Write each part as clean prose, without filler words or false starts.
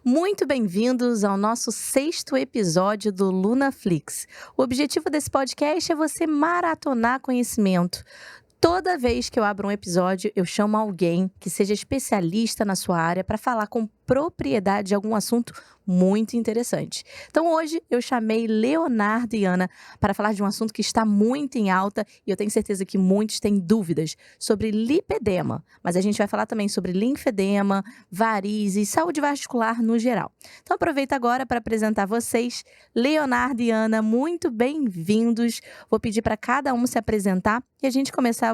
Muito bem-vindos ao nosso 6º episódio do Lunaflix. O objetivo desse podcast é você maratonar conhecimento. Toda vez que eu abro um episódio, eu chamo alguém que seja especialista na sua área para falar com propriedade de algum assunto muito interessante. Então hoje eu chamei Leonardo e Ana para falar de um assunto que está muito em alta e eu tenho certeza que muitos têm dúvidas sobre lipedema. Mas a gente vai falar também sobre linfedema, varizes, saúde vascular no geral. Então aproveito agora para apresentar vocês, Leonardo e Ana, muito bem-vindos. Vou pedir para cada um se apresentar e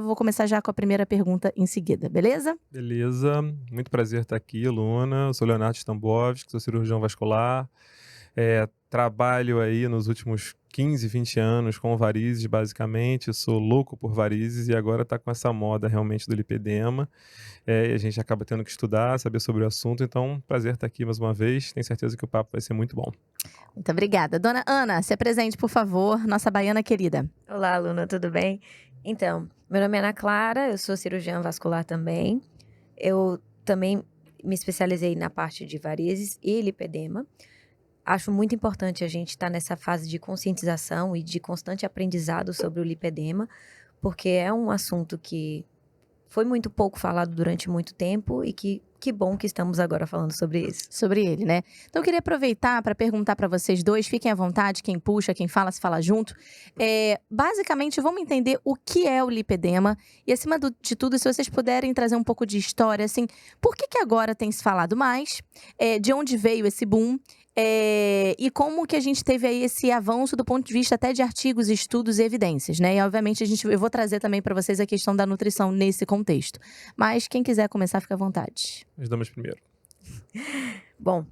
vou começar já com a primeira pergunta em seguida, beleza? Beleza, muito prazer estar aqui, Luana. Eu sou Leonardo Stambovski, sou cirurgião vascular. Trabalho aí nos últimos 15, 20 anos com varizes, basicamente. Sou louco por varizes e agora está com essa moda realmente do lipedema. E a gente acaba tendo que estudar, saber sobre o assunto. Então, prazer estar aqui mais uma vez. Tenho certeza que o papo vai ser muito bom. Muito obrigada. Dona Ana, se apresente, por favor, nossa baiana querida. Olá, Luna, tudo bem? Então, meu nome é Ana Clara, eu sou cirurgiã vascular também. Eu também me especializei na parte de varizes e lipedema. Acho muito importante a gente estar nessa fase de conscientização e de constante aprendizado sobre o lipedema, porque é um assunto que foi muito pouco falado durante muito tempo e que bom que estamos agora falando sobre isso. Sobre ele, né? Então eu queria aproveitar para perguntar para vocês dois, fiquem à vontade, quem puxa, quem fala, se fala junto. Basicamente, vamos entender o que é o lipedema e, acima de tudo, se vocês puderem trazer um pouco de história, assim, por que agora tem se falado mais? De onde veio esse boom? E como que a gente teve aí esse avanço do ponto de vista até de artigos, estudos e evidências, né? E, obviamente, eu vou trazer também para vocês a questão da nutrição nesse contexto. Mas quem quiser começar, fica à vontade. As damas primeiro. Bom,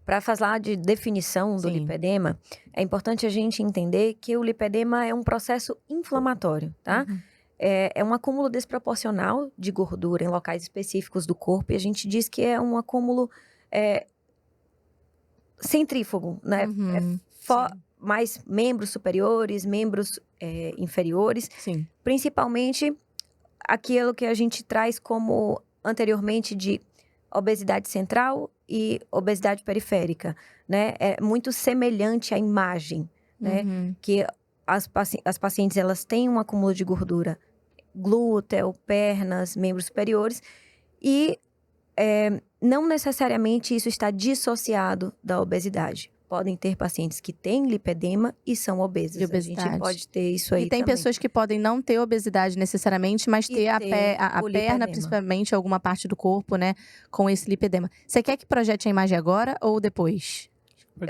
para falar de definição do lipedema, é importante a gente entender que o lipedema é um processo inflamatório, tá? Uhum. É um acúmulo desproporcional de gordura em locais específicos do corpo e a gente diz que é um acúmulo centrífugo, né? Uhum. Mais membros superiores, membros inferiores. Sim. Principalmente aquilo que a gente traz como anteriormente de obesidade central e obesidade periférica, né? É muito semelhante à imagem, né? Uhum. Que as pacientes, elas têm um acúmulo de gordura, glúteo, pernas, membros superiores e não necessariamente isso está dissociado da obesidade. Podem ter pacientes que têm lipedema e são obesos. De obesidade. A gente pode ter isso aí E tem também. pessoas que podem não ter obesidade necessariamente, mas ter a perna, lipedema. principalmente, alguma parte do corpo, né, com esse lipedema. Você quer que projete a imagem agora ou depois?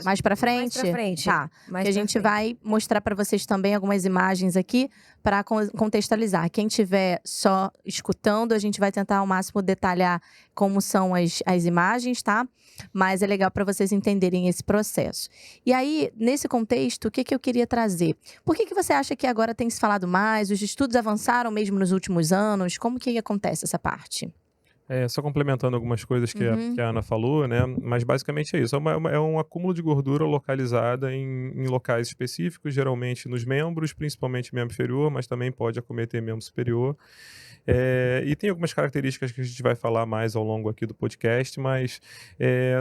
Mais pra frente? Mais pra frente. Tá. Mais Que a pra gente frente. vai mostrar pra vocês também algumas imagens aqui para contextualizar. Quem estiver só escutando, a gente vai tentar ao máximo detalhar como são as imagens, tá? Mas é legal para vocês entenderem esse processo. E aí, nesse contexto, o que eu queria trazer? Por que você acha que agora tem se falado mais? Os estudos avançaram mesmo nos últimos anos? Como que acontece essa parte? Só complementando algumas coisas que a Ana falou, né? Mas basicamente é isso. É um acúmulo de gordura localizada em locais específicos, geralmente nos membros, principalmente membro inferior, mas também pode acometer membro superior. E tem algumas características que a gente vai falar mais ao longo aqui do podcast, mas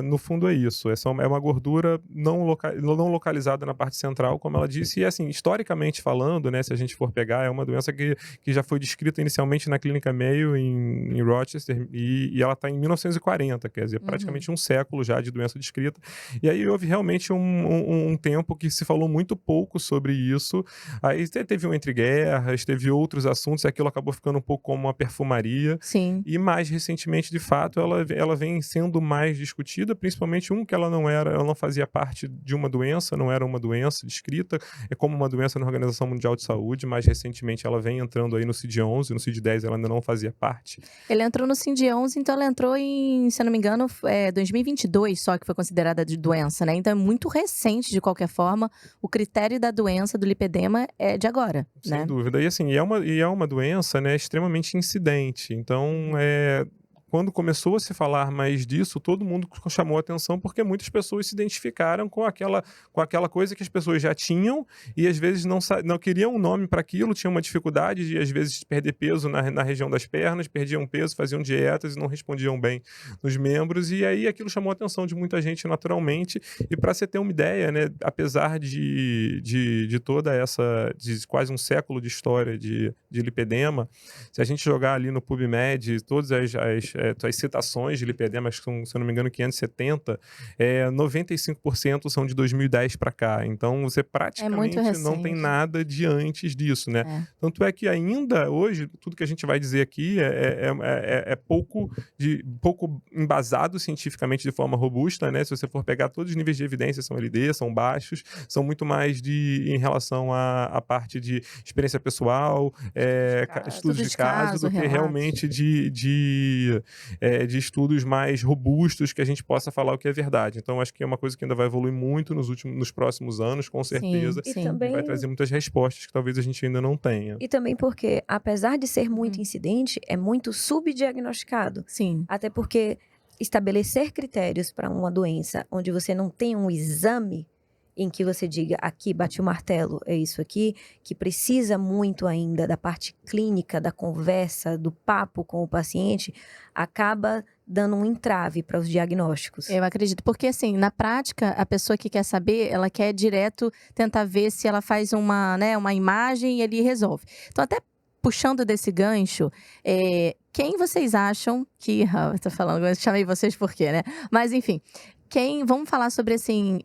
no fundo é isso. É uma gordura não localizada na parte central, como ela disse, e assim, historicamente falando, né, se a gente for pegar, é uma doença que já foi descrita inicialmente na Clínica Mayo em Rochester, e ela está em 1940, quer dizer, praticamente um século já de doença descrita. E aí houve realmente um tempo que se falou muito pouco sobre isso. Aí teve um entre guerras, teve outros assuntos, e aquilo acabou ficando um pouco como uma perfumaria. Sim. E mais recentemente, de fato, ela vem sendo mais discutida, principalmente que ela não fazia parte de uma doença, não era uma doença descrita, é como uma doença na Organização Mundial de Saúde, mas recentemente ela vem entrando aí no CID-11, no CID-10 ela ainda não fazia parte. Ele entrou no CID-11, então ela entrou em, se eu não me engano, 2022 só que foi considerada de doença, né? Então é muito recente, de qualquer forma, o critério da doença do lipedema é de agora, né? Sem dúvida. E assim, é uma doença, né, extremamente incidente. Então, quando começou a se falar mais disso, todo mundo chamou a atenção porque muitas pessoas se identificaram com aquela coisa que as pessoas já tinham e às vezes não queriam um nome para aquilo, tinham uma dificuldade de às vezes perder peso na região das pernas, perdiam peso, faziam dietas e não respondiam bem nos membros, e aí aquilo chamou a atenção de muita gente naturalmente. E para você ter uma ideia, né, apesar de toda essa, de quase um século de história de lipedema, se a gente jogar ali no PubMed todas as citações de lipedema, acho que são, se eu não me engano, 570, 95% são de 2010 para cá. Então você praticamente não tem nada de antes disso, né? Tanto é que ainda hoje, tudo que a gente vai dizer aqui é pouco embasado cientificamente de forma robusta, né? Se você for pegar todos os níveis de evidência, são LD, são baixos, são muito mais em relação à parte de experiência pessoal, estudos de caso, do que realmente de estudos mais robustos que a gente possa falar o que é verdade. Então, acho que é uma coisa que ainda vai evoluir muito nos próximos anos, com certeza. Sim. E também vai trazer muitas respostas que talvez a gente ainda não tenha. E também porque, apesar de ser muito incidente, é muito subdiagnosticado. Sim. Até porque estabelecer critérios para uma doença onde você não tem um exame em que você diga, aqui bate o martelo, é isso aqui, que precisa muito ainda da parte clínica, da conversa, do papo com o paciente, acaba dando um entrave para os diagnósticos. Eu acredito, porque assim, na prática, a pessoa que quer saber, ela quer direto tentar ver se ela faz uma imagem e ele resolve. Então, até puxando desse gancho, quem vocês acham que... eu tô falando, eu chamei vocês por quê, né? Mas, enfim... Vamos falar sobre assim,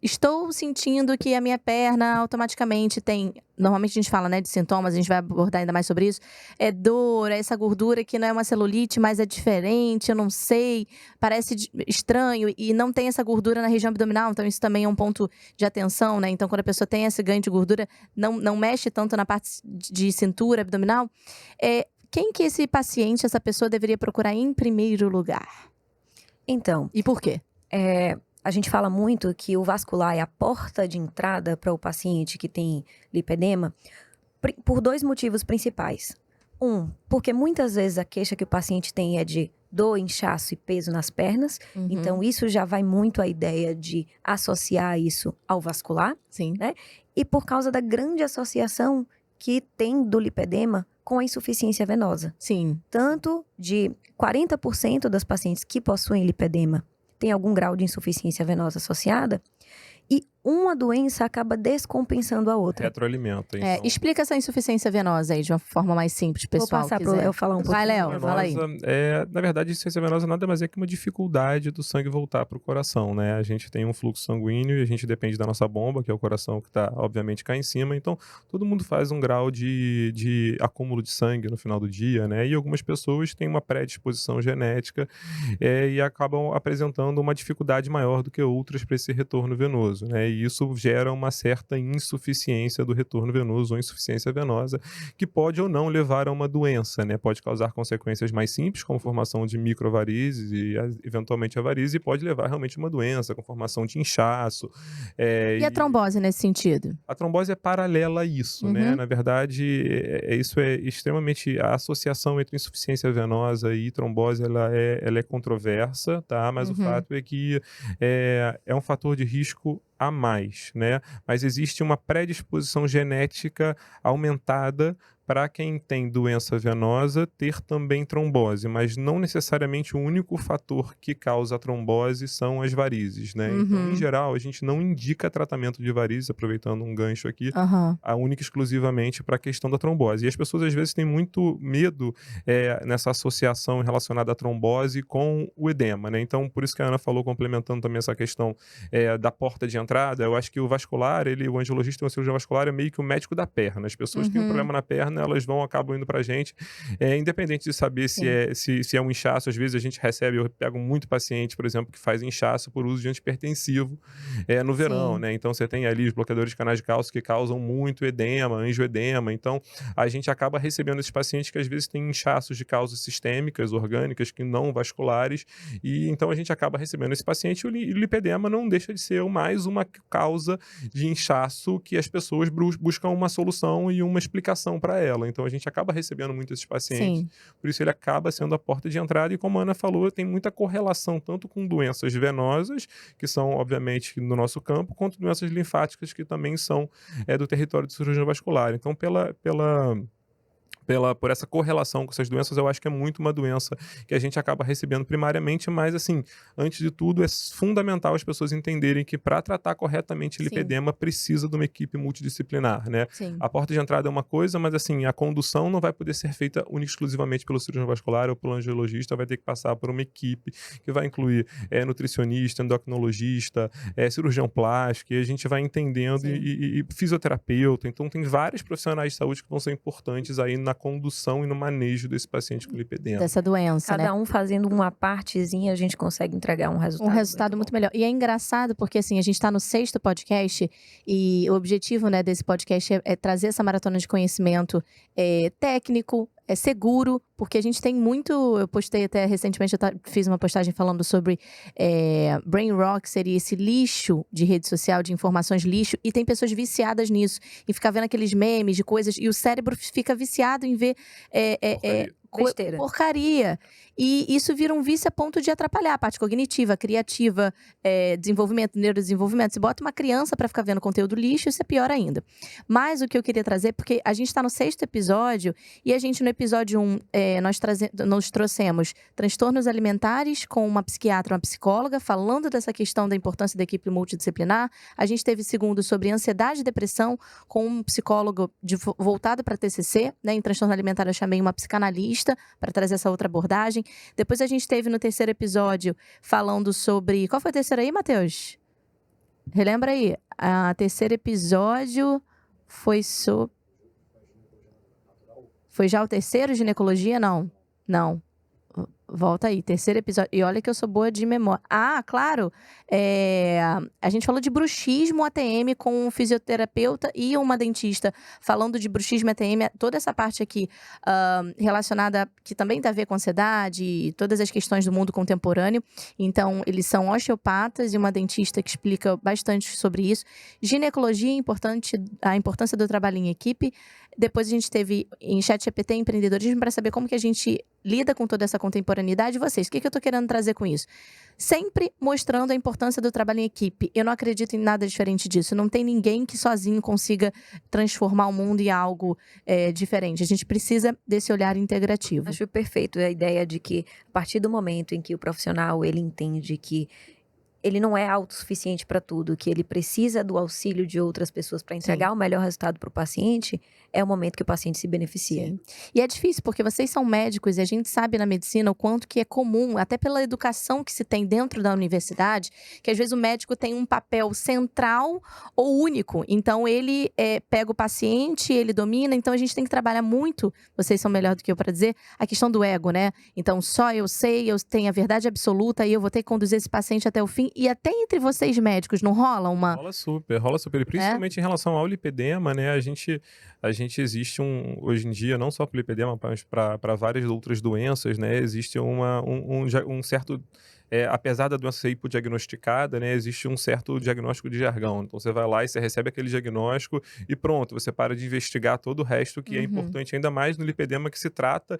estou sentindo que a minha perna automaticamente tem, normalmente a gente fala, né, de sintomas, a gente vai abordar ainda mais sobre isso, é dor, é essa gordura que não é uma celulite, mas é diferente, eu não sei, parece estranho e não tem essa gordura na região abdominal, então isso também é um ponto de atenção, né, então quando a pessoa tem esse ganho de gordura, não mexe tanto na parte de cintura abdominal, quem que esse paciente, essa pessoa deveria procurar em primeiro lugar? Então... E por quê? A gente fala muito que o vascular é a porta de entrada para o paciente que tem lipedema por dois motivos principais. Porque muitas vezes a queixa que o paciente tem é de dor, inchaço e peso nas pernas. Então, isso já vai muito a ideia de associar isso ao vascular. Sim. Né? E por causa da grande associação que tem do lipedema com a insuficiência venosa. Sim. Tanto de 40% das pacientes que possuem lipedema tem algum grau de insuficiência venosa associada, e uma doença acaba descompensando a outra. Retroalimenta. Então. Explica essa insuficiência venosa aí de uma forma mais simples, pessoal. Vou passar para o Léo falar um pouquinho. Vai, Léo, fala aí. Na verdade, a insuficiência venosa nada mais é que uma dificuldade do sangue voltar para o coração, né? A gente tem um fluxo sanguíneo e a gente depende da nossa bomba, que é o coração que está, obviamente, cá em cima. Então, todo mundo faz um grau de acúmulo de sangue no final do dia, né? E algumas pessoas têm uma predisposição genética e acabam apresentando uma dificuldade maior do que outras para esse retorno venoso, né? E isso gera uma certa insuficiência do retorno venoso ou insuficiência venosa, que pode ou não levar a uma doença, né? Pode causar consequências mais simples, como formação de microvarizes e eventualmente a varize, e pode levar realmente a uma doença, com formação de inchaço. E a trombose nesse sentido? A trombose é paralela a isso, né? Na verdade, isso é extremamente... A associação entre insuficiência venosa e trombose, ela é controversa, tá? Mas o fato é que é um fator de risco a mais, né? Mas existe uma predisposição genética aumentada para quem tem doença venosa ter também trombose, mas não necessariamente o único fator que causa a trombose são as varizes, né? Então, em geral, a gente não indica tratamento de varizes, aproveitando um gancho aqui, a única e exclusivamente para a questão da trombose. E as pessoas, às vezes, têm muito medo nessa associação relacionada à trombose com o edema, né? Então, por isso que a Ana falou, complementando também essa questão da porta de entrada, eu acho que o vascular, o angiologista e o cirurgião vascular é meio que o médico da perna. As pessoas que têm um problema na perna, elas acabam indo pra gente, independente de saber se é um inchaço. Às vezes a gente recebe, eu pego muito paciente, por exemplo, que faz inchaço por uso de antipertensivo no verão, né? Então você tem ali os bloqueadores de canais de cálcio que causam muito edema, angioedema. Então a gente acaba recebendo esses pacientes que às vezes têm inchaços de causas sistêmicas, orgânicas, que não vasculares, e então a gente acaba recebendo esse paciente. E o lipedema não deixa de ser mais uma causa de inchaço que as pessoas buscam uma solução e uma explicação para ela. Então, a gente acaba recebendo muito esses pacientes. Sim. Por isso, ele acaba sendo a porta de entrada. E como a Ana falou, tem muita correlação tanto com doenças venosas, que são, obviamente, no nosso campo, quanto doenças linfáticas, que também são do território de cirurgia vascular. Então, por essa correlação com essas doenças, eu acho que é muito uma doença que a gente acaba recebendo primariamente, mas, assim, antes de tudo, é fundamental as pessoas entenderem que para tratar corretamente Sim. lipedema precisa de uma equipe multidisciplinar, né? Sim. A porta de entrada é uma coisa, mas, assim, a condução não vai poder ser feita única e exclusivamente pelo cirurgião vascular ou pelo angiologista, vai ter que passar por uma equipe que vai incluir nutricionista, endocrinologista, cirurgião plástico, e a gente vai entendendo, e fisioterapeuta. Então, tem vários profissionais de saúde que vão ser importantes aí na condução e no manejo desse paciente com lipedema. Dessa doença, né? Cada um fazendo uma partezinha, a gente consegue entregar um resultado muito melhor. E é engraçado porque, assim, a gente está no 6º podcast e o objetivo, né, desse podcast é trazer essa maratona de conhecimento técnico, seguro, porque a gente tem muito. Eu postei até recentemente, fiz uma postagem falando sobre brain rock, seria esse lixo de rede social, de informações lixo, e tem pessoas viciadas nisso, e ficar vendo aqueles memes de coisas, e o cérebro fica viciado em ver besteira. Porcaria. E isso vira um vício a ponto de atrapalhar a parte cognitiva, criativa, desenvolvimento, neurodesenvolvimento. Se bota uma criança para ficar vendo conteúdo lixo, isso é pior ainda. Mas o que eu queria trazer, porque a gente está no 6º episódio, e a gente no episódio 1, nós trouxemos transtornos alimentares com uma psiquiatra, uma psicóloga, falando dessa questão da importância da equipe multidisciplinar. A gente teve 2º sobre ansiedade e depressão, com um psicólogo voltado para TCC, né? Em transtorno alimentar eu chamei uma psicanalista para trazer essa outra abordagem. Depois a gente teve no 3º episódio falando sobre... Qual foi o 3º aí, Matheus? Relembra aí. O 3º episódio foi sobre... Foi já o 3º, ginecologia? Não. Volta aí, 3º episódio. E olha que eu sou boa de memória. Ah, claro! A gente falou de bruxismo ATM com um fisioterapeuta e uma dentista. Falando de bruxismo ATM, toda essa parte aqui relacionada, que também tem a ver com ansiedade e todas as questões do mundo contemporâneo. Então, eles são osteopatas e uma dentista que explica bastante sobre isso. Ginecologia, a importância do trabalho em equipe. Depois a gente teve em ChatGPT empreendedorismo para saber como que a gente lida com toda essa contemporaneidade. Vocês, o que eu tô querendo trazer com isso? Sempre mostrando a importância do trabalho em equipe. Eu não acredito em nada diferente disso. Não tem ninguém que sozinho consiga transformar o mundo em algo diferente. A gente precisa desse olhar integrativo. Acho perfeito a ideia de que, a partir do momento em que o profissional ele entende que ele não é autossuficiente para tudo, que ele precisa do auxílio de outras pessoas para entregar o melhor resultado para o paciente, é o momento que o paciente se beneficia. Sim. E é difícil, porque vocês são médicos e a gente sabe na medicina o quanto que é comum, até pela educação que se tem dentro da universidade, que às vezes o médico tem um papel central ou único. Então, ele pega o paciente, ele domina. Então, a gente tem que trabalhar muito, vocês são melhor do que eu para dizer, a questão do ego, né? Então, só eu sei, eu tenho a verdade absoluta e eu vou ter que conduzir esse paciente até o fim. E até entre vocês médicos, não rola uma... Rola super. E principalmente em relação ao lipedema, né? A gente existe hoje em dia, não só para o lipedema, mas para várias outras doenças, né? Existe um certo... apesar da doença ser hipodiagnosticada, né, existe um certo diagnóstico de jargão. Então, você vai lá e você recebe aquele diagnóstico e pronto, você para de investigar todo o resto que é importante, ainda mais no lipedema, que se trata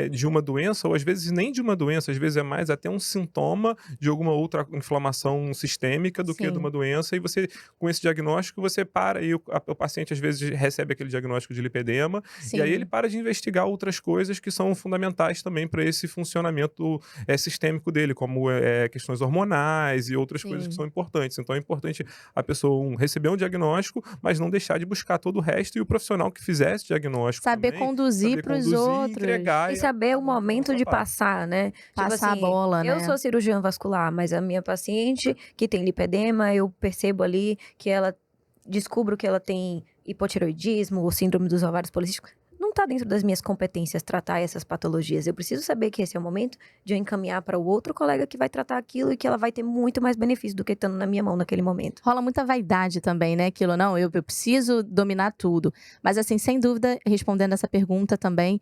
de uma doença, ou às vezes nem de uma doença, às vezes é mais até um sintoma de alguma outra inflamação sistêmica do que de uma doença, e você, com esse diagnóstico, você para, e o paciente às vezes recebe aquele diagnóstico de lipedema, e aí ele para de investigar outras coisas que são fundamentais também para esse funcionamento sistêmico dele, como questões hormonais e outras coisas que são importantes. Então é importante a pessoa receber um diagnóstico, mas não deixar de buscar todo o resto, e o profissional que fizer esse diagnóstico saber também, conduzir para os outros. Entregar e saber o momento de passar, né? Passar tipo assim, a bola, né? Eu sou cirurgiã vascular, mas a minha paciente que tem lipedema, eu percebo ali que ela... Descubro que ela tem hipotireoidismo ou síndrome dos ovários policísticos. Não não tá dentro das minhas competências tratar essas patologias. Eu preciso saber que esse é o momento de eu encaminhar para o outro colega que vai tratar aquilo e que ela vai ter muito mais benefício do que estando na minha mão naquele momento. Rola muita vaidade também, né? Aquilo, não, eu preciso dominar tudo. Mas, assim, sem dúvida, respondendo essa pergunta também,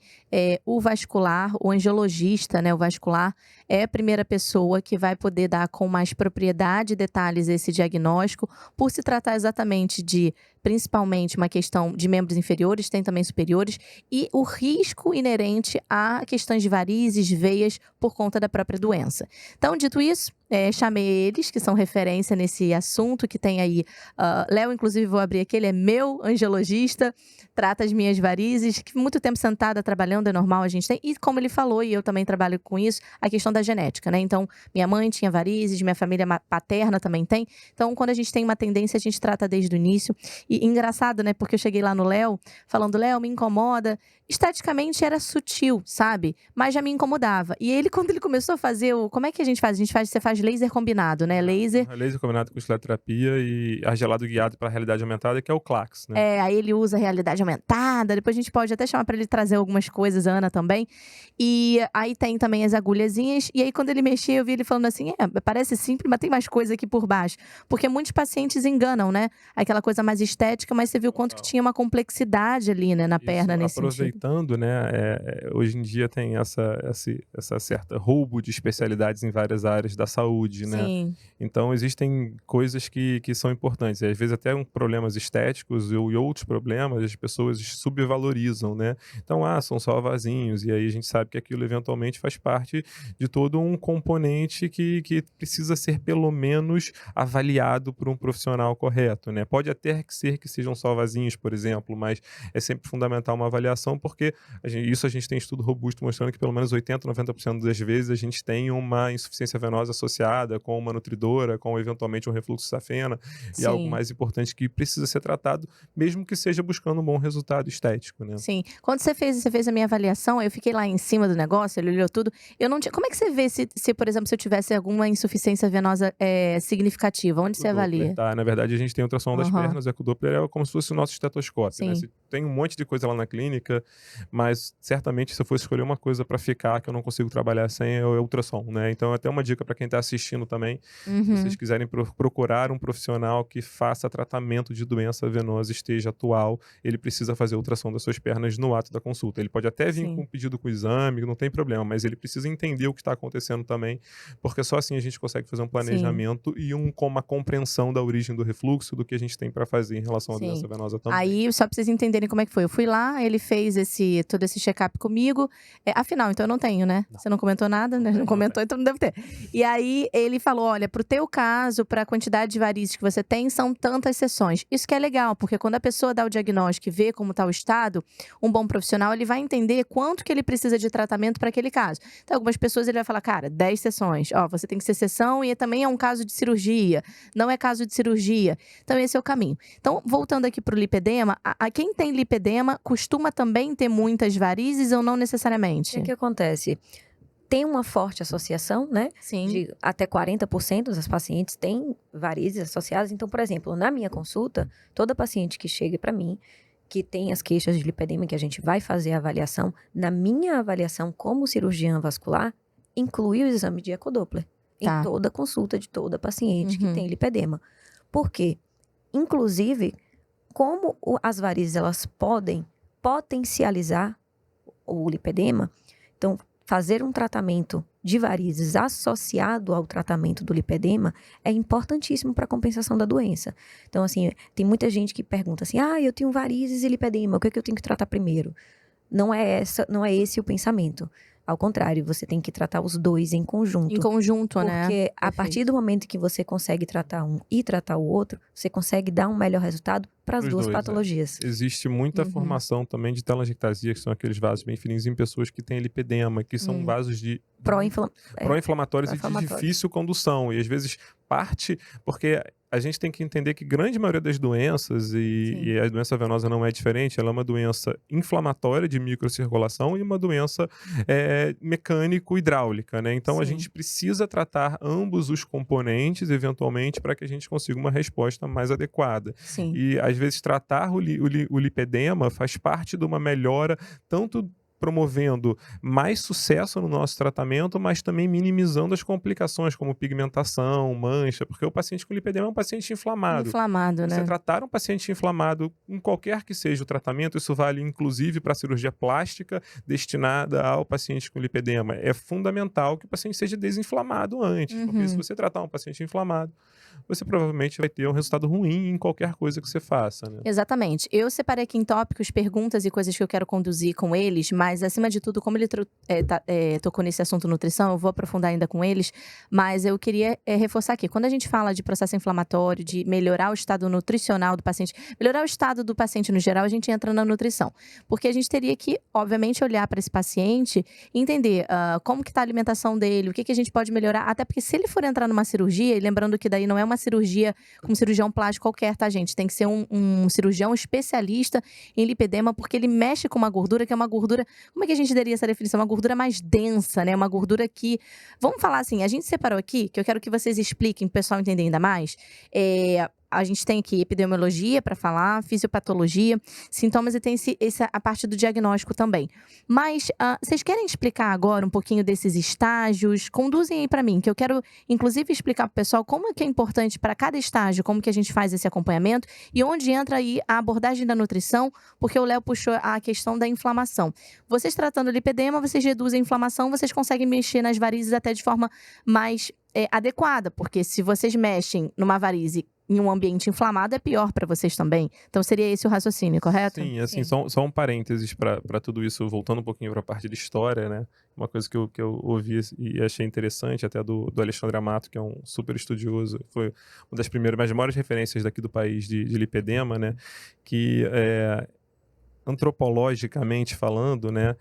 o vascular, o angiologista, né? O vascular é a primeira pessoa que vai poder dar com mais propriedade e detalhes esse diagnóstico, por se tratar exatamente de, principalmente, uma questão de membros inferiores, tem também superiores, e o risco inerente a questões de varizes, veias, por conta da própria doença. Então, dito isso, chamei eles, que são referência nesse assunto, que tem aí, Léo, inclusive, vou abrir aqui, ele é meu angiologista, trata as minhas varizes, que muito tempo sentada trabalhando é normal, a gente tem, e como ele falou, e eu também trabalho com isso, a questão da genética, né? Então, minha mãe tinha varizes, minha família paterna também tem, então, quando a gente tem uma tendência, a gente trata desde o início. E engraçado, né? Porque eu cheguei lá no Léo, falando, Léo, me incomoda. Esteticamente era sutil, sabe? Mas já me incomodava. E ele, quando ele começou a fazer como é que a gente faz? Você faz laser combinado, né? Laser combinado com esteroterapia e argelado guiado para a realidade aumentada, que é o CLACS, né? Aí ele usa realidade aumentada. Depois a gente pode até chamar para ele trazer algumas coisas, a Ana também. E aí tem também as agulhazinhas. E aí quando ele mexia, eu vi ele falando assim, parece simples, mas tem mais coisa aqui por baixo. Porque muitos pacientes enganam, né? Aquela coisa mais estética, mas você viu quanto que tinha uma complexidade ali, né, na perna, nesse sentido. Aproveitando, né, hoje em dia tem essa certa roubo de especialidades em várias áreas da saúde, né? Sim. Então, existem coisas que são importantes. E, às vezes, até problemas estéticos e outros problemas, as pessoas subvalorizam, né? Então, são só vasinhos. E aí a gente sabe que aquilo, eventualmente, faz parte de todo um componente que precisa ser, pelo menos, avaliado por um profissional correto, né? Pode até ser que sejam só vasinhos, por exemplo, mas é sempre fundamental uma avaliação, porque a gente tem estudo robusto mostrando que pelo menos 80%, 90% das vezes a gente tem uma insuficiência venosa associada com uma nutridora, com eventualmente um refluxo safena, e algo mais importante que precisa ser tratado, mesmo que seja buscando um bom resultado estético, né? Sim. Quando você fez a minha avaliação, eu fiquei lá em cima do negócio, ele olhou tudo, eu não tinha... Como é que você vê se por exemplo, se eu tivesse alguma insuficiência venosa significativa? Onde você avalia? Tá, na verdade, a gente tem ultrassom das pernas, o Doppler é como se fosse o nosso estetoscópio, né? Tem um monte de coisa lá na clínica, mas certamente se eu fosse escolher uma coisa para ficar que eu não consigo trabalhar sem, é o ultrassom, né? Então, até uma dica para quem está assistindo também, se vocês quiserem procurar um profissional que faça tratamento de doença venosa, esteja atual, ele precisa fazer ultrassom das suas pernas no ato da consulta. Ele pode até vir com um pedido com o exame, não tem problema, mas ele precisa entender o que está acontecendo também, porque só assim a gente consegue fazer um planejamento e uma compreensão da origem do refluxo, do que a gente tem para fazer em relação à doença venosa também. Aí, só para vocês entenderem como é que foi. Eu fui lá, ele fez todo esse check-up comigo. Afinal, então eu não tenho, né? Não. Você não comentou nada, né? Não comentou, então não deve ter. E aí, ele falou, olha, pro teu caso, pra quantidade de varizes que você tem, são tantas sessões. Isso que é legal, porque quando a pessoa dá o diagnóstico e vê como tá o estado, um bom profissional, ele vai entender quanto que ele precisa de tratamento para aquele caso. Então, algumas pessoas, ele vai falar, cara, 10 sessões. Ó, você tem que ser sessão e também é um caso de cirurgia. Não é caso de cirurgia. Então, esse é o caminho. Então, voltando aqui pro lipedema, quem tem lipedema costuma também ter muitas varizes ou não necessariamente? O que acontece? Tem uma forte associação, né? Sim. De até 40% das pacientes têm varizes associadas. Então, por exemplo, na minha consulta, toda paciente que chega para mim, que tem as queixas de lipedema, que a gente vai fazer a avaliação, na minha avaliação como cirurgiã vascular, inclui o exame de ecodoppler. Em toda consulta de toda paciente que tem lipedema. Por quê? Inclusive, como as varizes elas podem potencializar o lipedema, então fazer um tratamento de varizes associado ao tratamento do lipedema é importantíssimo para a compensação da doença. Então, assim, tem muita gente que pergunta assim, eu tenho varizes e lipedema, o que é que eu tenho que tratar primeiro? Não é esse o pensamento. Ao contrário, você tem que tratar os dois em conjunto. Em conjunto, né? Porque a partir do momento que você consegue tratar um e tratar o outro, você consegue dar um melhor resultado para as duas patologias. Existe muita formação também de telangiectasia, que são aqueles vasos bem fininhos em pessoas que têm lipedema, que são vasos de pró-inflamatórios e de difícil condução. E às vezes parte, porque a gente tem que entender que grande maioria das doenças, e a doença venosa não é diferente, ela é uma doença inflamatória de microcirculação e uma doença mecânico-hidráulica, né? Então, a gente precisa tratar ambos os componentes, eventualmente, para que a gente consiga uma resposta mais adequada. Sim. E, às vezes, tratar o lipedema faz parte de uma melhora, tanto promovendo mais sucesso no nosso tratamento, mas também minimizando as complicações, como pigmentação, mancha, porque o paciente com lipedema é um paciente inflamado. Inflamado, né? Você tratar um paciente inflamado, em qualquer que seja o tratamento, isso vale inclusive para a cirurgia plástica destinada ao paciente com lipedema. É fundamental que o paciente seja desinflamado antes, porque se você tratar um paciente inflamado, você provavelmente vai ter um resultado ruim em qualquer coisa que você faça, né? Exatamente. Eu separei aqui em tópicos, perguntas e coisas que eu quero conduzir com eles, mas acima de tudo, como ele tocou nesse assunto nutrição, eu vou aprofundar ainda com eles, mas eu queria reforçar aqui, quando a gente fala de processo inflamatório, de melhorar o estado nutricional do paciente, melhorar o estado do paciente no geral, a gente entra na nutrição, porque a gente teria que, obviamente, olhar para esse paciente e entender como que está a alimentação dele, o que a gente pode melhorar, até porque se ele for entrar numa cirurgia, e lembrando que daí não é uma cirurgia como cirurgião plástico qualquer, tá, gente? Tem que ser um cirurgião especialista em lipedema, porque ele mexe com uma gordura que é uma gordura, como é que a gente daria essa definição? Uma gordura mais densa, né? Uma gordura que, vamos falar assim, a gente separou aqui, que eu quero que vocês expliquem, para o pessoal entender ainda mais, a gente tem aqui epidemiologia para falar, fisiopatologia, sintomas e tem a parte do diagnóstico também. Mas vocês querem explicar agora um pouquinho desses estágios? Conduzem aí para mim, que eu quero inclusive explicar para o pessoal como é que é importante para cada estágio, como que a gente faz esse acompanhamento e onde entra aí a abordagem da nutrição, porque o Léo puxou a questão da inflamação. Vocês tratando o lipedema, vocês reduzem a inflamação, vocês conseguem mexer nas varizes até de forma mais adequada, porque se vocês mexem numa varize em um ambiente inflamado, é pior para vocês também. Então, seria esse o raciocínio, correto? Sim, assim, só um parênteses para tudo isso, voltando um pouquinho para a parte de história, né? Uma coisa que eu ouvi e achei interessante, até do Alexandre Amato, que é um super estudioso, foi uma das maiores referências daqui do país de lipedema, né? Que, antropologicamente falando, né?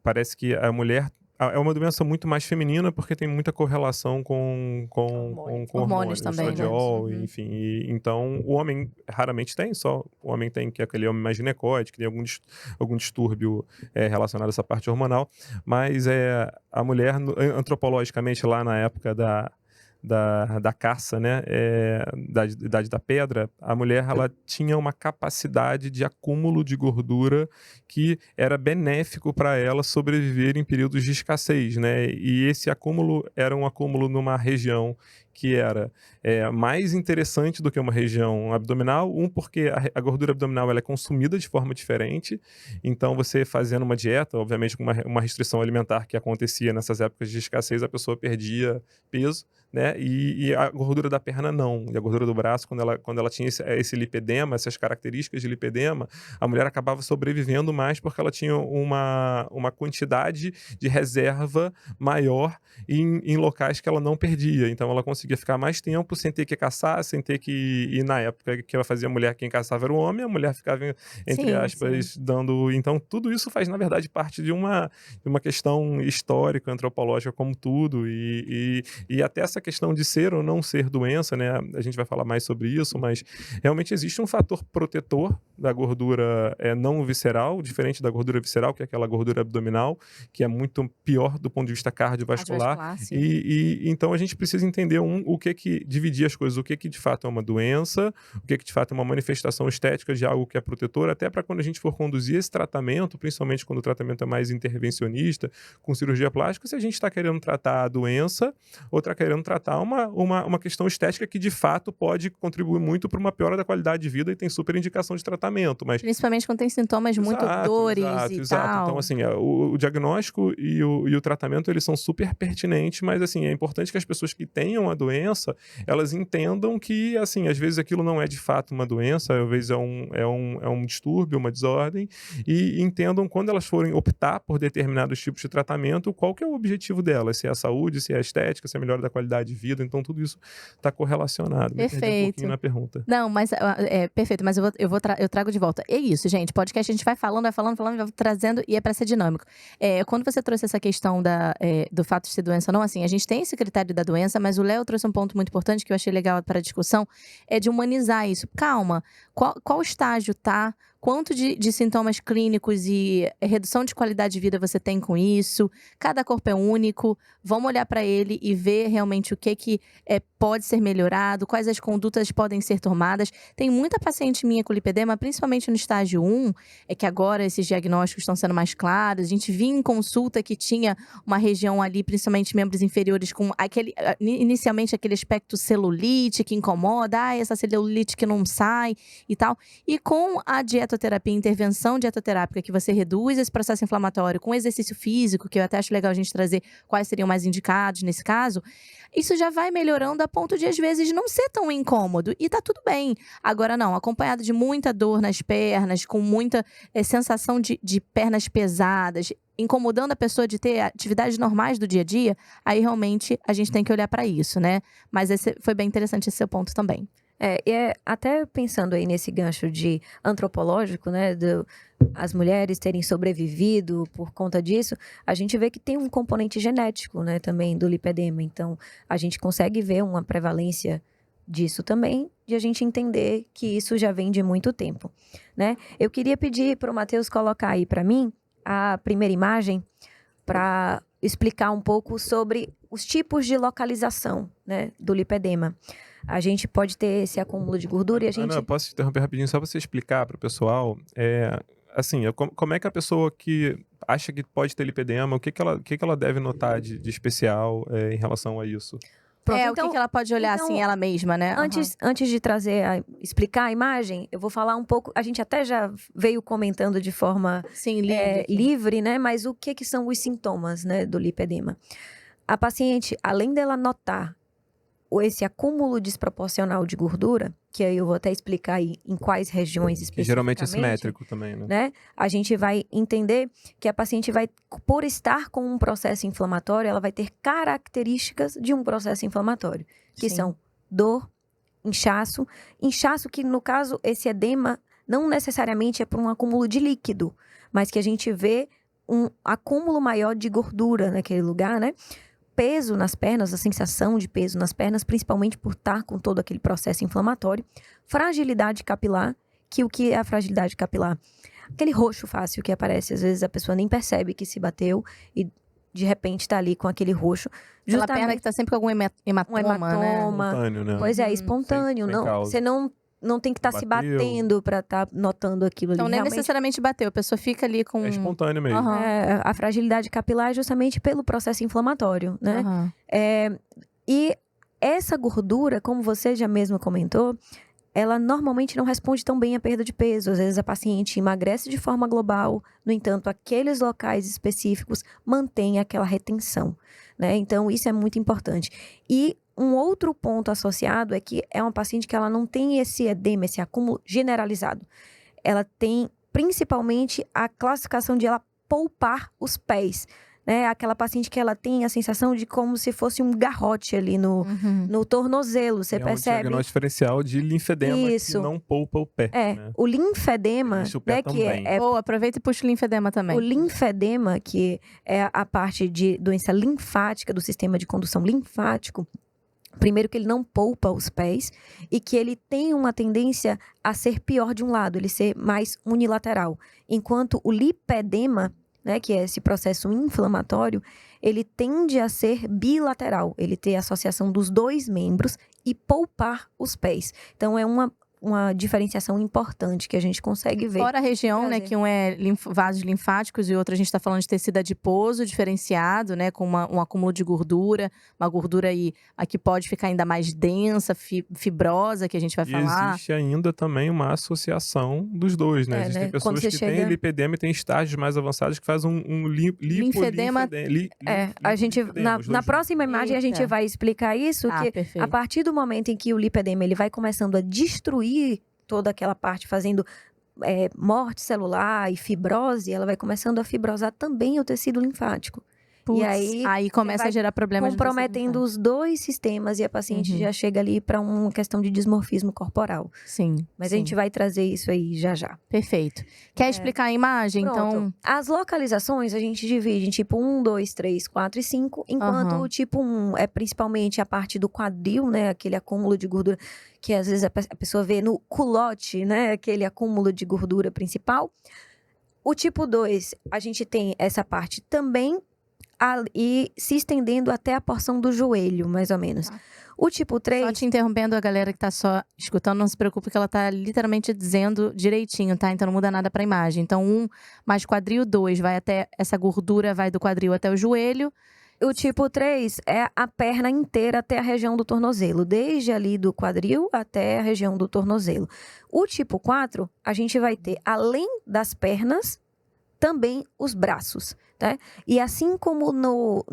Parece que a mulher é uma doença muito mais feminina porque tem muita correlação com hormônios também, né? estradiol, enfim. Então, o homem raramente tem, só o homem tem, que é aquele homem mais ginecóide, que tem algum distúrbio relacionado a essa parte hormonal. Mas a mulher, antropologicamente, lá na época da caça, né, da Idade da Pedra, a mulher ela tinha uma capacidade de acúmulo de gordura que era benéfico para ela sobreviver em períodos de escassez, né? E esse acúmulo era um acúmulo numa região que era mais interessante do que uma região abdominal, porque a gordura abdominal ela é consumida de forma diferente, então você fazendo uma dieta, obviamente com uma restrição alimentar que acontecia nessas épocas de escassez, a pessoa perdia peso, né? E a gordura da perna não, e a gordura do braço, quando ela tinha esse lipedema, essas características de lipedema, a mulher acabava sobrevivendo mais porque ela tinha uma quantidade de reserva maior em locais que ela não perdia, então ela conseguia ficar mais tempo sem ter que caçar, sem ter que ir na época que ela fazia mulher, quem caçava era o homem, a mulher ficava, entre aspas, dando... Então, tudo isso faz, na verdade, parte de uma questão histórica, antropológica, como tudo, e até essa questão de ser ou não ser doença, né? A gente vai falar mais sobre isso, mas realmente existe um fator protetor da gordura não visceral, diferente da gordura visceral, que é aquela gordura abdominal, que é muito pior do ponto de vista cardiovascular. E então a gente precisa entender o que dividir as coisas, o que de fato é uma doença, o que de fato é uma manifestação estética de algo que é protetor, até para quando a gente for conduzir esse tratamento, principalmente quando o tratamento é mais intervencionista, com cirurgia plástica, se a gente está querendo tratar a doença ou está querendo tratar uma questão estética que de fato pode contribuir muito para uma piora da qualidade de vida e tem super indicação de tratamento. Mas... Principalmente quando tem sintomas muito dores e tal. Então, assim, o diagnóstico e o tratamento, eles são super pertinentes, mas, assim, é importante que as pessoas que tenham a doença, elas entendam que, assim, às vezes aquilo não é de fato uma doença, às vezes é um distúrbio, uma desordem, e entendam quando elas forem optar por determinados tipos de tratamento, qual que é o objetivo delas, se é a saúde, se é a estética, se é a melhora da qualidade de vida, então tudo isso está correlacionado. Perfeito. Me perdi um pouquinho na pergunta. Não, mas perfeito, mas eu trago de volta. É isso, gente, podcast a gente vai falando, vai trazendo e é para ser dinâmico. Quando você trouxe essa questão do fato de ser doença ou não, assim, a gente tem esse critério da doença, mas o Léo trouxe um ponto muito importante que eu achei legal para a discussão, é de humanizar isso. Calma, qual estágio tá? Quanto de sintomas clínicos e redução de qualidade de vida você tem com isso? Cada corpo é único. Vamos olhar para ele e ver realmente o que pode ser melhorado, quais as condutas podem ser tomadas. Tem muita paciente minha com lipedema, principalmente no estágio 1, é que agora esses diagnósticos estão sendo mais claros. A gente vinha em consulta que tinha uma região ali, principalmente membros inferiores, com inicialmente aquele aspecto celulite que incomoda, essa celulite que não sai e tal. E com a dietoterapia, intervenção dietoterápica, que você reduz esse processo inflamatório com exercício físico, que eu até acho legal a gente trazer quais seriam mais indicados nesse caso, isso já vai melhorando a ponto de, às vezes, não ser tão incômodo. E tá tudo bem. Agora, não, acompanhado de muita dor nas pernas, com muita sensação de pernas pesadas, incomodando a pessoa de ter atividades normais do dia a dia, aí realmente a gente tem que olhar para isso, né? Mas foi bem interessante esse seu ponto também. Até pensando aí nesse gancho de antropológico, né, as mulheres terem sobrevivido por conta disso, a gente vê que tem um componente genético, né, também do lipedema. Então, a gente consegue ver uma prevalência disso também, de a gente entender que isso já vem de muito tempo, né? Eu queria pedir para o Matheus colocar aí para mim a primeira imagem para explicar um pouco sobre os tipos de localização, né, do lipedema. A gente pode ter esse acúmulo de gordura e a gente... Ana, posso te interromper rapidinho só para você explicar para o pessoal? Como é que a pessoa que acha que pode ter lipedema, o que ela deve notar de especial em relação a isso? Pronto, então, o que ela pode olhar assim ela mesma, né? Antes de explicar a imagem, eu vou falar um pouco. A gente até já veio comentando de forma livre, né? Mas o que são os sintomas, né, do lipedema? A paciente, além dela notar esse acúmulo desproporcional de gordura, que aí eu vou até explicar aí em quais regiões especificamente. Que geralmente é simétrico também, né? A gente vai entender que a paciente vai, por estar com um processo inflamatório, ela vai ter características de um processo inflamatório, que são dor, inchaço que no caso esse edema não necessariamente é por um acúmulo de líquido, mas que a gente vê um acúmulo maior de gordura naquele lugar, né? Peso nas pernas, a sensação de peso nas pernas, principalmente por estar com todo aquele processo inflamatório. Fragilidade capilar, que o que é a fragilidade capilar? Aquele roxo fácil que aparece, às vezes a pessoa nem percebe que se bateu e de repente tá ali com aquele roxo. Aquela perna que tá sempre com algum hematoma, né? Espontâneo, né? Pois é, espontâneo. Você não tem que estar se batendo pra estar notando aquilo então, ali. Então, nem necessariamente bateu, a pessoa fica ali com... É espontâneo mesmo. A fragilidade capilar é justamente pelo processo inflamatório, né? E essa gordura, como você já mesmo comentou, ela normalmente não responde tão bem à perda de peso. Às vezes a paciente emagrece de forma global, no entanto, aqueles locais específicos mantêm aquela retenção, né? Então, isso é muito importante. E um outro ponto associado é que é uma paciente que ela não tem esse edema, esse acúmulo generalizado. Ela tem, principalmente, a classificação de ela poupar os pés, né? Aquela paciente que ela tem a sensação de como se fosse um garrote ali no tornozelo, você percebe? É um diagnóstico diferencial de linfedema que não poupa o pé. Né? O linfedema, o pé também. Aproveita e puxa o linfedema também. O linfedema, que é a parte de doença linfática, do sistema de condução linfático, primeiro que ele não poupa os pés e que ele tem uma tendência a ser pior de um lado, ele ser mais unilateral. Enquanto o lipedema, né, que é esse processo inflamatório, ele tende a ser bilateral, ele tem a associação dos dois membros e poupar os pés. Então, é uma diferenciação importante que a gente consegue ver. Fora a região, né, que um é vasos linfáticos e outro a gente está falando de tecido adiposo diferenciado, né, com um acúmulo de gordura, uma gordura aí que pode ficar ainda mais densa, fibrosa, que a gente vai falar. Existe ainda também uma associação dos dois, né? Existem pessoas que têm lipedema e têm estágios mais avançados que fazem um linfedema. A gente, na próxima imagem, a gente vai explicar isso, que perfeito. A partir do momento em que o lipedema ele vai começando a destruir toda aquela parte, fazendo morte celular e fibrose, ela vai começando a fibrosar também o tecido linfático. E aí começa a gerar problemas comprometendo os dois sistemas e a paciente já chega ali para uma questão de dismorfismo corporal. Sim. Mas a gente vai trazer isso aí já já. Perfeito. Quer explicar a imagem? Pronto. Então, as localizações a gente divide em tipo 1, 2, 3, 4 e 5, enquanto o tipo 1 é principalmente a parte do quadril, né? Aquele acúmulo de gordura que às vezes a pessoa vê no culote, né? Aquele acúmulo de gordura principal. O tipo 2, a gente tem essa parte também e se estendendo até a porção do joelho, mais ou menos. Tá. O tipo 3... Só te interrompendo, a galera que tá só escutando, não se preocupe que ela tá literalmente dizendo direitinho, tá? Então não muda nada pra imagem. Então 1 mais quadril, 2 vai até, essa gordura vai do quadril até o joelho. O tipo 3 é a perna inteira até a região do tornozelo, desde ali do quadril até a região do tornozelo. O tipo 4, a gente vai ter, além das pernas, também os braços, tá? E assim como no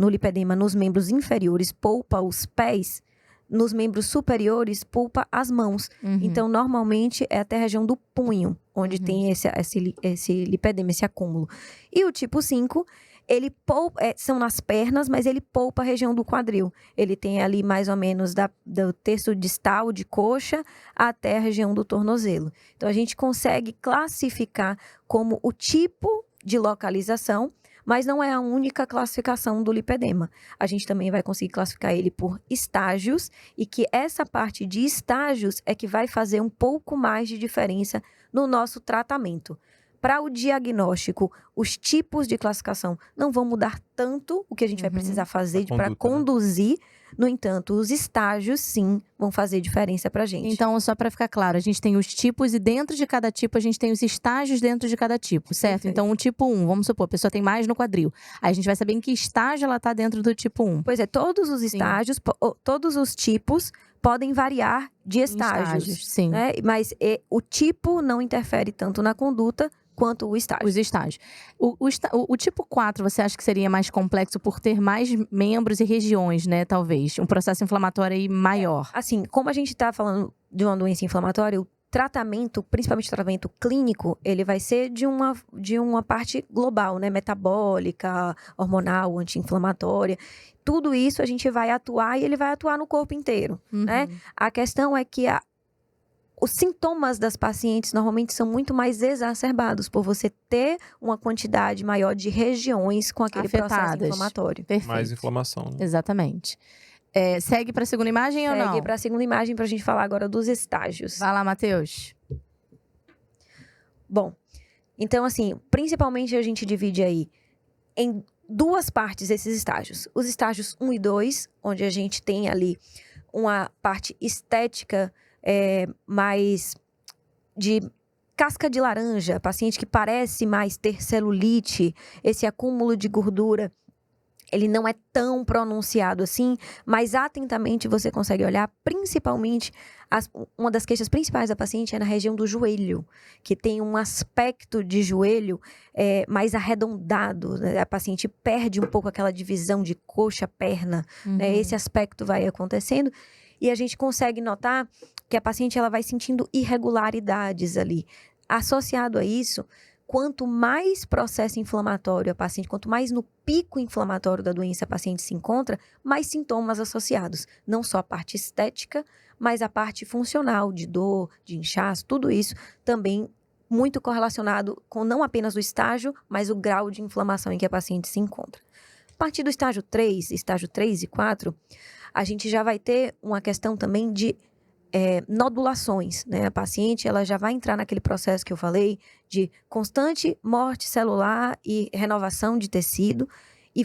lipedema, nos membros inferiores, poupa os pés, nos membros superiores, poupa as mãos. Então, normalmente, é até a região do punho, onde tem esse lipedema, esse acúmulo. E o tipo 5... ele poupa, são nas pernas, mas ele poupa a região do quadril. Ele tem ali mais ou menos do terço distal de coxa até a região do tornozelo. Então, a gente consegue classificar como o tipo de localização, mas não é a única classificação do lipedema. A gente também vai conseguir classificar ele por estágios, e que essa parte de estágios é que vai fazer um pouco mais de diferença no nosso tratamento. Para o diagnóstico, os tipos de classificação não vão mudar tanto o que a gente vai precisar fazer para conduzir. No entanto, os estágios, sim, vão fazer diferença para a gente. Então, só para ficar claro, a gente tem os tipos e dentro de cada tipo a gente tem os estágios dentro de cada tipo, certo? Perfeito. Então, o tipo 1, vamos supor, a pessoa tem mais no quadril. Aí a gente vai saber em que estágio ela está dentro do tipo 1. Pois é, todos os estágios, todos os tipos podem variar de estágios. Sim. Né? Mas o tipo não interfere tanto na conduta quanto o estágio. Os estágios. O tipo 4, você acha que seria mais complexo por ter mais membros e regiões, né? Talvez. Um processo inflamatório aí maior. Assim, como a gente está falando de uma doença inflamatória, o tratamento, principalmente o tratamento clínico, ele vai ser de uma parte global, né? Metabólica, hormonal, anti-inflamatória. Tudo isso a gente vai atuar e ele vai atuar no corpo inteiro, né? A questão é que os sintomas das pacientes normalmente são muito mais exacerbados por você ter uma quantidade maior de regiões com aquele processo inflamatório. Perfeito. Mais inflamação. Né? Exatamente. Segue para a segunda imagem ou não? Segue para a segunda imagem para a gente falar agora dos estágios. Vai lá, Matheus. Bom, então assim, principalmente a gente divide aí em duas partes esses estágios. Os estágios 1 e 2, onde a gente tem ali uma parte estética mais de casca de laranja, paciente que parece mais ter celulite, esse acúmulo de gordura, ele não é tão pronunciado assim, mas atentamente você consegue olhar, principalmente, uma das queixas principais da paciente é na região do joelho, que tem um aspecto de joelho mais arredondado, né? A paciente perde um pouco aquela divisão de coxa-perna, né? Esse aspecto vai acontecendo, e a gente consegue notar que a paciente ela vai sentindo irregularidades ali. Associado a isso, quanto mais processo inflamatório a paciente, quanto mais no pico inflamatório da doença a paciente se encontra, mais sintomas associados. Não só a parte estética, mas a parte funcional, de dor, de inchaço, tudo isso também muito correlacionado com não apenas o estágio, mas o grau de inflamação em que a paciente se encontra. A partir do estágio 3 e 4, a gente já vai ter uma questão também de nodulações, né? A paciente ela já vai entrar naquele processo que eu falei de constante morte celular e renovação de tecido, e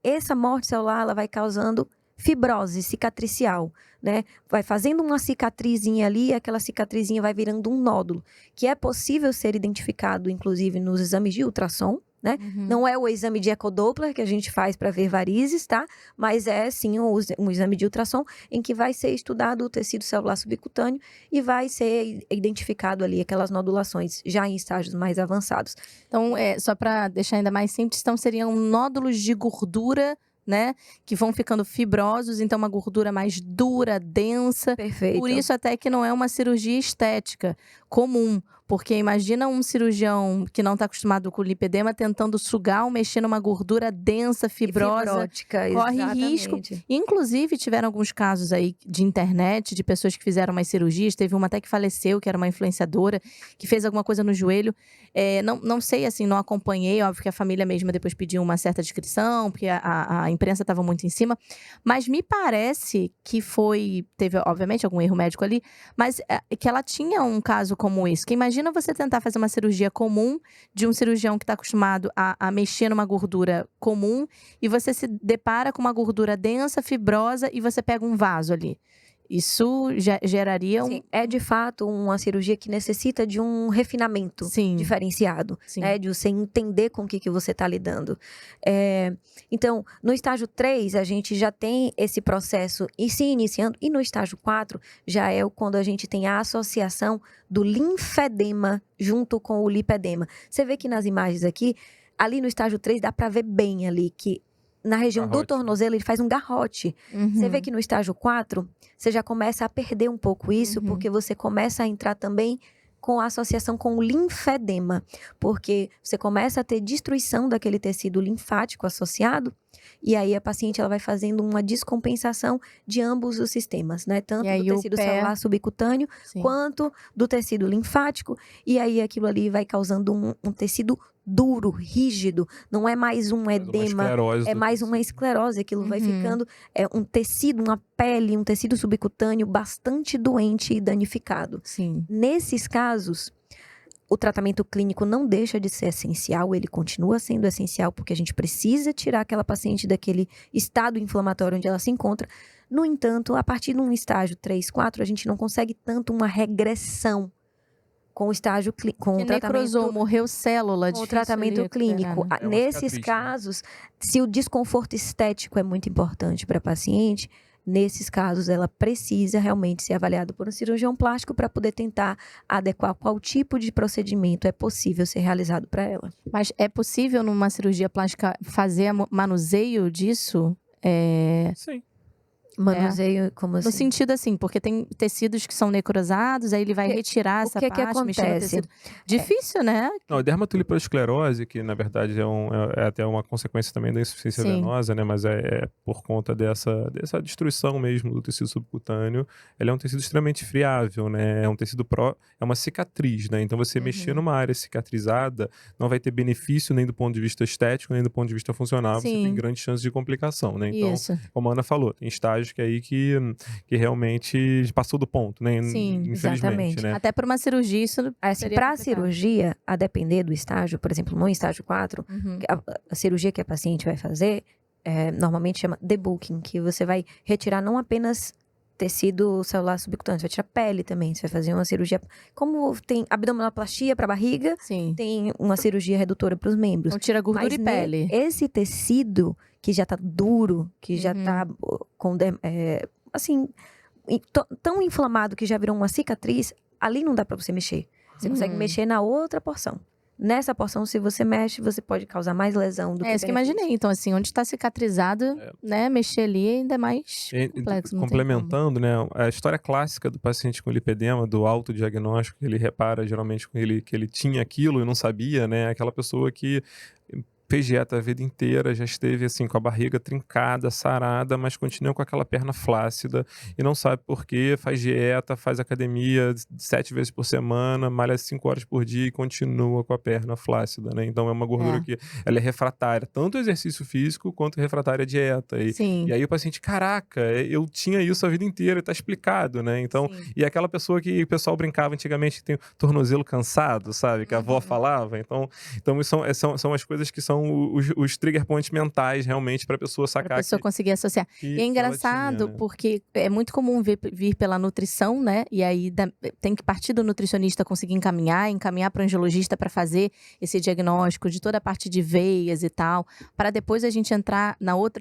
essa morte celular ela vai causando fibrose cicatricial, né? Vai fazendo uma cicatrizinha ali, e aquela cicatrizinha vai virando um nódulo, que é possível ser identificado, inclusive, nos exames de ultrassom, né? Não é o exame de ecodoppler que a gente faz para ver varizes, tá? Mas é sim um exame de ultrassom em que vai ser estudado o tecido celular subcutâneo e vai ser identificado ali aquelas nodulações já em estágios mais avançados. Então, só para deixar ainda mais simples, então seriam nódulos de gordura, né, que vão ficando fibrosos, então uma gordura mais dura, densa. Perfeito. Por isso até que não é uma cirurgia estética comum, Porque imagina um cirurgião que não está acostumado com o lipedema tentando sugar ou mexer numa gordura densa, fibrosa. Fibrótica, Corre risco. exatamente. Inclusive, tiveram alguns casos aí de internet, de pessoas que fizeram umas cirurgias. Teve uma até que faleceu, que era uma influenciadora, que fez alguma coisa no joelho. Não sei, assim, não acompanhei. Óbvio que a família mesma depois pediu uma certa descrição, porque a imprensa estava muito em cima. Mas me parece que teve, obviamente, algum erro médico ali, mas que ela tinha um caso como esse. Que imagina você tentar fazer uma cirurgia comum de um cirurgião que está acostumado a mexer numa gordura comum e você se depara com uma gordura densa, fibrosa e você pega um vaso ali. Isso geraria Sim, é de fato uma cirurgia que necessita de um refinamento diferenciado, né? De você entender com o que você está lidando. Então, no estágio 3, a gente já tem esse processo se iniciando, e no estágio 4 já é quando a gente tem a associação do linfedema junto com o lipedema. Você vê que nas imagens aqui, ali no estágio 3 dá para ver bem ali que na região do tornozelo ele faz um garrote. Você vê que no estágio 4, você já começa a perder um pouco isso, porque você começa a entrar também com a associação com o linfedema, porque você começa a ter destruição daquele tecido linfático associado, e aí a paciente ela vai fazendo uma descompensação de ambos os sistemas, né? Tanto do tecido celular subcutâneo, quanto do tecido linfático, e aí aquilo ali vai causando um tecido duro, rígido, não é mais um edema, é mais uma esclerose, aquilo vai ficando um tecido, uma pele, um tecido subcutâneo bastante doente e danificado. Nesses casos, o tratamento clínico não deixa de ser essencial, ele continua sendo essencial porque a gente precisa tirar aquela paciente daquele estado inflamatório onde ela se encontra. No entanto, a partir de um estágio 3, 4, a gente não consegue tanto uma regressão com o estágio com o tratamento, necrosou, morreu célula, com o tratamento clínico. Nesses casos, se o desconforto estético é muito importante para a paciente, nesses casos ela precisa realmente ser avaliada por um cirurgião plástico para poder tentar adequar qual tipo de procedimento é possível ser realizado para ela. Mas é possível numa cirurgia plástica fazer manuseio disso? Sim. Manuseio, como assim? No sentido assim, porque tem tecidos que são necrosados, aí ele vai retirar essa parte, que acontece? mexer no tecido. Difícil, né? Não, a dermatoliposclerose, que na verdade é até uma consequência também da insuficiência venosa, né? Mas é por conta dessa destruição mesmo do tecido subcutâneo. Ele é um tecido extremamente friável, né? É um tecido é uma cicatriz, né? Então você mexer numa área cicatrizada não vai ter benefício nem do ponto de vista estético, nem do ponto de vista funcional. Você tem grande chance de complicação, né? Então, como a Ana falou, tem estágios que realmente passou do ponto, né? Infelizmente, né? Até para uma cirurgia isso para a cirurgia, a depender do estágio, por exemplo, no estágio 4, a cirurgia que a paciente vai fazer, normalmente chama debulking, que você vai retirar não apenas tecido celular subcutâneo, você vai tirar pele também, você vai fazer uma cirurgia, como tem abdominoplastia para barriga, tem uma cirurgia redutora para os membros. Então tira gordura e pele. Esse tecido que já tá duro, que já tá com assim, tão inflamado que já virou uma cicatriz, ali não dá para você mexer. Você consegue mexer na outra porção. Nessa porção, se você mexe, você pode causar mais lesão do que isso que eu imaginei. Então, assim, onde está cicatrizado, né, mexer ali ainda é mais complexo. Complementando, né, a história clássica do paciente com lipedema, do autodiagnóstico, que ele repara geralmente que ele tinha aquilo e não sabia, né, aquela pessoa que fez dieta a vida inteira, já esteve assim com a barriga trincada, sarada, mas continua com aquela perna flácida e não sabe por quê, faz dieta, faz academia 7 vezes por semana, malha 5 horas por dia e continua com a perna flácida, né? Então é uma gordura que ela é refratária, tanto ao exercício físico quanto refratária à dieta. E aí o paciente, caraca, eu tinha isso a vida inteira, tá explicado, né? Então, e aquela pessoa que o pessoal brincava antigamente, que tem o tornozelo cansado, sabe? Que a avó falava. Então são as coisas que são os trigger points mentais, realmente, para a pessoa sacar. Para a pessoa conseguir associar. E é engraçado, né? Porque é muito comum vir pela nutrição, né? E aí tem que partir do nutricionista conseguir encaminhar para o angiologista para fazer esse diagnóstico de toda a parte de veias e tal, para depois a gente entrar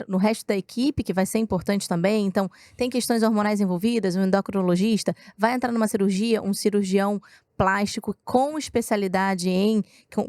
no resto da equipe, que vai ser importante também. Então, tem questões hormonais envolvidas, um endocrinologista, vai entrar numa cirurgia, um cirurgião plástico com especialidade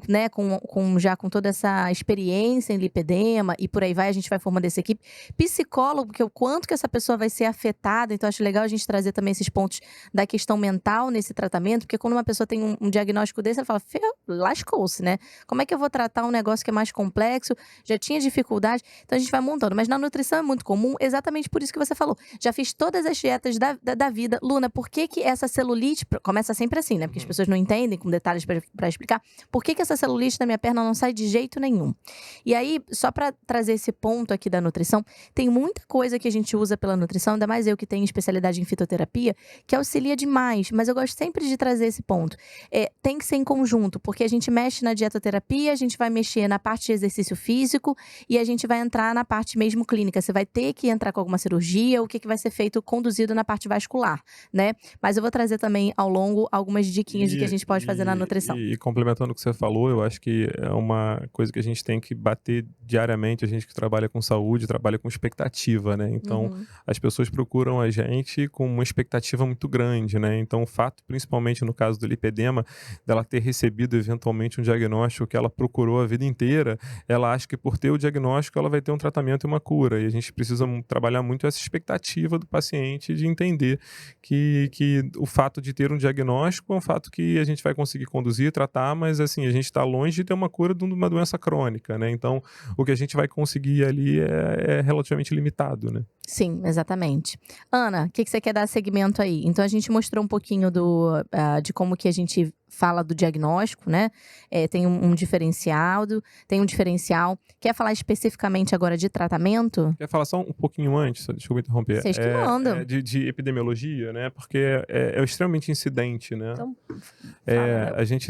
né, com toda essa experiência em lipedema e por aí vai, a gente vai formando essa equipe. Psicólogo, porque o quanto que essa pessoa vai ser afetada, então acho legal a gente trazer também esses pontos da questão mental nesse tratamento, porque quando uma pessoa tem um diagnóstico desse, ela fala, lascou-se, né? Como é que eu vou tratar um negócio que é mais complexo? Já tinha dificuldade, então a gente vai montando. Mas na nutrição é muito comum, exatamente por isso que você falou. Já fiz todas as dietas da vida. Luna, por que essa celulite, começa sempre assim, né? Porque as pessoas não entendem, com detalhes para explicar, por que essa celulite na minha perna não sai de jeito nenhum? E aí, só para trazer esse ponto aqui da nutrição, tem muita coisa que a gente usa pela nutrição, ainda mais eu que tenho especialidade em fitoterapia, que auxilia demais, mas eu gosto sempre de trazer esse ponto. Tem que ser em conjunto, porque a gente mexe na dietoterapia, a gente vai mexer na parte de exercício físico e a gente vai entrar na parte mesmo clínica. Você vai ter que entrar com alguma cirurgia, o que vai ser feito, conduzido na parte vascular, né? Mas eu vou trazer também ao longo algumas diquinhas de que a gente pode fazer na nutrição. E complementando o que você falou, eu acho que é uma coisa que a gente tem que bater diariamente, a gente que trabalha com saúde, trabalha com expectativa, né? Então, as pessoas procuram a gente com uma expectativa muito grande, né? Então, o fato, principalmente no caso do lipedema, dela ter recebido eventualmente um diagnóstico que ela procurou a vida inteira, ela acha que por ter o diagnóstico ela vai ter um tratamento e uma cura. E a gente precisa trabalhar muito essa expectativa do paciente de entender que o fato de ter um diagnóstico é um fato que a gente vai conseguir conduzir, tratar, mas assim, a gente está longe de ter uma cura de uma doença crônica, né? Então, o que a gente vai conseguir ali é relativamente limitado, né? Sim, exatamente. Ana, o que você quer dar segmento aí? Então, a gente mostrou um pouquinho de como que a gente fala do diagnóstico, né? Tem um diferencial. Quer falar especificamente agora de tratamento? Quer falar só um pouquinho antes? Desculpa interromper. Vocês que mandam. De epidemiologia, né? Porque é extremamente incidente, né? Então,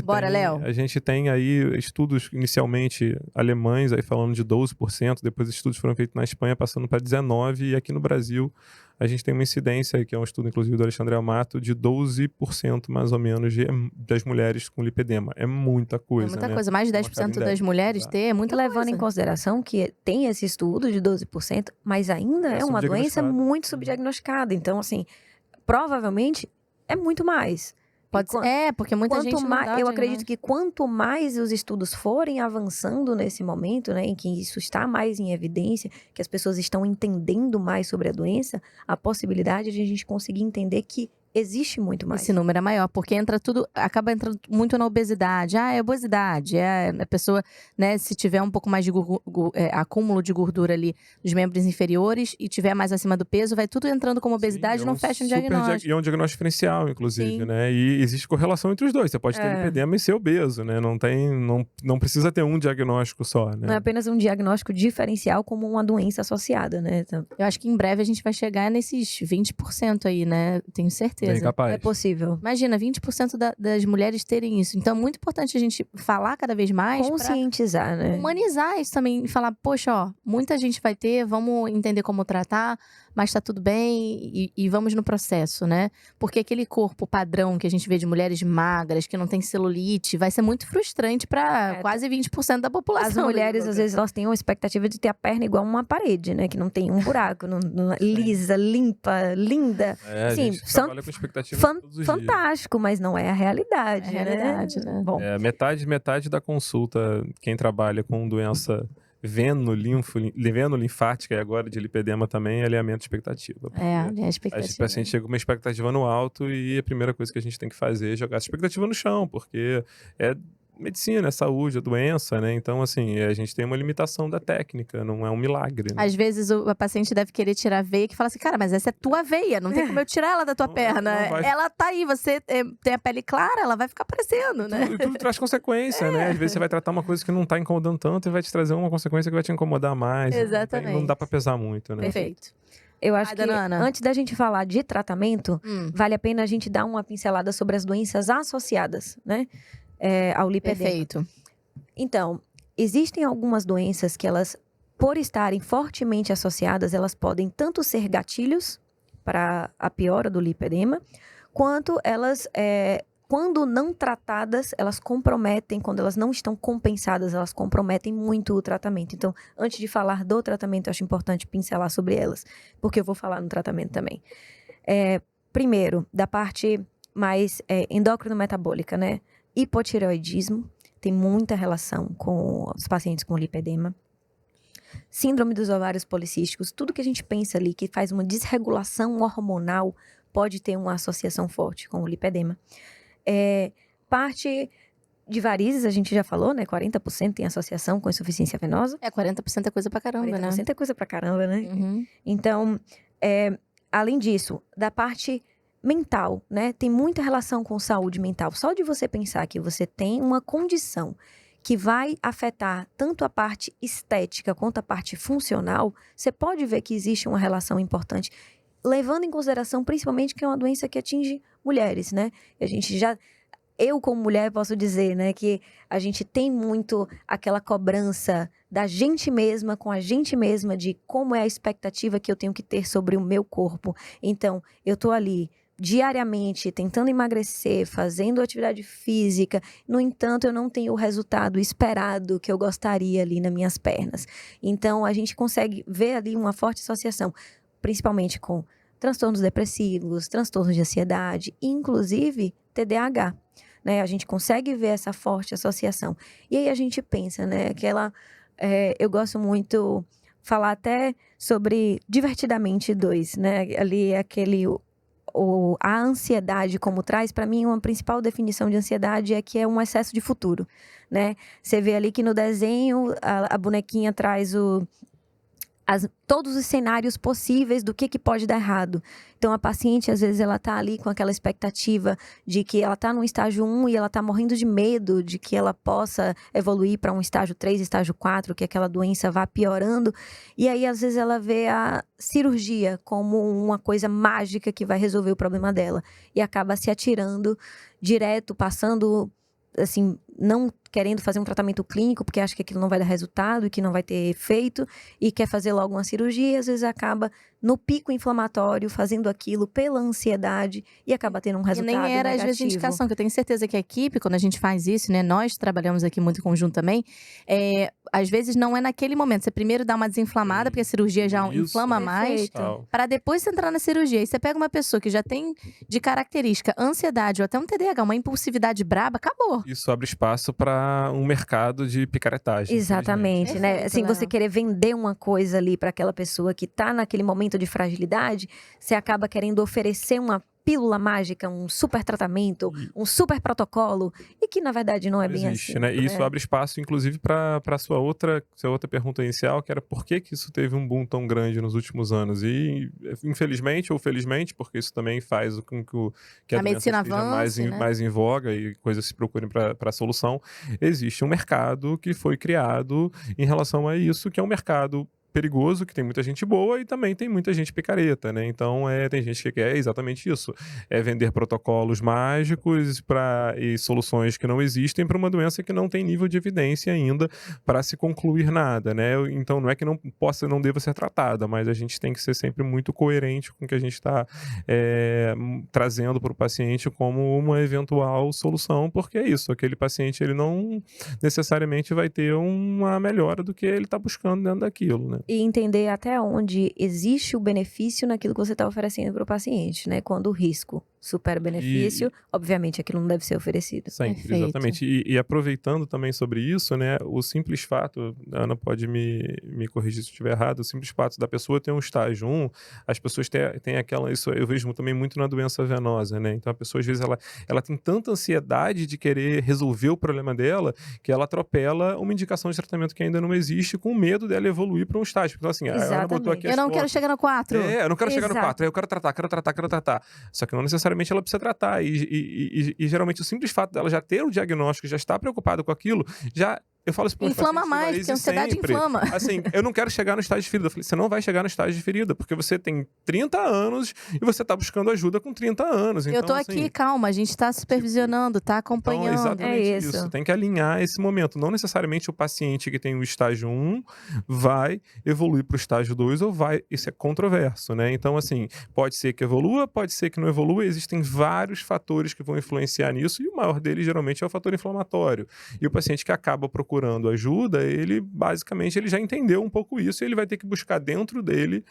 Bora, Léo. A gente tem aí estudos inicialmente alemães, aí falando de 12%, depois estudos foram feitos na Espanha passando para 19%, e aqui no Brasil a gente tem uma incidência, que é um estudo inclusive do Alexandre Amato, de 12% mais ou menos das mulheres com lipedema. É muita coisa, É muita né? coisa. Mais de 10% das mulheres ter, é muita levando coisa. em consideração que tem esse estudo de 12%, mas ainda é uma doença muito subdiagnosticada. Então, assim, provavelmente é muito mais. Pode ser, porque muita gente não dá eu acredito que quanto mais os estudos forem avançando nesse momento, né, em que isso está mais em evidência, que as pessoas estão entendendo mais sobre a doença, a possibilidade de a gente conseguir entender que existe muito mais. Esse número é maior, porque acaba entrando muito na obesidade. É obesidade, a pessoa, né, se tiver um pouco mais de acúmulo de gordura ali nos membros inferiores e tiver mais acima do peso, vai tudo entrando como obesidade, não fecha um diagnóstico. E é um diagnóstico diferencial, inclusive, Sim. né? E existe correlação entre os dois. Você pode ter lipedema e ser obeso, né? Não precisa ter um diagnóstico só, né? Não é apenas um diagnóstico diferencial como uma doença associada, né? Então, eu acho que em breve a gente vai chegar nesses 20% aí, né? Tenho certeza. Bem capaz. É possível. Imagina, 20% das mulheres terem isso. Então, é muito importante a gente falar cada vez mais. Conscientizar, né? Humanizar isso também. Falar, poxa, ó, muita gente vai ter, vamos entender como tratar, mas tá tudo bem e vamos no processo, né? Porque aquele corpo padrão que a gente vê de mulheres magras, que não tem celulite, vai ser muito frustrante para quase 20% da população. As mulheres, às vezes, elas têm uma expectativa de ter a perna igual uma parede, né? Que não tem um buraco, lisa, limpa, linda. Assim, a gente trabalha com expectativa todos os fantástico, dias. mas não é a realidade, né? Bom. Metade da consulta, quem trabalha com doença veno-linfática e agora de lipedema também é alinhamento de expectativa. A expectativa. O paciente chega com uma expectativa no alto e a primeira coisa que a gente tem que fazer é jogar essa expectativa no chão, porque é medicina, é saúde, é doença, né? Então, assim, a gente tem uma limitação da técnica, não é um milagre, né? Às vezes o paciente deve querer tirar a veia que fala assim, cara, mas essa é tua veia, não tem como eu tirar ela da tua perna. Ela tá aí, você tem a pele clara, ela vai ficar aparecendo, né? Tudo traz consequência, né? Às vezes você vai tratar uma coisa que não tá incomodando tanto e vai te trazer uma consequência que vai te incomodar mais. Exatamente. Não dá pra pesar muito, né? Perfeito. Eu acho que antes da gente falar de tratamento, vale a pena a gente dar uma pincelada sobre as doenças associadas, né? Ao lipedema. Perfeito. Então, existem algumas doenças que elas, por estarem fortemente associadas, elas podem tanto ser gatilhos para a piora do lipedema, quanto elas, quando não tratadas, elas comprometem, quando elas não estão compensadas, elas comprometem muito o tratamento. Então, antes de falar do tratamento, eu acho importante pincelar sobre elas, porque eu vou falar no tratamento também. Primeiro, da parte mas endócrino-metabólica, né? Hipotireoidismo tem muita relação com os pacientes com lipedema. Síndrome dos ovários policísticos, tudo que a gente pensa ali que faz uma desregulação hormonal pode ter uma associação forte com o lipedema. Parte de varizes, a gente já falou, né? 40% tem associação com insuficiência venosa. 40% é coisa pra caramba, 40% né? 40% é coisa pra caramba, né? Uhum. Então, além disso, da parte mental, né? Tem muita relação com saúde mental. Só de você pensar que você tem uma condição que vai afetar tanto a parte estética quanto a parte funcional, você pode ver que existe uma relação importante, levando em consideração principalmente que é uma doença que atinge mulheres, né? A gente já... Eu, como mulher, posso dizer, né, que a gente tem muito aquela cobrança da gente mesma, com a gente mesma, de como é a expectativa que eu tenho que ter sobre o meu corpo. Então, eu tô ali diariamente tentando emagrecer, fazendo atividade física, no entanto, eu não tenho o resultado esperado que eu gostaria ali nas minhas pernas. Então, a gente consegue ver ali uma forte associação, principalmente com transtornos depressivos, transtornos de ansiedade, inclusive TDAH. Né, a gente consegue ver essa forte associação. E aí a gente pensa, né, eu gosto muito falar até sobre Divertidamente 2, né, ali a ansiedade como traz, para mim, uma principal definição de ansiedade é que é um excesso de futuro, né, você vê ali que no desenho a bonequinha traz todos os cenários possíveis do que pode dar errado. Então, a paciente, às vezes, ela tá ali com aquela expectativa de que ela tá no estágio 1 e ela tá morrendo de medo de que ela possa evoluir para um estágio 3, estágio 4, que aquela doença vá piorando. E aí, às vezes, ela vê a cirurgia como uma coisa mágica que vai resolver o problema dela. E acaba se atirando direto, passando, assim, não querendo fazer um tratamento clínico, porque acha que aquilo não vai dar resultado e que não vai ter efeito, e quer fazer logo uma cirurgia, e às vezes acaba no pico inflamatório, fazendo aquilo pela ansiedade, e acaba tendo um resultado negativo. E nem era, às vezes, indicação, que eu tenho certeza que a equipe, quando a gente faz isso, né, nós trabalhamos aqui muito em conjunto também, às vezes não é naquele momento, você primeiro dá uma desinflamada, porque a cirurgia já inflama mais, para depois você entrar na cirurgia. E você pega uma pessoa que já tem de característica ansiedade ou até um TDAH, uma impulsividade braba, acabou. Isso abre espaço para um mercado de picaretagem. Exatamente, né? Perfeito, Assim, Léo. você querer vender uma coisa ali para aquela pessoa que tá naquele momento de fragilidade, você acaba querendo oferecer uma pílula mágica, um super tratamento, um super protocolo, e que na verdade não é bem existe, assim. né? E isso abre espaço, inclusive, para sua outra pergunta inicial, que era por que isso teve um boom tão grande nos últimos anos. E, infelizmente ou felizmente, porque isso também faz com que a doença medicina esteja avance, né? mais em voga e coisas se procurem para a solução, existe um mercado que foi criado em relação a isso, que é um mercado perigoso, que tem muita gente boa e também tem muita gente picareta, né? Então, tem gente que quer exatamente isso. É vender protocolos mágicos e soluções que não existem para uma doença que não tem nível de evidência ainda para se concluir nada, né? Então, não é que não deva ser tratada, mas a gente tem que ser sempre muito coerente com o que a gente está trazendo para o paciente como uma eventual solução, porque é isso, aquele paciente ele não necessariamente vai ter uma melhora do que ele está buscando dentro daquilo, né? E entender até onde existe o benefício naquilo que você está oferecendo para o paciente, né? Quando o risco supera o benefício, obviamente aquilo não deve ser oferecido. Sempre, Perfeito. exatamente. E aproveitando também sobre isso, né? O simples fato, a Ana pode me corrigir se eu estiver errado, o simples fato da pessoa ter um estágio 1, as pessoas têm aquela, isso eu vejo também muito na doença venosa, né? Então a pessoa às vezes ela tem tanta ansiedade de querer resolver o problema dela, que ela atropela uma indicação de tratamento que ainda não existe, com medo dela evoluir para um estágio. Então assim, a Ana botou aqui Eu não quero chegar no 4. eu não quero chegar no Exato. 4, eu quero tratar. Só que não necessariamente ela precisa tratar. E geralmente o simples fato dela já ter o diagnóstico, já estar preocupada com aquilo, já... Eu falo isso para Inflama mais, porque a ansiedade sempre. inflama. Assim, eu não quero chegar no estágio de ferida. Eu falei, você não vai chegar no estágio de ferida, porque você tem 30 anos e você tá buscando ajuda com 30 anos. Então, Eu tô aqui, calma, a gente tá supervisionando, tá acompanhando. Então, exatamente É isso. isso. Tem que alinhar esse momento. Não necessariamente o paciente que tem o estágio 1 vai evoluir para o estágio 2 ou vai... Isso é controverso, né? Então, assim, pode ser que evolua, pode ser que não evolua. Existem vários fatores que vão influenciar nisso e o maior deles, geralmente, é o fator inflamatório. E o paciente que acaba procurando procurando ajuda, ele basicamente ele já entendeu um pouco isso e ele vai ter que buscar dentro dele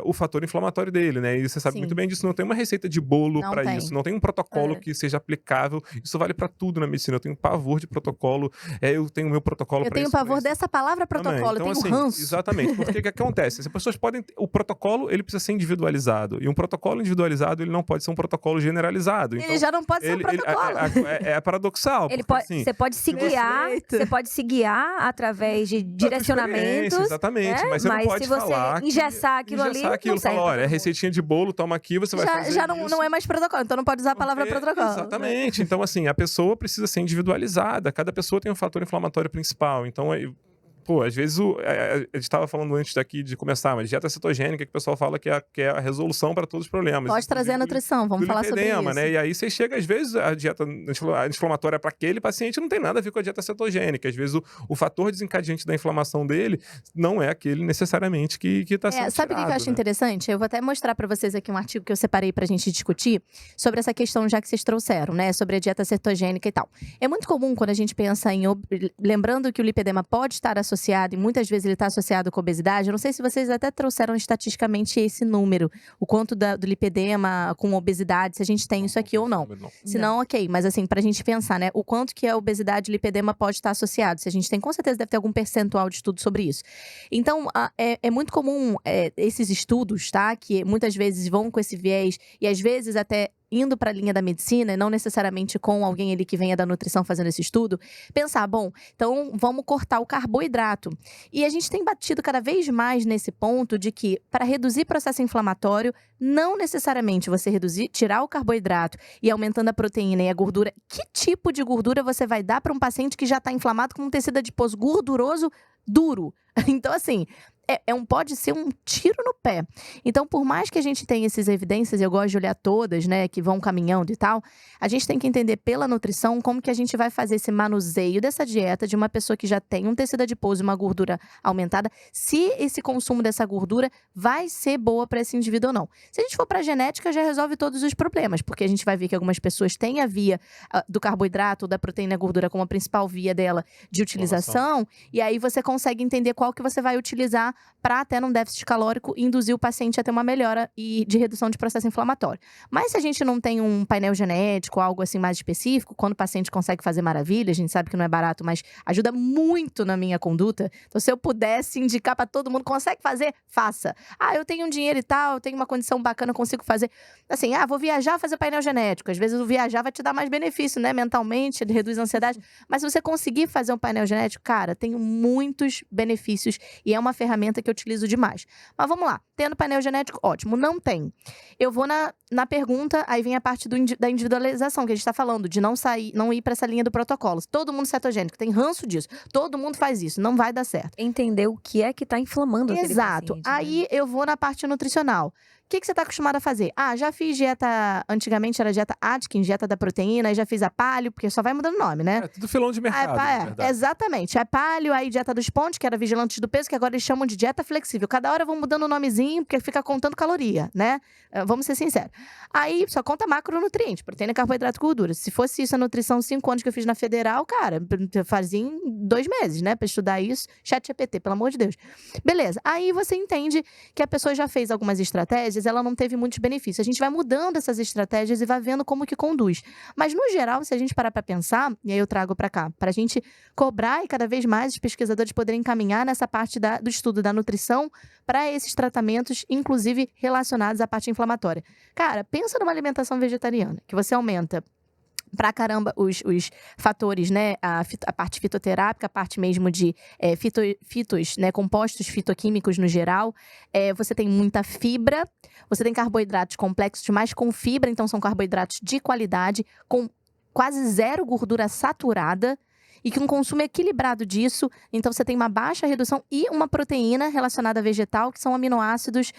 o fator inflamatório dele, né? E você sabe muito bem disso, não tem uma receita de bolo para isso, não tem um protocolo que seja aplicável. Isso vale para tudo na medicina. Eu tenho pavor de protocolo, eu tenho meu protocolo para isso. Eu tenho pavor dessa palavra protocolo, então, eu tenho ranço. Exatamente, porque o que acontece? As pessoas podem... O protocolo, ele precisa ser individualizado. E um protocolo individualizado, ele não pode ser um protocolo generalizado. Então, ele já não pode ser um protocolo. É paradoxal. Você pode se guiar através de direcionamentos. Exatamente, mas você não pode falar. Engessar aquilo ali. Falar, olha, é receitinha de bolo, toma aqui, você vai fazer já não é mais protocolo, então não pode usar a palavra protocolo. Exatamente. Então, assim, a pessoa precisa ser individualizada. Cada pessoa tem um fator inflamatório principal. Então, às vezes, a gente estava falando antes daqui de começar, mas dieta cetogênica, que o pessoal fala que é a resolução para todos os problemas. Pode trazer a nutrição, vamos falar sobre isso. Né? E aí você chega, às vezes, a dieta inflamatória para aquele paciente não tem nada a ver com a dieta cetogênica. Às vezes, o fator desencadeante da inflamação dele não é aquele necessariamente que está sendo Sabe o que eu acho interessante? Eu vou até mostrar para vocês aqui um artigo que eu separei para a gente discutir sobre essa questão já que vocês trouxeram, né? Sobre a dieta cetogênica e tal. É muito comum quando a gente pensa em... Lembrando que o lipedema pode estar associado, e muitas vezes ele está associado com obesidade. Eu não sei se vocês até trouxeram estatisticamente esse número, o quanto do lipedema com obesidade, se a gente tem isso aqui ou não. Se não, ok. Mas assim, pra gente pensar, né? O quanto que a obesidade e lipedema pode estar associado. Se a gente tem, com certeza deve ter algum percentual de estudo sobre isso. Então, é muito comum esses estudos, tá? Que muitas vezes vão com esse viés e às vezes até indo para a linha da medicina, não necessariamente com alguém ali que venha da nutrição fazendo esse estudo, pensar, bom, então vamos cortar o carboidrato. E a gente tem batido cada vez mais nesse ponto de que, para reduzir processo inflamatório, não necessariamente você tirar o carboidrato e aumentando a proteína e a gordura. Que tipo de gordura você vai dar para um paciente que já está inflamado com um tecido adiposo gorduroso duro? Então, assim, pode ser um tiro no pé. Então, por mais que a gente tenha essas evidências, eu gosto de olhar todas, né, que vão caminhando e tal, a gente tem que entender pela nutrição como que a gente vai fazer esse manuseio dessa dieta de uma pessoa que já tem um tecido adiposo e uma gordura aumentada, se esse consumo dessa gordura vai ser boa para esse indivíduo ou não. Se a gente for para a genética, já resolve todos os problemas, porque a gente vai ver que algumas pessoas têm a via do carboidrato ou da proteína e gordura como a principal via dela de utilização, e aí você consegue entender qual que você vai utilizar para até num déficit calórico induzir o paciente a ter uma melhora de redução de processo inflamatório. Mas se a gente não tem um painel genético, algo assim mais específico, quando o paciente consegue fazer maravilha, a gente sabe que não é barato, mas ajuda muito na minha conduta. Então, se eu pudesse indicar para todo mundo, consegue fazer? Faça. Eu tenho um dinheiro e tal, eu tenho uma condição bacana, eu consigo fazer. Assim, vou viajar, fazer painel genético. Às vezes o viajar vai te dar mais benefício, né? Mentalmente, ele reduz a ansiedade. Mas se você conseguir fazer um painel genético, cara, tem muitos benefícios e é uma ferramenta que eu utilizo demais. Mas vamos lá. Tendo painel genético, ótimo. Não tem. Eu vou na pergunta, aí vem a parte da individualização, que a gente tá falando, de não ir pra essa linha do protocolo. Todo mundo cetogênico, tem ranço disso. Todo mundo faz isso, não vai dar certo. Entender o que é que tá inflamando aquele Exato. paciente, Aí eu vou na parte nutricional. O que você está acostumado a fazer? Já fiz dieta, antigamente era dieta Atkins, dieta da proteína, aí já fiz a paleo, porque só vai mudando o nome, né? Tudo filão de mercado, exatamente. A paleo, aí dieta dos pontos, que era vigilantes do peso, que agora eles chamam de dieta flexível. Cada hora vão mudando o nomezinho, porque fica contando caloria, né? Vamos ser sinceros. Aí só conta macronutriente, proteína, carboidrato e gordura. Se fosse isso a nutrição 5 anos que eu fiz na Federal, cara, eu fazia em 2 meses, né? Pra estudar isso. ChatGPT, pelo amor de Deus. Beleza. Aí você entende que a pessoa já fez algumas estratégias, ela não teve muitos benefícios. A gente vai mudando essas estratégias e vai vendo como que conduz. Mas, no geral, se a gente parar para pensar, e aí eu trago para cá, para a gente cobrar e cada vez mais os pesquisadores poderem caminhar nessa parte do estudo da nutrição para esses tratamentos, inclusive relacionados à parte inflamatória. Cara, pensa numa alimentação vegetariana, que você aumenta pra caramba os fatores, né? A parte fitoterápica, a parte mesmo de fitos, né? Compostos fitoquímicos no geral. Você tem muita fibra, você tem carboidratos complexos, mas com fibra, então são carboidratos de qualidade, com quase zero gordura saturada. E que um consumo equilibrado disso, então você tem uma baixa redução e uma proteína relacionada a vegetal, que são aminoácidos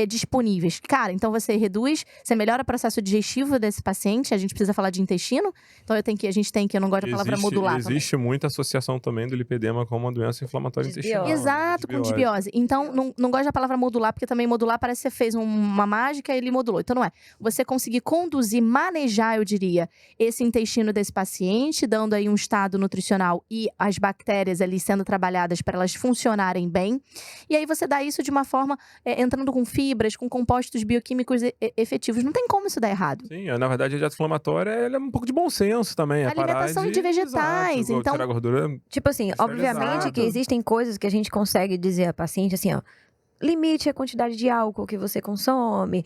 disponíveis. Cara, então você reduz, você melhora o processo digestivo desse paciente, a gente precisa falar de intestino, então a gente tem que, eu não gosto da palavra modular. Existe muita associação também do lipedema com uma doença inflamatória intestinal. Exato, com desbiose. Então, não gosto da palavra modular, porque também modular parece que você fez uma mágica e ele modulou. Então não é. Você conseguir conduzir, manejar, eu diria, esse intestino desse paciente, dando aí um estado nutricional nutricional e as bactérias ali sendo trabalhadas para elas funcionarem bem. E aí você dá isso de uma forma, entrando com fibras, com compostos bioquímicos efetivos. Não tem como isso dar errado. Sim, na verdade a dieta inflamatória é um pouco de bom senso também. Alimentação de vegetais, exato, então... tirar gordura Tipo assim, obviamente que existem coisas que a gente consegue dizer a paciente assim, ó. Limite a quantidade de álcool que você consome.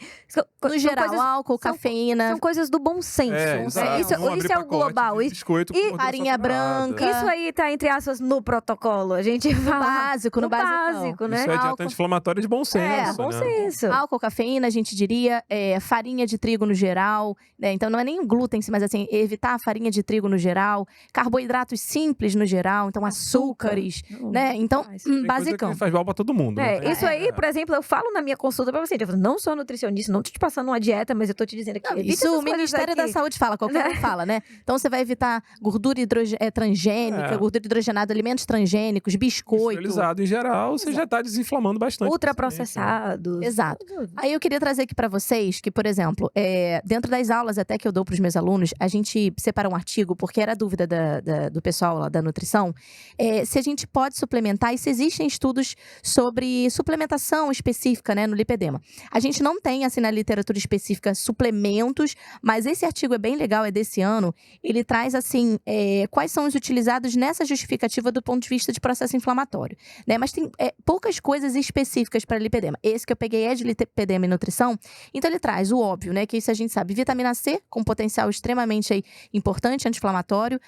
No geral, álcool, cafeína. São coisas do bom senso. Isso é o global. Biscoito e farinha branca. Isso aí tá, entre aspas, no protocolo. A gente fala. No básico, né? Isso é dieta anti-inflamatória de bom senso. Bom senso. Álcool, cafeína, a gente diria, farinha de trigo no geral, né? Então não é nem o glúten, mas assim, evitar a farinha de trigo no geral, carboidratos simples no geral, então açúcares, né? Então, basicão. Que faz mal pra todo mundo. Isso aí, por exemplo, eu falo na minha consulta pra paciente, eu falo, não sou nutricionista, não tô te passando uma dieta, mas eu tô te dizendo que isso o Ministério da Saúde fala, qualquer um fala, né? Então você vai evitar gordura transgênica, gordura hidrogenada, alimentos transgênicos, biscoito. Industrializado em geral, você já tá desinflamando bastante. Ultraprocessados. Exato. Aí eu queria trazer aqui pra vocês que, por exemplo, dentro das aulas até que eu dou pros meus alunos, a gente separa um artigo, porque era a dúvida do pessoal lá da nutrição, se a gente pode suplementar e se existem estudos sobre suplementação específica, né, no lipedema. A gente não tem, assim, na literatura específica, suplementos, mas esse artigo é bem legal, é desse ano. Ele traz, assim, quais são os utilizados nessa justificativa do ponto de vista de processo inflamatório, né? Mas tem poucas coisas específicas para lipedema. Esse que eu peguei é de lipedema e nutrição, então ele traz o óbvio, né, que isso a gente sabe, vitamina C, com potencial extremamente importante, anti-inflamatório,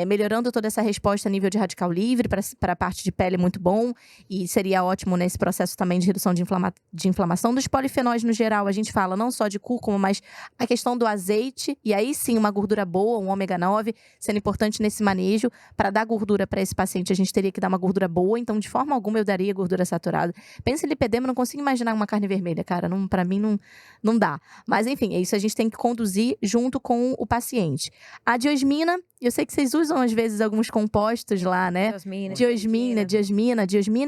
melhorando toda essa resposta a nível de radical livre, para a parte de pele muito bom, e seria ótimo nesse processo também de redução de inflamação. Dos polifenóis no geral, a gente fala não só de cúrcuma, mas a questão do azeite, e aí sim uma gordura boa, um ômega 9, sendo importante nesse manejo. Para dar gordura para esse paciente, a gente teria que dar uma gordura boa, então de forma alguma eu daria gordura saturada. Pensa em lipedema, eu não consigo imaginar uma carne vermelha, cara, para mim não dá. Mas enfim, é isso, a gente tem que conduzir junto com o paciente. A diosmina, eu sei que vocês usam às vezes alguns compostos lá, né? Diosmina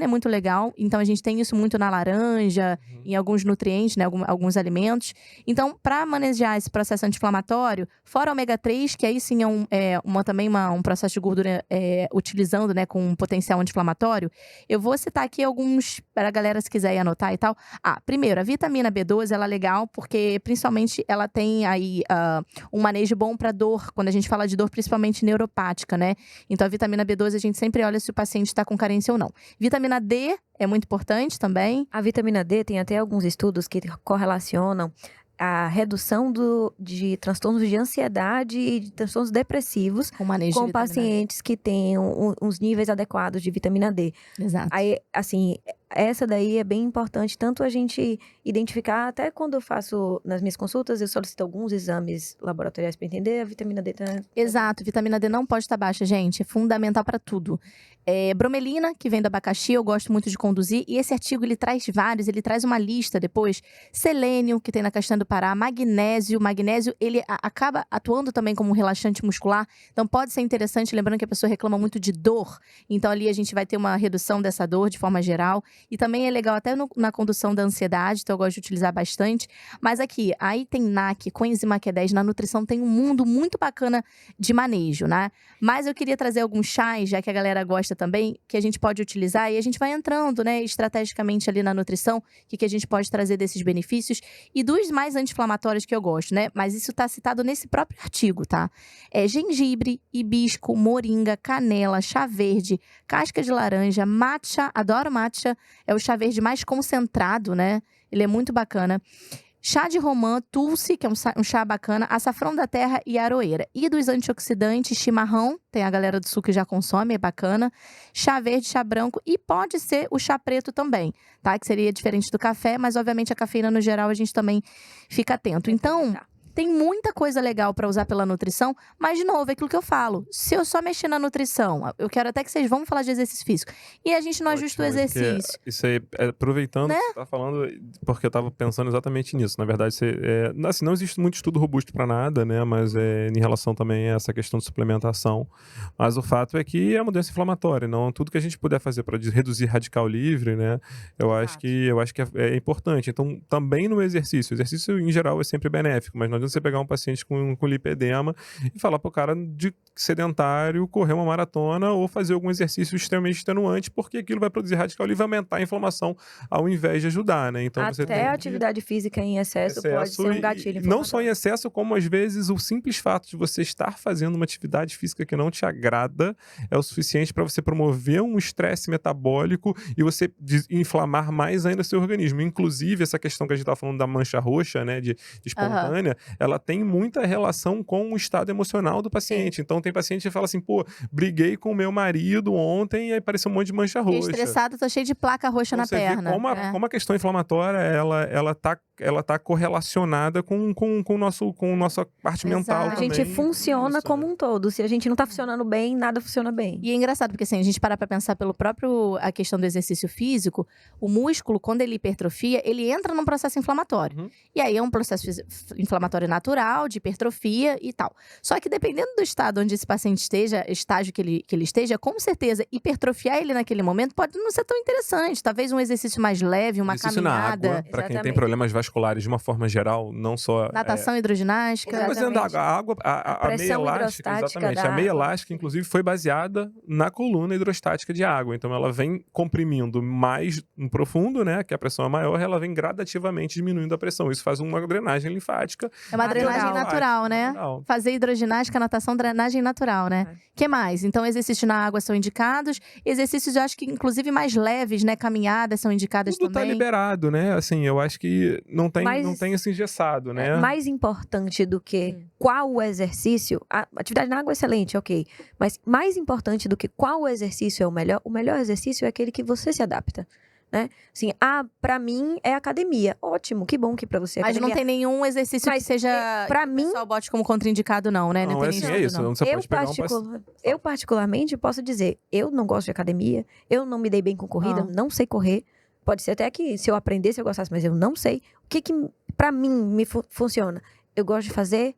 é muito legal, então a gente tem isso muito na laranja, em alguns nutrientes, né, alguns alimentos. Então, para manejar esse processo anti-inflamatório, fora ômega 3, que aí sim é um processo de gordura utilizando, né, com um potencial anti-inflamatório, eu vou citar aqui alguns para a galera se quiser ir anotar e tal. Primeiro, a vitamina B12, ela é legal porque, principalmente, ela tem aí um manejo bom para dor, quando a gente fala de dor principalmente neuropática, né? Então, a vitamina B12, a gente sempre olha se o paciente está com carência ou não. Vitamina D é muito importante também. A vitamina D tem até alguns estudos que correlacionam a redução de transtornos de ansiedade e de transtornos depressivos com pacientes que tenham uns níveis adequados de vitamina D. Exato. Aí, assim, essa daí é bem importante, tanto a gente identificar, até quando eu faço nas minhas consultas, eu solicito alguns exames laboratoriais para entender a vitamina D. Exato, vitamina D não pode estar baixa, gente, é fundamental para tudo. Bromelina, que vem do abacaxi, eu gosto muito de conduzir, e esse artigo ele traz vários, ele traz uma lista depois. Selênio, que tem na castanha do Pará, magnésio, ele acaba atuando também como um relaxante muscular, então pode ser interessante, lembrando que a pessoa reclama muito de dor, então ali a gente vai ter uma redução dessa dor de forma geral. E também é legal até na condução da ansiedade, então eu gosto de utilizar bastante. Mas aqui, aí tem NAC, coenzima Q10, na nutrição tem um mundo muito bacana de manejo, né? Mas eu queria trazer alguns chás, já que a galera gosta também, que a gente pode utilizar. E a gente vai entrando, né, estrategicamente ali na nutrição, o que a gente pode trazer desses benefícios. E dos mais anti-inflamatórios que eu gosto, né? Mas isso tá citado nesse próprio artigo, tá? Gengibre, hibisco, moringa, canela, chá verde, casca de laranja, matcha, adoro matcha. É o chá verde mais concentrado, né? Ele é muito bacana. Chá de romã, tulsi, que é um chá bacana, açafrão da terra e aroeira. E dos antioxidantes, chimarrão, tem a galera do sul que já consome, é bacana. Chá verde, chá branco e pode ser o chá preto também, tá? Que seria diferente do café, mas obviamente a cafeína no geral a gente também fica atento. Então, tem muita coisa legal para usar pela nutrição, mas, de novo, é aquilo que eu falo. Se eu só mexer na nutrição, eu quero até que vocês vão falar de exercício físico, e a gente não ajusta o exercício. Isso aí, aproveitando, né? Que você tá falando, porque eu tava pensando exatamente nisso. Na verdade, assim, não existe muito estudo robusto para nada, né? Mas em relação também a essa questão de suplementação. Mas o fato é que é uma doença inflamatória, não tudo que a gente puder fazer para reduzir radical livre, né? Eu acho que é importante. Então, também no exercício. O exercício, em geral, é sempre benéfico, mas não adianta você pegar um paciente com lipedema e falar pro cara de sedentário correr uma maratona ou fazer algum exercício extremamente extenuante, porque aquilo vai produzir radical livre e vai aumentar a inflamação ao invés de ajudar, né? Então você tem Até a atividade física em excesso pode ser um gatilho inflamatório. Não só em excesso, como às vezes o simples fato de você estar fazendo uma atividade física que não te agrada é o suficiente para você promover um estresse metabólico e você inflamar mais ainda o seu organismo. Inclusive, essa questão que a gente está falando da mancha roxa, né, de espontânea, ela tem muita relação com o estado emocional do paciente. Sim. Então tem paciente que fala assim, pô, briguei com o meu marido ontem e aí apareceu um monte de mancha roxa. Fiquei estressado, tô cheio de placa roxa Então, na perna. Vê como a questão inflamatória, ela tá correlacionada com nossa parte mental Exato. A gente também. funciona Isso, como né? um todo. Se a gente não tá funcionando bem, nada funciona bem. E é engraçado, porque assim, a gente parar pra pensar pelo próprio a questão do exercício físico, o músculo, quando ele hipertrofia, ele entra num processo inflamatório. Uhum. E aí é um processo inflamatório natural, de hipertrofia e tal. Só que dependendo do estado onde esse paciente esteja, estágio que ele esteja, com certeza, hipertrofiar ele naquele momento pode não ser tão interessante. Talvez um exercício mais leve, uma Exercício caminhada. na água, para quem tem Exatamente. problemas vasculares de uma forma geral, não só Natação hidroginástica. Qualquer coisa dentro da água. A meia pressão elástica, hidrostática exatamente. da A meia água. elástica, inclusive, foi baseada na coluna hidrostática de água. Então, ela vem comprimindo mais no profundo, né? Que a pressão é maior, ela vem gradativamente diminuindo a pressão. Isso faz uma drenagem linfática. É uma drenagem Natural. natural, né? Natural. Fazer hidroginástica, natação, drenagem natural, né? Que mais? Então, exercícios na água são indicados. Exercícios, eu acho que, inclusive, mais leves, né? Caminhadas são indicadas Tudo tá também. liberado, né? Assim, eu acho que não tem esse engessado, né? Mais importante do que qual o exercício, a atividade na água é excelente, ok. Mas mais importante do que qual exercício é o melhor exercício é aquele que você se adapta. Né? Assim, pra mim é academia. Ótimo, que bom que pra você é Mas academia. não tem nenhum exercício que seja. Pra que mim, o pessoal bote como contraindicado, não, né? Não, tem é assim, nenhum é estudo, isso. não. Você pode pegar um eu particularmente posso dizer, eu não gosto de academia, eu não me dei bem com corrida, não sei correr. Pode ser até que se eu aprendesse eu gostasse, mas eu não sei. O que pra mim funciona? Eu gosto de fazer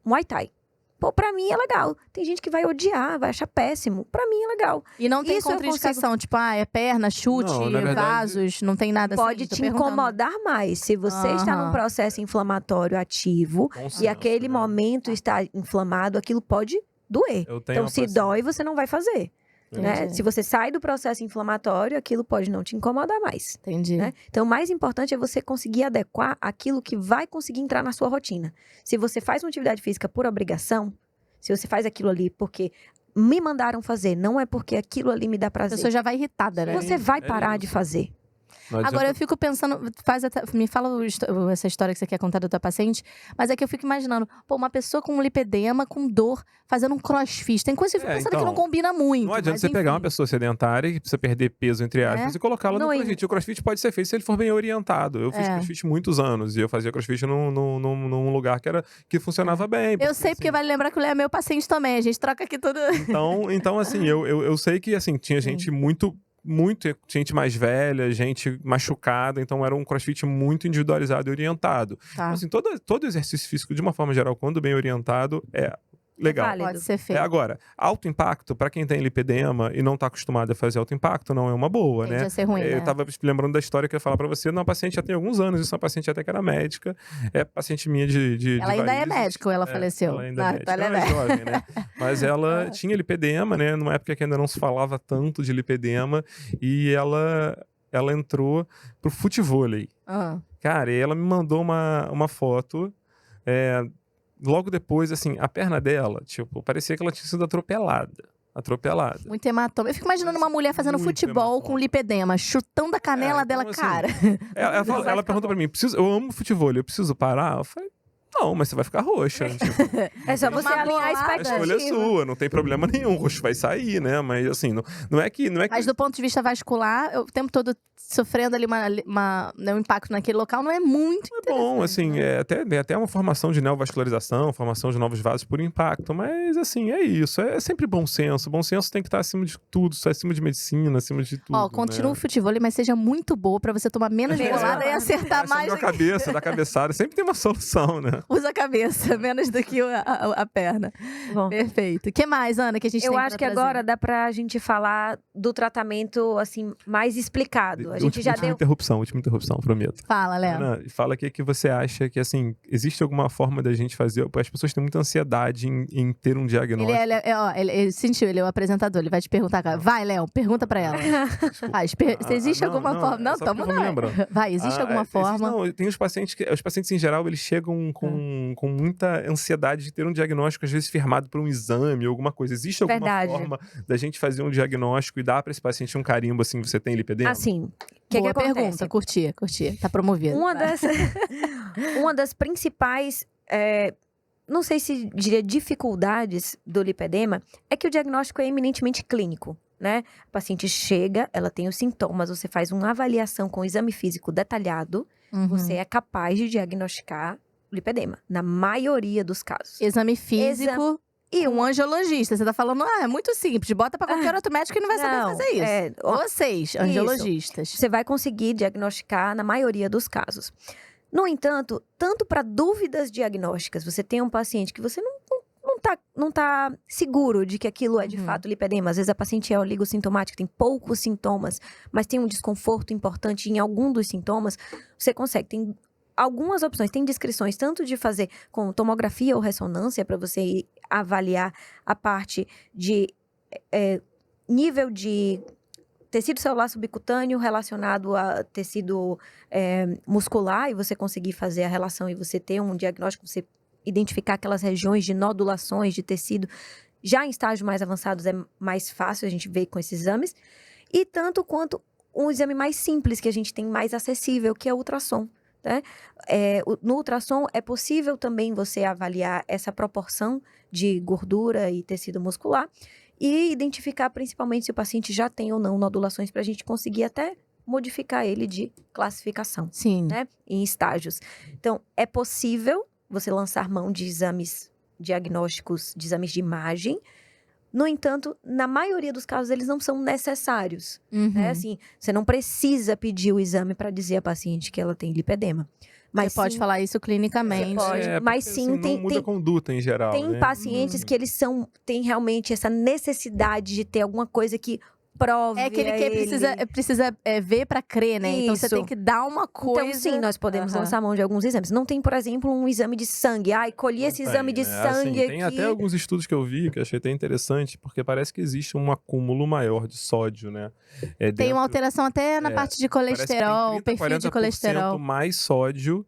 Muay Thai. Pô, pra mim é legal. Tem gente que vai odiar, vai achar péssimo. Pra mim é legal. E não tem Isso eu contraindicação, tipo, é perna, chute, Não, na verdade, vasos, não tem nada Pode assim. Tô te perguntando. incomodar mais. Se você está num processo inflamatório ativo Bom e senso, aquele né? momento está inflamado, aquilo pode doer. Eu tenho Então, uma se paciente- dói, você não vai fazer. Né? Entendi. Se você sai do processo inflamatório, aquilo pode não te incomodar mais. Entendi. Né? Então, o mais importante é você conseguir adequar aquilo que vai conseguir entrar na sua rotina. Se você faz uma atividade física por obrigação, se você faz aquilo ali porque me mandaram fazer, não é porque aquilo ali me dá A prazer, pessoa já vai irritada, né? você vai é parar de isso. fazer. Não adianta- Agora, eu fico pensando, me fala essa história que você quer contar da tua paciente, mas é que eu fico imaginando, pô, uma pessoa com lipedema, com dor, fazendo um crossfit. Tem coisa que eu fico pensando que então, não combina muito. Não adianta mas você pegar uma enfim. pessoa sedentária que precisa perder peso, entre aspas, e colocá-la no Não, crossfit. O crossfit pode ser feito se ele for bem orientado. Eu fiz crossfit muitos anos e eu fazia crossfit num lugar que funcionava bem. Eu sei, porque vale lembrar que o Léo é meu paciente também. A gente troca aqui tudo. Então assim, eu sei que assim, tinha gente muito gente mais velha, gente machucada, então era um crossfit muito individualizado e orientado. Tá. Então, assim, todo exercício físico, de uma forma geral, quando bem orientado, é legal. válido. Pode ser feito. Agora, alto impacto, para quem tem lipedema e não tá acostumado a fazer alto impacto, não é uma boa, Tende né? a ser ruim, né? Eu tava lembrando da história que eu ia falar pra você, uma paciente já tem alguns anos, isso é uma paciente até que era médica, é paciente minha de Ela ainda é varizes. médica ou ela faleceu? Ela ainda é médica, ela é ela é médica. jovem, né? Mas ela tinha lipedema, né? Numa época que ainda não se falava tanto de lipedema, e ela entrou pro futevôlei. Ah. Cara, e ela me mandou uma foto, logo depois, assim, a perna dela, tipo, parecia que ela tinha sido atropelada. Muito hematoma. Eu fico imaginando uma mulher fazendo Muito futebol hematoma. com lipedema, chutando a canela então, dela, assim, cara. Ela perguntou pra mim, eu amo futevôlei, eu preciso parar? Eu falei, não, mas você vai ficar roxa. Tipo, É só você Uma alinhar a bolada. a expectativa. escolha é sua, não tem problema nenhum, o roxo vai sair, né? Mas assim, não é que... Mas do ponto de vista vascular, eu o tempo todo sofrendo ali um impacto naquele local, não é muito É bom, assim, né? até uma formação de neovascularização, formação de novos vasos por impacto, mas assim, é isso, é sempre bom senso. Bom senso tem que estar acima de tudo, acima de medicina, acima de tudo. Ó, continua o né? futevôlei, mas seja muito boa pra você tomar menos bolada e acertar Essa mais. da cabeça, da cabeçada, sempre tem uma solução, né? usa a cabeça, menos do que a perna. Bom, Perfeito. O que mais, Ana, que a gente tem eu pra acho que trazer? agora dá pra gente falar do tratamento, assim, mais explicado. A gente já última deu... interrupção, prometo. Fala, Léo. Ana, fala o que você acha que, assim, existe alguma forma da gente fazer... As pessoas têm muita ansiedade em ter um diagnóstico. Ele sentiu, ele é o apresentador, ele vai te perguntar agora. Vai, Léo, pergunta pra ela. Se existe alguma forma... Não, só porque tamo eu vou me não. lembrando. Vai, existe alguma forma? Não, tem os pacientes em geral, eles chegam com muita ansiedade de ter um diagnóstico, às vezes firmado por um exame ou alguma coisa. Existe alguma Verdade. forma da gente fazer um diagnóstico e dar pra esse paciente um carimbo, assim, você tem lipedema? Assim, o que Boa acontece? pergunta, curti. Tá promovido. Uma das principais, não sei se diria dificuldades do lipedema, é que o diagnóstico é eminentemente clínico, né? A paciente chega, ela tem os sintomas, você faz uma avaliação com exame físico detalhado, Uhum. você é capaz de diagnosticar lipedema, na maioria dos casos. Exame físico e um angiologista. Você tá falando, é muito simples, bota pra qualquer outro médico que não vai saber Não, fazer isso. Vocês, angiologistas. Você vai conseguir diagnosticar na maioria dos casos. No entanto, tanto para dúvidas diagnósticas, você tem um paciente que você não tá seguro de que aquilo é de fato lipedema. Às vezes a paciente é oligossintomática, tem poucos sintomas, mas tem um desconforto importante em algum dos sintomas, você consegue. Tem algumas opções, tem descrições tanto de fazer com tomografia ou ressonância para você avaliar a parte de nível de tecido celular subcutâneo relacionado a tecido muscular, e você conseguir fazer a relação e você ter um diagnóstico, você identificar aquelas regiões de nodulações de tecido. Já em estágios mais avançados é mais fácil a gente ver com esses exames. E tanto quanto um exame mais simples que a gente tem mais acessível, que é o ultrassom. Né? No ultrassom é possível também você avaliar essa proporção de gordura e tecido muscular e identificar principalmente se o paciente já tem ou não nodulações, para a gente conseguir até modificar ele de classificação. Sim. Né? Em estágios. Então, é possível você lançar mão de exames diagnósticos, de exames de imagem. No entanto, na maioria dos casos, eles não são necessários. Né? Assim, você não precisa pedir o exame para dizer à paciente que ela tem lipedema. Mas você pode falar isso clinicamente. Você pode, mas sim, assim, não muda a conduta em geral. Tem né? pacientes que eles têm realmente essa necessidade de ter alguma coisa que prove. É aquele que precisa ver pra crer, né? Então você Isso. tem que dar uma coisa. Então, sim, nós podemos lançar mão de alguns exames. Não tem, por exemplo, um exame de sangue. Colhi esse exame de sangue aqui. Tem até alguns estudos que eu vi, que eu achei até interessante, porque parece que existe um acúmulo maior de sódio, né? Tem uma alteração até na parte de colesterol, perfil de colesterol. mais sódio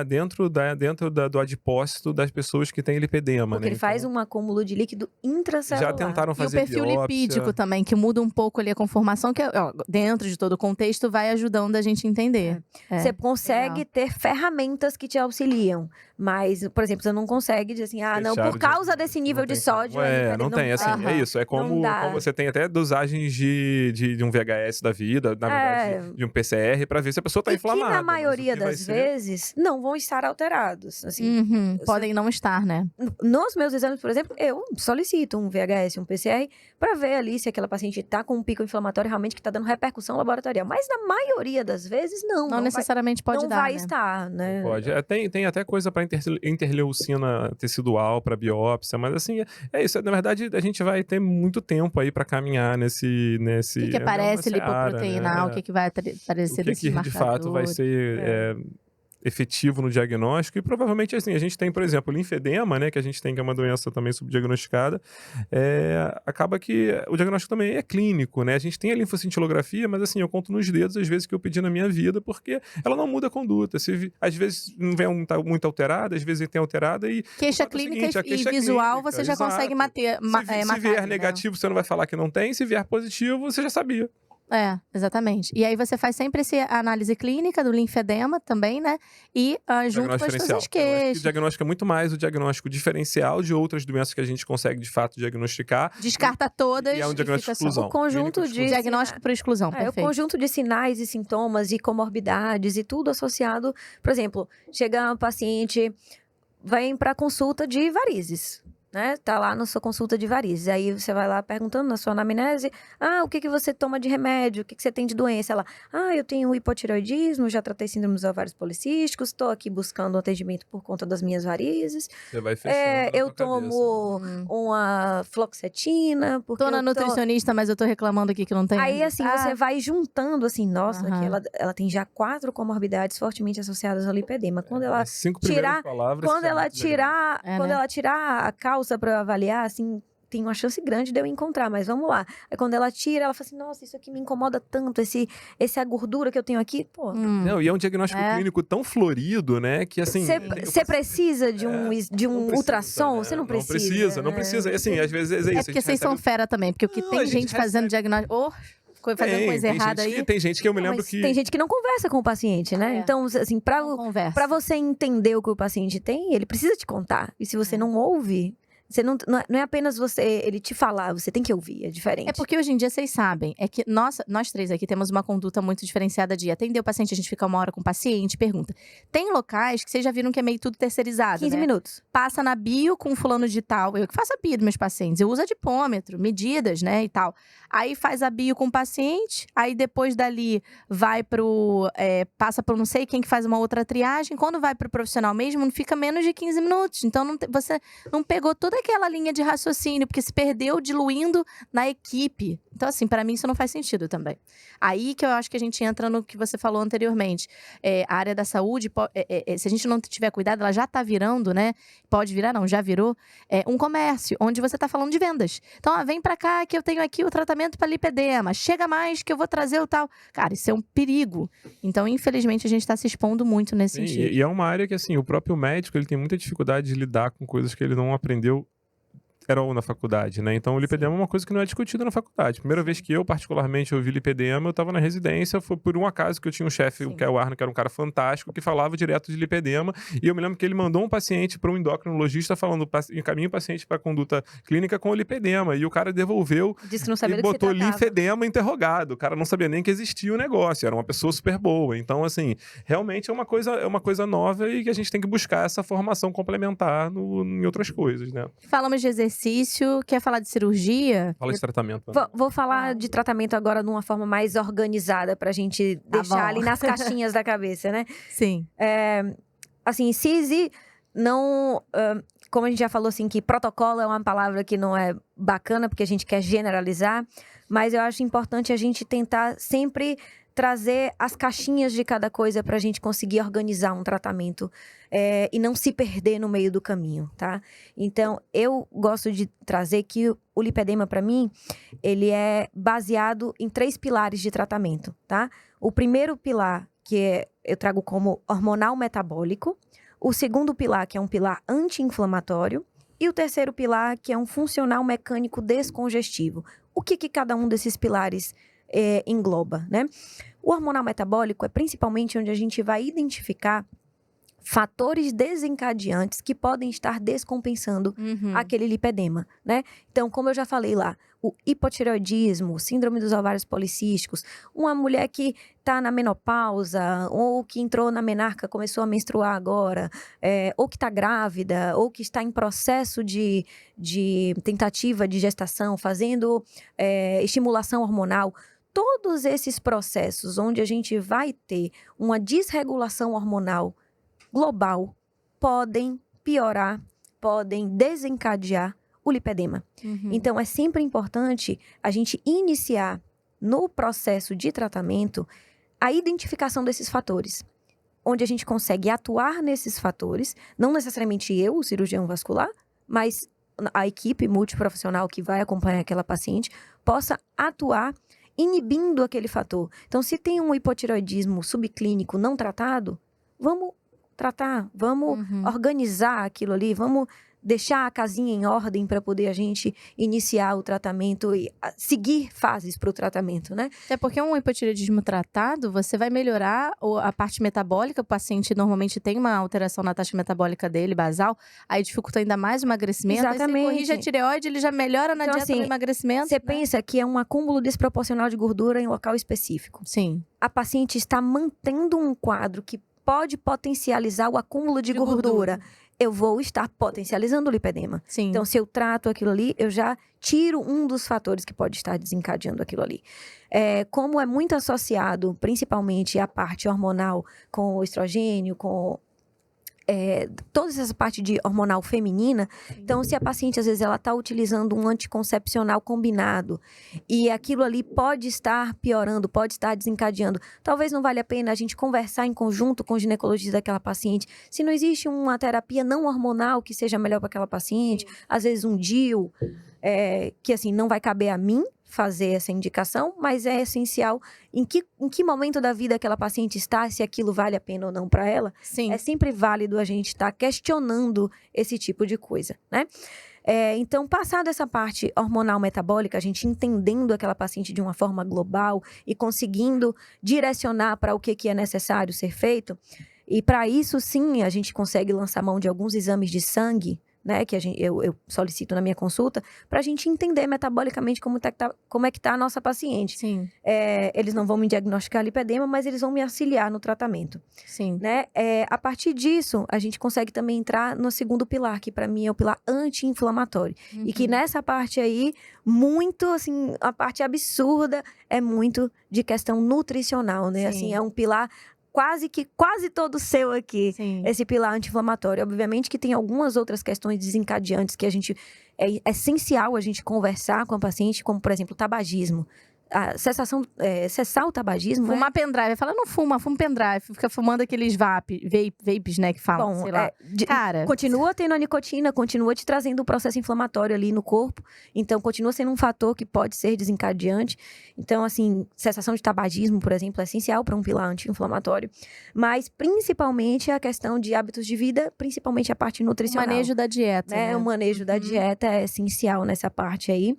dentro do adipócito das pessoas que têm lipedema, Porque né? ele faz um acúmulo de líquido intracelular. Já tentaram E o fazer perfil biópsia. lipídico também, que muda um pouco ali a conformação, que dentro de todo o contexto vai ajudando a gente a entender. Você consegue ter ferramentas que te auxiliam. Mas, por exemplo, você não consegue dizer assim, não, por causa desse nível de sódio. Não tem, assim, é isso. É como você tem até dosagens de um VHS da vida, na verdade, de um PCR, pra ver se a pessoa tá inflamada. Que na maioria das vezes, não vão estar alterados. Assim, podem não estar, né? Nos meus exames, por exemplo, eu solicito um VHS, um PCR, pra ver ali se aquela paciente tá com um pico inflamatório realmente que tá dando repercussão laboratorial. Mas na maioria das vezes, não necessariamente pode dar, não vai né? estar, né? Pode. Tem até coisa pra interleucina tecidual, pra biópsia, mas assim, é isso. Na verdade, a gente vai ter muito tempo aí pra caminhar nesse O que aparece lipoproteína, né? o que vai aparecer desses que de fato vai ser efetivo no diagnóstico. E provavelmente, assim, a gente tem, por exemplo, linfedema, né, que a gente tem, que é uma doença também subdiagnosticada, acaba que o diagnóstico também é clínico, né? A gente tem a linfocintilografia, mas assim, eu conto nos dedos às vezes que eu pedi na minha vida, porque ela não muda a conduta. Às vezes não vem muito alterada, às vezes tem alterada e... Queixa clínica e visual você já consegue matar. Se vier negativo, você não vai falar que não tem. Se vier positivo, você já sabia. Exatamente. E aí você faz sempre essa análise clínica do linfedema também, né? E junto com as suas queixas. O diagnóstico é muito mais o diagnóstico diferencial de outras doenças que a gente consegue, de fato, diagnosticar. Descarta todas e é um diagnóstico de exclusão. O conjunto de... Diagnóstico por exclusão, perfeito. O conjunto de sinais e sintomas e comorbidades e tudo associado. Por exemplo, chega um paciente, vem para consulta de varizes. né? Tá lá na sua consulta de varizes. Aí você vai lá perguntando na sua anamnese, o que você toma de remédio? O que você tem de doença? Ela, eu tenho hipotireoidismo, já tratei síndrome dos ovários policísticos, tô aqui buscando um atendimento por conta das minhas varizes. Você vai fechando eu tomo uma fluoxetina, porque tô na nutricionista, mas eu tô reclamando aqui que não tem. Aí, assim, você vai juntando, assim, nossa, que ela tem já 4 comorbidades fortemente associadas ao lipedema. Quando ela tirar, quando ela tirar a calça pra eu avaliar, assim, tem uma chance grande de eu encontrar, mas vamos lá. Aí quando ela tira, ela fala assim, nossa, isso aqui me incomoda tanto, essa gordura que eu tenho aqui, pô. Não, e é um diagnóstico clínico tão florido, né, que assim... Você precisa de um ultrassom? Né? Você não precisa. Não precisa. E assim, às vezes é isso. É porque vocês são fera também, porque o que tem gente fazendo diagnóstico... fazendo coisa errada aí. Tem gente que eu me lembro que... Tem gente que não conversa com o paciente, né? Então, assim, pra você entender o que o paciente tem, ele precisa te contar. E se você não ouve... Você não é apenas ele te falar, você tem que ouvir, é diferente. É porque hoje em dia vocês sabem, é que nós 3 aqui temos uma conduta muito diferenciada de atender o paciente, a gente fica uma hora com o paciente, pergunta. Tem locais que vocês já viram que é meio tudo terceirizado, 15 né? minutos. Passa na bio com fulano de tal, eu que faço a bio dos meus pacientes, eu uso adipômetro, medidas, né, e tal. Aí faz a bio com o paciente, aí depois dali vai passa pro não sei quem que faz uma outra triagem, quando vai pro profissional mesmo, não fica menos de 15 minutos. Então você não pegou toda aquela linha de raciocínio, porque se perdeu diluindo na equipe. Então, assim, pra mim isso não faz sentido também. Aí que eu acho que a gente entra no que você falou anteriormente. A área da saúde, se a gente não tiver cuidado, ela já tá virando, né? Pode virar, não, já virou, um comércio, onde você tá falando de vendas. Então, vem pra cá que eu tenho aqui o tratamento pra lipedema, chega mais que eu vou trazer o tal. Cara, isso é um perigo. Então, infelizmente, a gente tá se expondo muito nesse sentido. E é uma área que, assim, o próprio médico, ele tem muita dificuldade de lidar com coisas que ele não aprendeu na faculdade, né? Então, o lipedema é uma coisa que não é discutida na faculdade. Primeira vez que eu, particularmente, ouvi lipedema, eu tava na residência, foi por um acaso que eu tinha um chefe, o Arno, que era um cara fantástico, que falava direto de lipedema, e eu me lembro que ele mandou um paciente para um endocrinologista falando, encaminha o paciente para conduta clínica com o lipedema, e o cara devolveu Disse que não sabia e botou linfedema interrogado. O cara não sabia nem que existia o negócio, era uma pessoa super boa. Então, assim, realmente é uma coisa nova e que a gente tem que buscar essa formação complementar em outras coisas, né? Falamos de exercício, quer falar de cirurgia? Fala de tratamento. Vou falar de tratamento agora de uma forma mais organizada pra gente deixar ali nas caixinhas da cabeça, né? Sim. Assim, CISI não... como a gente já falou, assim, que protocolo é uma palavra que não é bacana, porque a gente quer generalizar, mas eu acho importante a gente tentar sempre trazer as caixinhas de cada coisa pra gente conseguir organizar um tratamento e não se perder no meio do caminho, tá? Então, eu gosto de trazer que o lipedema, pra mim, ele é baseado em 3 pilares de tratamento, tá? O primeiro pilar, eu trago como hormonal metabólico, o segundo pilar, que é um pilar anti-inflamatório, e o terceiro pilar, que é um funcional mecânico descongestivo. O que cada um desses pilares engloba, né? O hormonal metabólico é principalmente onde a gente vai identificar fatores desencadeantes que podem estar descompensando aquele lipedema, né? Então, como eu já falei lá, o hipotireoidismo, síndrome dos ovários policísticos, uma mulher que está na menopausa, ou que entrou na menarca, começou a menstruar agora, ou que está grávida, ou que está em processo de tentativa de gestação, fazendo estimulação hormonal. Todos esses processos onde a gente vai ter uma desregulação hormonal global podem piorar, podem desencadear o lipedema. Então, é sempre importante a gente iniciar no processo de tratamento a identificação desses fatores, onde a gente consegue atuar nesses fatores, não necessariamente eu, o cirurgião vascular, mas a equipe multiprofissional que vai acompanhar aquela paciente possa atuar inibindo aquele fator. Então, se tem um hipotireoidismo subclínico não tratado, vamos tratar, vamos organizar aquilo ali, vamos deixar a casinha em ordem para poder a gente iniciar o tratamento e seguir fases para o tratamento, né? É porque um hipotireoidismo tratado, você vai melhorar a parte metabólica, o paciente normalmente tem uma alteração na taxa metabólica dele, basal, aí dificulta ainda mais o emagrecimento. Exatamente. Aí você corrige a tireoide, ele já melhora na dieta do emagrecimento. Você pensa que é um acúmulo desproporcional de gordura em local específico. Sim. A paciente está mantendo um quadro que pode potencializar o acúmulo de gordura. eu vou estar potencializando o lipedema. Sim. Então, se eu trato aquilo ali, eu já tiro um dos fatores que pode estar desencadeando aquilo ali. Como é muito associado, principalmente, a parte hormonal com o estrogênio, com toda essa parte de hormonal feminina. Então, se a paciente, às vezes, ela está utilizando um anticoncepcional combinado e aquilo ali pode estar piorando, pode estar desencadeando, talvez não valha a pena a gente conversar em conjunto com o ginecologista daquela paciente. Se não existe uma terapia não hormonal que seja melhor para aquela paciente, às vezes um DIU, que assim, não vai caber a mim fazer essa indicação, mas é essencial em que momento da vida aquela paciente está, se aquilo vale a pena ou não para ela. Sim. É sempre válido a gente estar questionando esse tipo de coisa, né? Então, passado essa parte hormonal metabólica, a gente entendendo aquela paciente de uma forma global e conseguindo direcionar para o que é necessário ser feito, e para isso, sim, a gente consegue lançar mão de alguns exames de sangue, né, que eu solicito na minha consulta, para a gente entender metabolicamente como é que tá a nossa paciente. Sim. Eles não vão me diagnosticar lipedema, mas eles vão me auxiliar no tratamento. Sim. Né? A partir disso, a gente consegue também entrar no segundo pilar, que para mim é o pilar anti-inflamatório. E que nessa parte aí, muito, assim, a parte absurda é muito de questão nutricional, né? Sim. Assim, é um pilar quase todo seu aqui, Sim. esse pilar anti-inflamatório. Obviamente que tem algumas outras questões desencadeantes que é essencial a gente conversar com a paciente, como, por exemplo, o tabagismo. Cessar o tabagismo. Fumar pendrive. Fala, não fuma pendrive. Fica fumando aqueles vapes, né, que falam, Bom, sei lá. Cara, continua tendo a nicotina, continua te trazendo um processo inflamatório ali no corpo. Então, continua sendo um fator que pode ser desencadeante. Então, assim, cessação de tabagismo, por exemplo, é essencial para um pilar anti-inflamatório. Mas, principalmente, a questão de hábitos de vida, principalmente a parte o nutricional. manejo da dieta, né? O manejo da dieta é essencial nessa parte aí.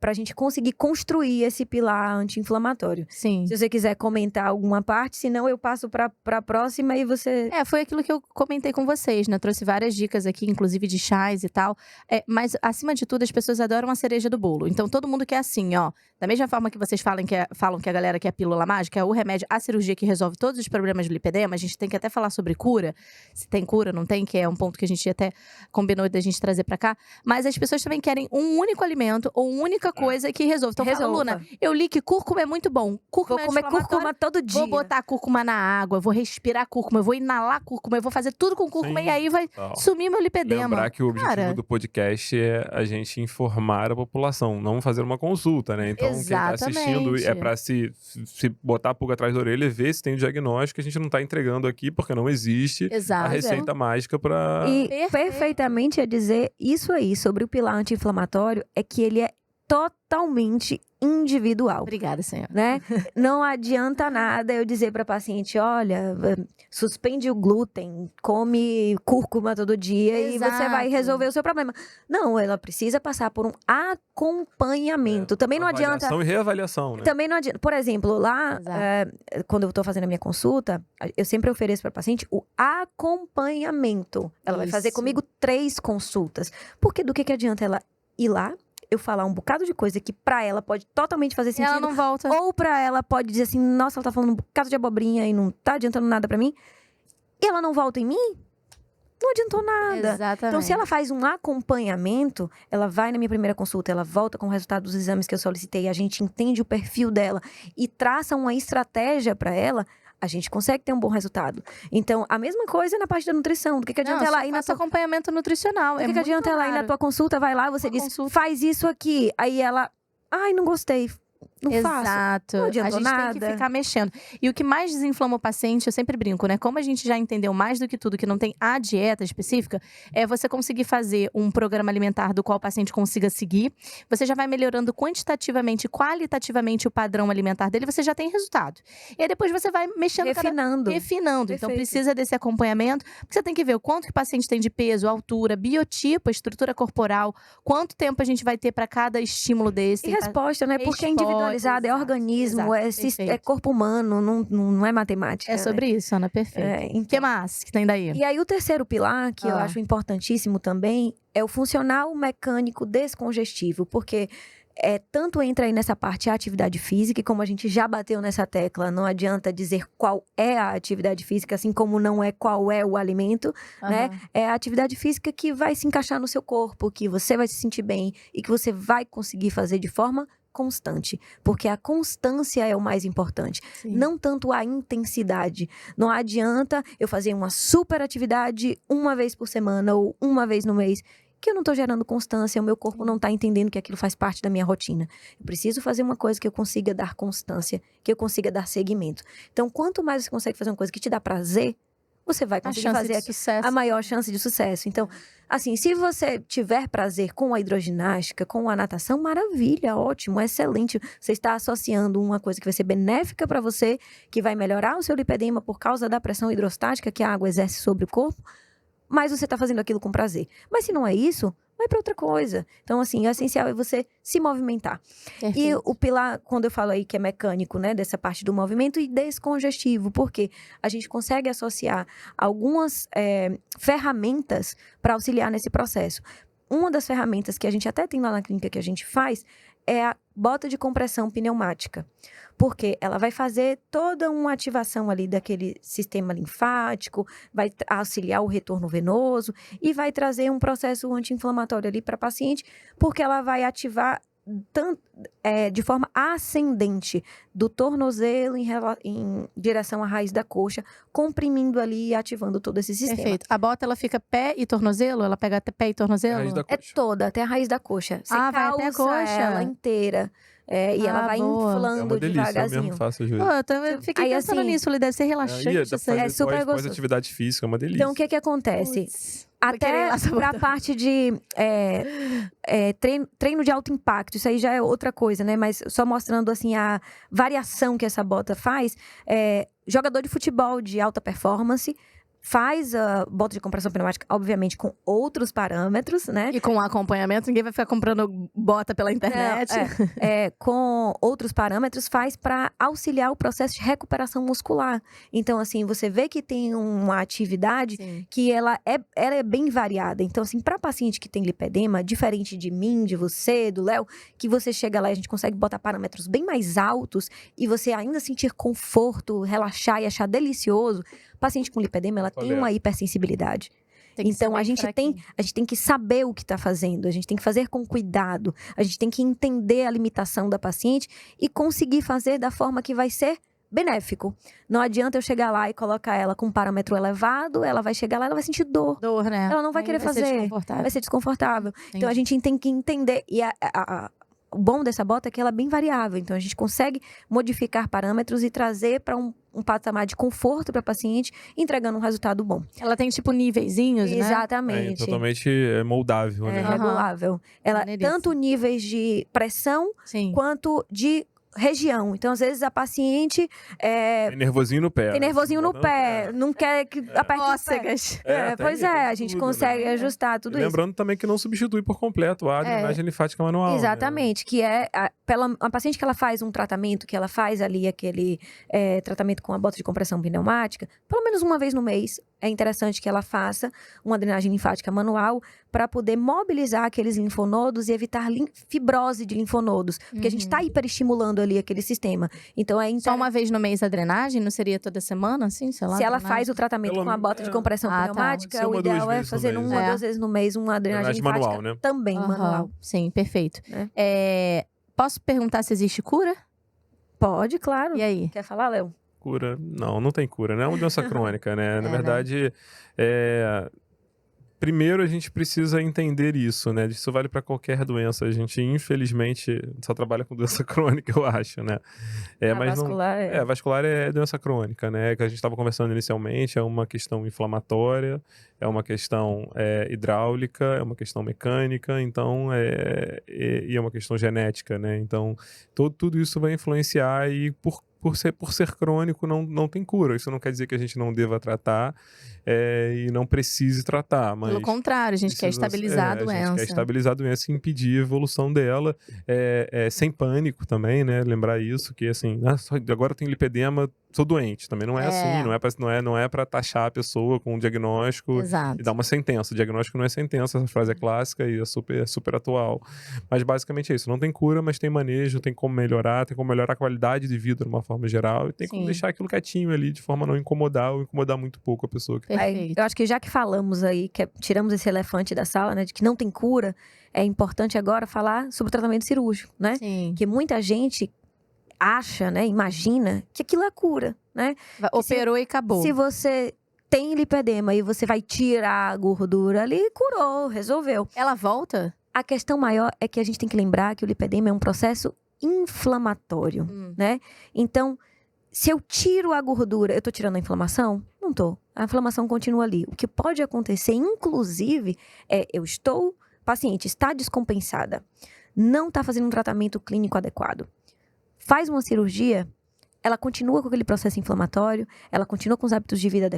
Pra gente conseguir construir esse pilar anti-inflamatório. Sim. Se você quiser comentar alguma parte, senão eu passo para a próxima e você... Foi aquilo que eu comentei com vocês, né? Trouxe várias dicas aqui, inclusive de chás e tal. Mas, acima de tudo, as pessoas adoram a cereja do bolo. Então, todo mundo quer assim, ó. Da mesma forma que vocês falam que a galera quer a pílula mágica, é o remédio, a cirurgia que resolve todos os problemas de lipedema. A gente tem que até falar sobre cura. Se tem cura, não tem, que é um ponto que a gente até combinou da gente trazer pra cá. Mas as pessoas também querem um único alimento ou uma única coisa que resolva. Então, fala, Luna, eu li que cúrcuma é muito bom. Cúrcuma vou comer cúrcuma todo dia. Vou botar cúrcuma na água, vou respirar cúrcuma, eu vou inalar cúrcuma, eu vou fazer tudo com cúrcuma. Sim, e aí vai sumir meu lipedema. Lembrar que o objetivo do podcast é a gente informar a população, não fazer uma consulta, né? Então, quem tá assistindo é pra se botar a pulga atrás da orelha e ver se tem o diagnóstico. A gente não tá entregando aqui porque não existe a receita mágica pra... E perfeitamente a dizer isso aí sobre o pilar anti-inflamatório é que ele é totalmente individual. Obrigada, senhora. Né? Não adianta nada eu dizer para paciente, olha, suspende o glúten, come cúrcuma todo dia e você vai resolver o seu problema. Não, ela precisa passar por um acompanhamento. Também não adianta... Avaliação e reavaliação, né? Também não adianta. Por exemplo, lá, quando eu tô fazendo a minha consulta, eu sempre ofereço para paciente o acompanhamento. Ela vai fazer comigo 3 consultas. Porque do que adianta ela ir lá, eu falar um bocado de coisa que pra ela pode totalmente fazer sentido. Ela não volta. Ou pra ela pode dizer assim, nossa, ela tá falando um bocado de abobrinha e não tá adiantando nada pra mim. E ela não volta em mim? Não adiantou nada. Exatamente. Então, se ela faz um acompanhamento, ela vai na minha primeira consulta, ela volta com o resultado dos exames que eu solicitei, a gente entende o perfil dela e traça uma estratégia pra ela, a gente consegue ter um bom resultado. Então, a mesma coisa na parte da nutrição. Do que adianta ela ir na tua... acompanhamento nutricional. Do que adianta ela ir na tua consulta, vai lá, você diz, faz isso aqui. Aí ela, ai, não gostei. Não faço. Exato. Não adiantou a gente nada. tem que ficar mexendo. E o que mais desinflama o paciente, eu sempre brinco, né? Como a gente já entendeu mais do que tudo que não tem a dieta específica, é você conseguir fazer um programa alimentar do qual o paciente consiga seguir. Você já vai melhorando quantitativamente e qualitativamente o padrão alimentar dele, você já tem resultado. E aí depois você vai mexendo. Refinando. Refinando. Então precisa desse acompanhamento, porque você tem que ver o quanto que o paciente tem de peso, altura, biotipo, estrutura corporal, quanto tempo a gente vai ter para cada estímulo desse. E resposta, né? Porque é individualizado, é organismo, é corpo humano, não é matemática. É sobre isso, Ana, perfeito. O que mais que tem daí? E aí o terceiro pilar, que eu acho importantíssimo também, é o funcional mecânico descongestivo, porque tanto entra aí nessa parte a atividade física, e como a gente já bateu nessa tecla, não adianta dizer qual é a atividade física, assim como não é qual é o alimento, né? É a atividade física que vai se encaixar no seu corpo, que você vai se sentir bem e que você vai conseguir fazer de forma constante, porque a constância é o mais importante, não tanto a intensidade. Não adianta eu fazer uma super atividade uma vez por semana ou uma vez no mês, que eu não estou gerando constância, o meu corpo não está entendendo que aquilo faz parte da minha rotina. Eu preciso fazer uma coisa que eu consiga dar constância, que eu consiga dar seguimento. Então, quanto mais você consegue fazer uma coisa que te dá prazer, você vai conseguir fazer a maior chance de sucesso. Então, assim, se você tiver prazer com a hidroginástica, com a natação, maravilha, ótimo, excelente. Você está associando uma coisa que vai ser benéfica para você, que vai melhorar o seu lipedema por causa da pressão hidrostática que a água exerce sobre o corpo, mas você está fazendo aquilo com prazer. Mas se não é isso, vai para outra coisa. Então, assim, o essencial é você se movimentar. Perfeito. E o pilar, quando eu falo aí que é mecânico, né, dessa parte do movimento, e descongestivo, porque a gente consegue associar algumas ferramentas para auxiliar nesse processo. Uma das ferramentas que a gente até tem lá na clínica que a gente faz é a bota de compressão pneumática, porque ela vai fazer toda uma ativação ali daquele sistema linfático, vai auxiliar o retorno venoso e vai trazer um processo anti-inflamatório ali para a paciente, porque ela vai ativar de forma ascendente do tornozelo em direção à raiz da coxa, comprimindo ali e ativando todo esse sistema. Perfeito. A bota, ela fica pé e tornozelo? Ela pega até pé e tornozelo? É toda, até a raiz da coxa. Você vai até a coxa? Ela inteira. E ela vai inflando devagarzinho. Eu mesmo faço às vezes. Eu fiquei pensando nisso, deve ser relaxante. É super gostoso. Pós-atividade física, é uma delícia. Então, o que acontece? Até pra parte de treino de alto impacto, isso aí já é outra coisa, né? Mas só mostrando, assim, a variação que essa bota faz. Jogador de futebol de alta performance faz a bota de compressão pneumática, obviamente, com outros parâmetros, né? E com acompanhamento, ninguém vai ficar comprando bota pela internet. Com outros parâmetros, faz para auxiliar o processo de recuperação muscular. Então, assim, você vê que tem uma atividade que ela é bem variada. Então, assim, para paciente que tem lipedema, diferente de mim, de você, do Léo, que você chega lá e a gente consegue botar parâmetros bem mais altos e você ainda sentir conforto, relaxar e achar delicioso. Paciente com lipedema, ela tem uma hipersensibilidade. Então, a gente tem que saber o que está fazendo, a gente tem que fazer com cuidado, a gente tem que entender a limitação da paciente e conseguir fazer da forma que vai ser benéfico. Não adianta eu chegar lá e colocar ela com um parâmetro elevado, ela vai chegar lá, ela vai sentir dor. Dor, né? Ela não vai querer fazer. Vai ser desconfortável. Então, a gente tem que entender. E o bom dessa bota é que ela é bem variável. Então, a gente consegue modificar parâmetros e trazer para um patamar de conforto para a paciente, entregando um resultado bom. Ela tem, tipo, níveizinhos, né? Exatamente. Totalmente moldável, né? Regulável. Ela tanto níveis de pressão, quanto de região. Então, às vezes, a paciente tem nervosinho no pé. Tem nervosinho no pé. Não quer que aperte cócegas. Pois a gente consegue ajustar tudo isso. Lembrando também que não substitui por completo a drenagem linfática manual. Exatamente. Né? Que a paciente que ela faz um tratamento, que ela faz ali aquele tratamento com a bota de compressão pneumática, pelo menos uma vez no mês, é interessante que ela faça uma drenagem linfática manual para poder mobilizar aqueles linfonodos e evitar fibrose de linfonodos. Porque a gente está hiperestimulando ali aquele sistema. Então, só uma vez no mês a drenagem? Não seria toda semana, assim? Sei lá, se ela faz o tratamento com a bota de compressão pneumática, o ideal é fazer uma ou duas vezes no mês uma drenagem linfática manual, né? Também manual. Sim, perfeito. Posso perguntar se existe cura? Pode, claro. E aí? Quer falar, Léo? Cura? Não tem cura, né? É uma doença crônica, né? Na verdade, primeiro a gente precisa entender isso, né? Isso vale para qualquer doença. A gente, infelizmente, só trabalha com doença crônica, eu acho, né? Vascular é doença crônica, né? Que a gente estava conversando inicialmente, é uma questão inflamatória, é uma questão hidráulica, é uma questão mecânica, então, e é uma questão genética, né? Então, tudo isso vai influenciar e por ser crônico, não tem cura. Isso não quer dizer que a gente não deva tratar e não precise tratar. Mas pelo contrário, a gente quer estabilizar a doença. A gente quer estabilizar a doença e impedir a evolução dela, sem pânico também, né? Lembrar isso, que assim, agora eu tenho lipedema, sou doente. Também não é assim, não é pra taxar a pessoa com um diagnóstico e dar uma sentença. O diagnóstico não é sentença, essa frase é clássica e é super, super atual. Mas basicamente é isso. Não tem cura, mas tem manejo, tem como melhorar a qualidade de vida de uma forma geral e tem como deixar aquilo quietinho ali de forma a não incomodar ou incomodar muito pouco a pessoa que Eu acho que já que falamos aí, tiramos esse elefante da sala, né, de que não tem cura, é importante agora falar sobre o tratamento cirúrgico, né? Sim. Que muita gente acha, né, imagina que aquilo é cura, né? Operou e acabou. Se você tem lipedema e você vai tirar a gordura ali, curou, resolveu. Ela volta? A questão maior é que a gente tem que lembrar que o lipedema é um processo inflamatório, né? Então, se eu tiro a gordura, eu tô tirando a inflamação? Não tô. A inflamação continua ali. O que pode acontecer, inclusive, paciente está descompensada, não tá fazendo um tratamento clínico adequado. Faz uma cirurgia, ela continua com aquele processo inflamatório, ela continua com os hábitos de vida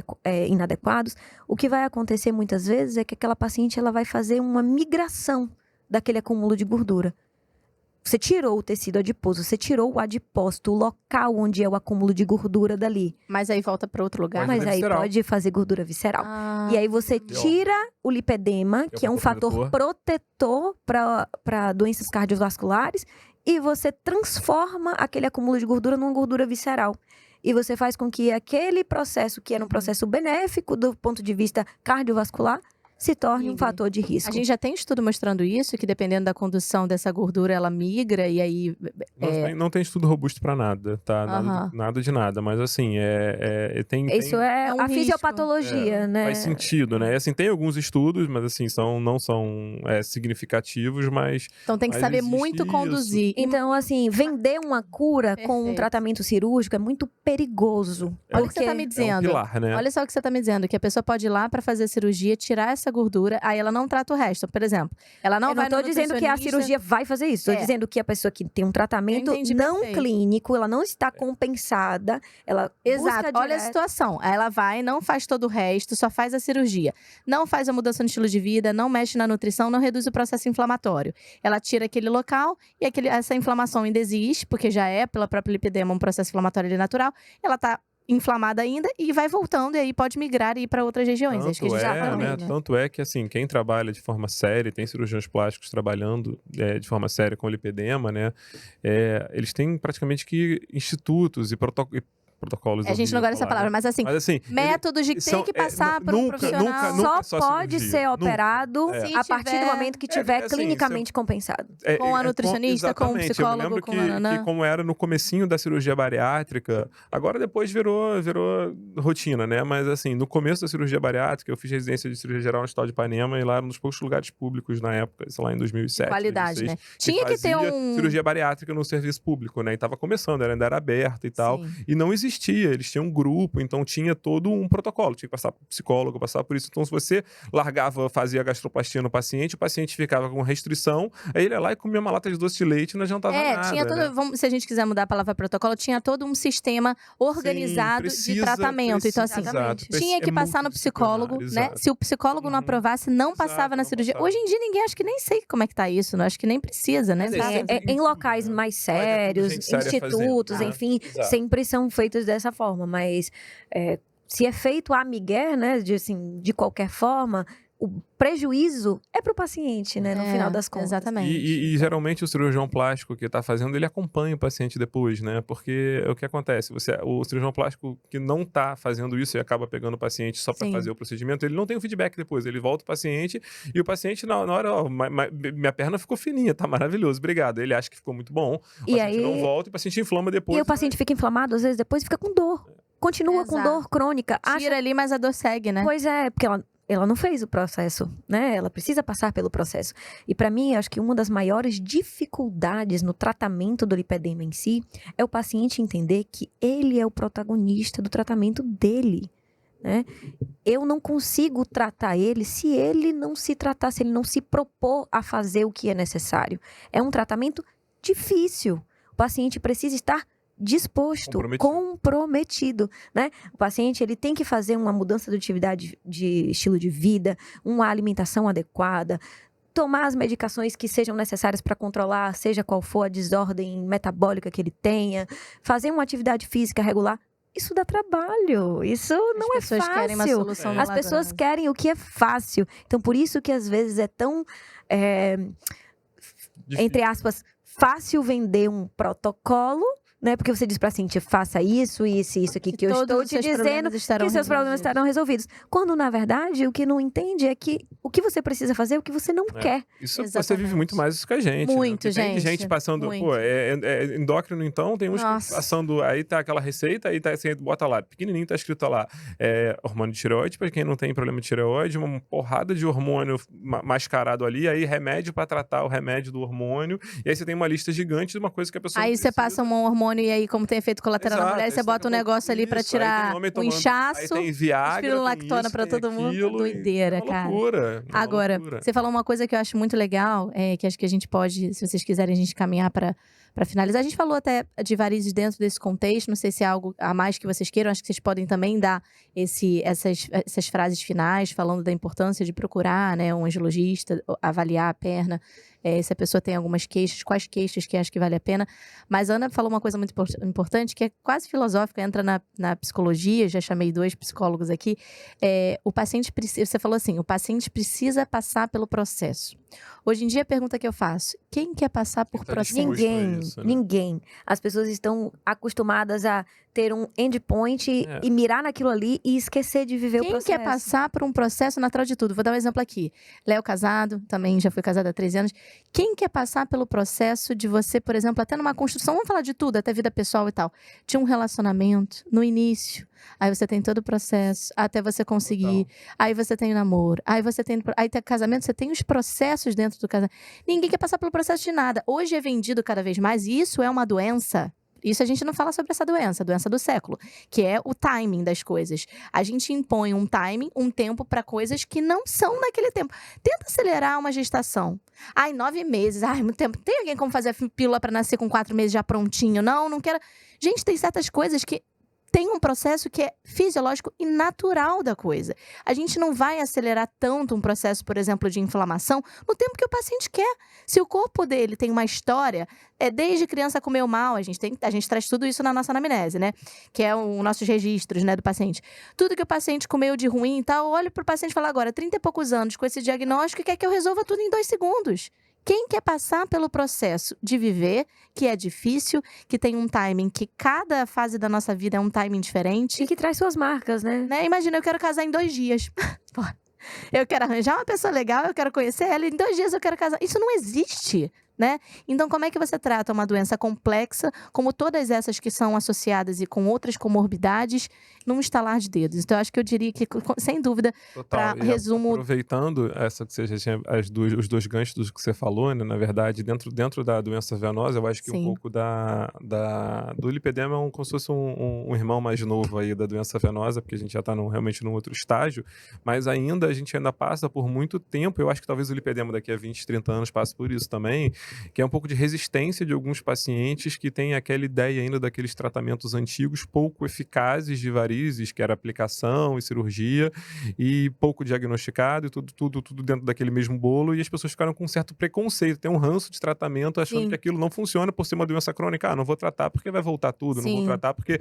inadequados. O que vai acontecer muitas vezes é que aquela paciente ela vai fazer uma migração daquele acúmulo de gordura. Você tirou o tecido adiposo, você tirou o adipócito, o local onde é o acúmulo de gordura dali. Mas aí volta para outro lugar? Mas aí pode fazer gordura visceral. E aí você tira o lipedema, que é um fator protetor para doenças cardiovasculares, e você transforma aquele acúmulo de gordura numa gordura visceral. E você faz com que aquele processo, que era um processo benéfico do ponto de vista cardiovascular, se torne um fator de risco. A gente já tem estudo mostrando isso, que dependendo da condução dessa gordura, ela migra e aí... Não tem estudo robusto pra nada, tá? Nada de nada, mas assim, Isso é a fisiopatologia, né? Faz sentido, né? Assim, tem alguns estudos, mas assim, não são significativos, mas... Então tem que saber muito conduzir. Então, assim, vender uma cura com um tratamento cirúrgico é muito perigoso. Olha o que você tá me dizendo. É um pilar, né? Olha só o que você tá me dizendo, que a pessoa pode ir lá pra fazer a cirurgia, tirar essa gordura, aí ela não trata o resto. Por exemplo, ela não vai no nutricionista... Eu não tô dizendo que a cirurgia vai fazer isso. Tô dizendo que a pessoa que tem um tratamento não clínico, ela não está compensada, ela busca Olha a situação. Ela vai, não faz todo o resto, só faz a cirurgia. Não faz a mudança no estilo de vida, não mexe na nutrição, não reduz o processo inflamatório. Ela tira aquele local e essa inflamação ainda existe, porque já é, pela própria lipedema, um processo inflamatório ali natural. Ela tá inflamada ainda e vai voltando e aí pode migrar e ir para outras regiões. Acho que a gente já falou, né? Tanto é que, assim, quem trabalha de forma séria, tem cirurgiões plásticos trabalhando de forma séria com lipedema, né? Eles têm praticamente que institutos e protocolos. A gente não gosta dessa palavra, mas assim, métodos de que tem que passar para um profissional. Nunca só pode ser operado a partir do momento que tiver clinicamente compensado. Com a nutricionista, com o psicólogo, eu lembro com que como era no comecinho da cirurgia bariátrica, agora depois virou rotina, né? Mas assim, no começo da cirurgia bariátrica, eu fiz residência de cirurgia geral no Hospital de Ipanema e lá era um dos poucos lugares públicos na época, sei lá, em 2007. Qualidade, 2006, né? Tinha que ter cirurgia bariátrica no serviço público, né? E tava começando, ainda era aberta e tal. E não existia. Eles tinham um grupo, então tinha todo um protocolo. Tinha que passar por psicólogo, passar por isso. Então, se você fazia gastroplastia no paciente, o paciente ficava com restrição, aí ele ia lá e comia uma lata de doce de leite e não adiantava nada. Tinha todo, né? Se a gente quiser mudar a palavra protocolo, tinha todo um sistema organizado de tratamento. Então, assim, tinha que passar no psicólogo, né? Se o psicólogo não aprovasse, não passava na cirurgia. Hoje em dia, ninguém, acho que nem sei como é que tá isso, né? Acho que nem precisa, né? Em locais mais sérios, institutos, enfim, sempre são feitos dessa forma, mas se é feito à migué, né, de qualquer forma, o prejuízo é para o paciente, né, no final das contas. Exatamente. E geralmente o cirurgião plástico que está fazendo, ele acompanha o paciente depois, né, porque o que acontece, o cirurgião plástico que não está fazendo isso e acaba pegando o paciente só para fazer o procedimento, ele não tem o feedback depois, ele volta o paciente e o paciente na hora, minha perna ficou fininha, tá maravilhoso, obrigado, ele acha que ficou muito bom, o paciente não volta e o paciente inflama depois. E o paciente fica inflamado, às vezes depois fica com dor, continua com dor crônica. Tira ali, mas a dor segue, né? Pois é, porque ela não fez o processo, né? Ela precisa passar pelo processo. E para mim, acho que uma das maiores dificuldades no tratamento do lipedema em si é o paciente entender que ele é o protagonista do tratamento dele, né? Eu não consigo tratar ele se ele não se tratar, se ele não se propor a fazer o que é necessário. É um tratamento difícil. O paciente precisa estar disposto, comprometido, né? O paciente, ele tem que fazer uma mudança de atividade de estilo de vida, uma alimentação adequada, tomar as medicações que sejam necessárias para controlar, seja qual for a desordem metabólica que ele tenha, fazer uma atividade física regular, isso dá trabalho, isso não é As pessoas querem uma fácil. solução As pessoas milagrosa. querem o que é fácil. Então, por isso que às vezes é tão, entre aspas, fácil vender um protocolo, né? Porque você diz pra Cíntia, faça isso, isso e isso aqui que eu estou te dizendo, que os seus problemas estarão resolvidos. Quando, na verdade, o que não entende é que o que você precisa fazer é o que você não quer. Isso Exatamente. você vive muito mais isso que a gente. Muito, né? Tem de gente, gente passando, muito. pô, é endócrino então, tem uns que Nossa. passando, aí tá aquela receita, aí tá assim, bota lá, pequenininho, tá escrito lá, hormônio de tireoide, pra quem não tem problema de tireoide, uma porrada de hormônio mascarado ali, aí remédio pra tratar o remédio do hormônio, e aí você tem uma lista gigante de uma coisa que a pessoa Aí não você precisa. passa um hormônio e aí, como tem efeito colateral na Exato, mulher, aí você bota um negócio ali pra isso, aí tem tirar homem o tomando- inchaço, Aí tem Viagra, tem espirulactona isso, pra tem todo mundo. aquilo, e Doideira, é uma cara. loucura, é uma Agora, loucura. você falou uma coisa que eu acho muito legal, que acho que a gente pode, se vocês quiserem, a gente caminhar pra finalizar. A gente falou até de varizes dentro desse contexto, não sei se é algo a mais que vocês queiram, acho que vocês podem também dar essas frases finais, falando da importância de procurar, né, um angiologista, avaliar a perna, se a pessoa tem algumas queixas, quais queixas que acha que vale a pena. Mas a Ana falou uma coisa muito importante, que é quase filosófica, entra na psicologia, já chamei 2 psicólogos aqui. O paciente precisa, você falou assim, o paciente precisa passar pelo processo. Hoje em dia, a pergunta que eu faço, quem quer passar por Quem tá processo? disposto a Ninguém, isso, né? ninguém. As pessoas estão acostumadas a ter um endpoint e mirar naquilo ali e esquecer de viver o Quem processo. quer passar por um processo natural de tudo? Vou dar um exemplo aqui. Léo casado, também já fui casada há 13 anos. Quem quer passar pelo processo de você, por exemplo, até numa construção, vamos falar de tudo, até vida pessoal e tal, de um relacionamento, no início, aí você tem todo o processo, até você conseguir, aí você tem o namoro, aí tem o casamento, você tem os processos dentro do casamento. Ninguém quer passar pelo processo de nada. Hoje é vendido cada vez mais, e isso é uma doença. Isso a gente não fala sobre essa doença, a doença do século, que é o timing das coisas. A gente impõe um timing, um tempo para coisas que não são naquele tempo. Tenta acelerar uma gestação. 9 meses, muito tempo. Tem alguém como fazer a pílula para nascer com 4 meses já prontinho? Não quero. Gente, tem certas coisas que tem um processo que é fisiológico e natural da coisa. A gente não vai acelerar tanto um processo, por exemplo, de inflamação no tempo que o paciente quer. Se o corpo dele tem uma história, desde criança comeu mal, a gente traz tudo isso na nossa anamnese, né? Que é os nossos registros, né, do paciente. Tudo que o paciente comeu de ruim e tal, olho pro paciente e falo agora, 30 e poucos anos com esse diagnóstico, quer que eu resolva tudo em 2 segundos. Quem quer passar pelo processo de viver, que é difícil, que tem um timing, que cada fase da nossa vida é um timing diferente. E que traz suas marcas, né? Imagina, eu quero casar em 2 dias. Pô, eu quero arranjar uma pessoa legal, eu quero conhecer ela, em 2 dias eu quero casar. Isso não existe, né? Então, como é que você trata uma doença complexa, como todas essas que são associadas e com outras comorbidades, num estalar de dedos? Então, eu acho que eu diria que, sem dúvida, para resumo... Aproveitando essa que você já tinha, os 2 ganchos do que você falou, né? Na verdade, dentro da doença venosa, eu acho que um pouco do lipedema é como se fosse um irmão mais novo aí da doença venosa, porque a gente já está realmente num outro estágio, mas a gente ainda passa por muito tempo, eu acho que talvez o lipedema daqui a 20, 30 anos passe por isso também, que é um pouco de resistência de alguns pacientes que têm aquela ideia ainda daqueles tratamentos antigos pouco eficazes de varizes, que era aplicação e cirurgia, e pouco diagnosticado, e tudo dentro daquele mesmo bolo, e as pessoas ficaram com um certo preconceito, tem um ranço de tratamento, achando que aquilo não funciona por ser uma doença crônica. Não vou tratar porque vai voltar tudo, não vou tratar porque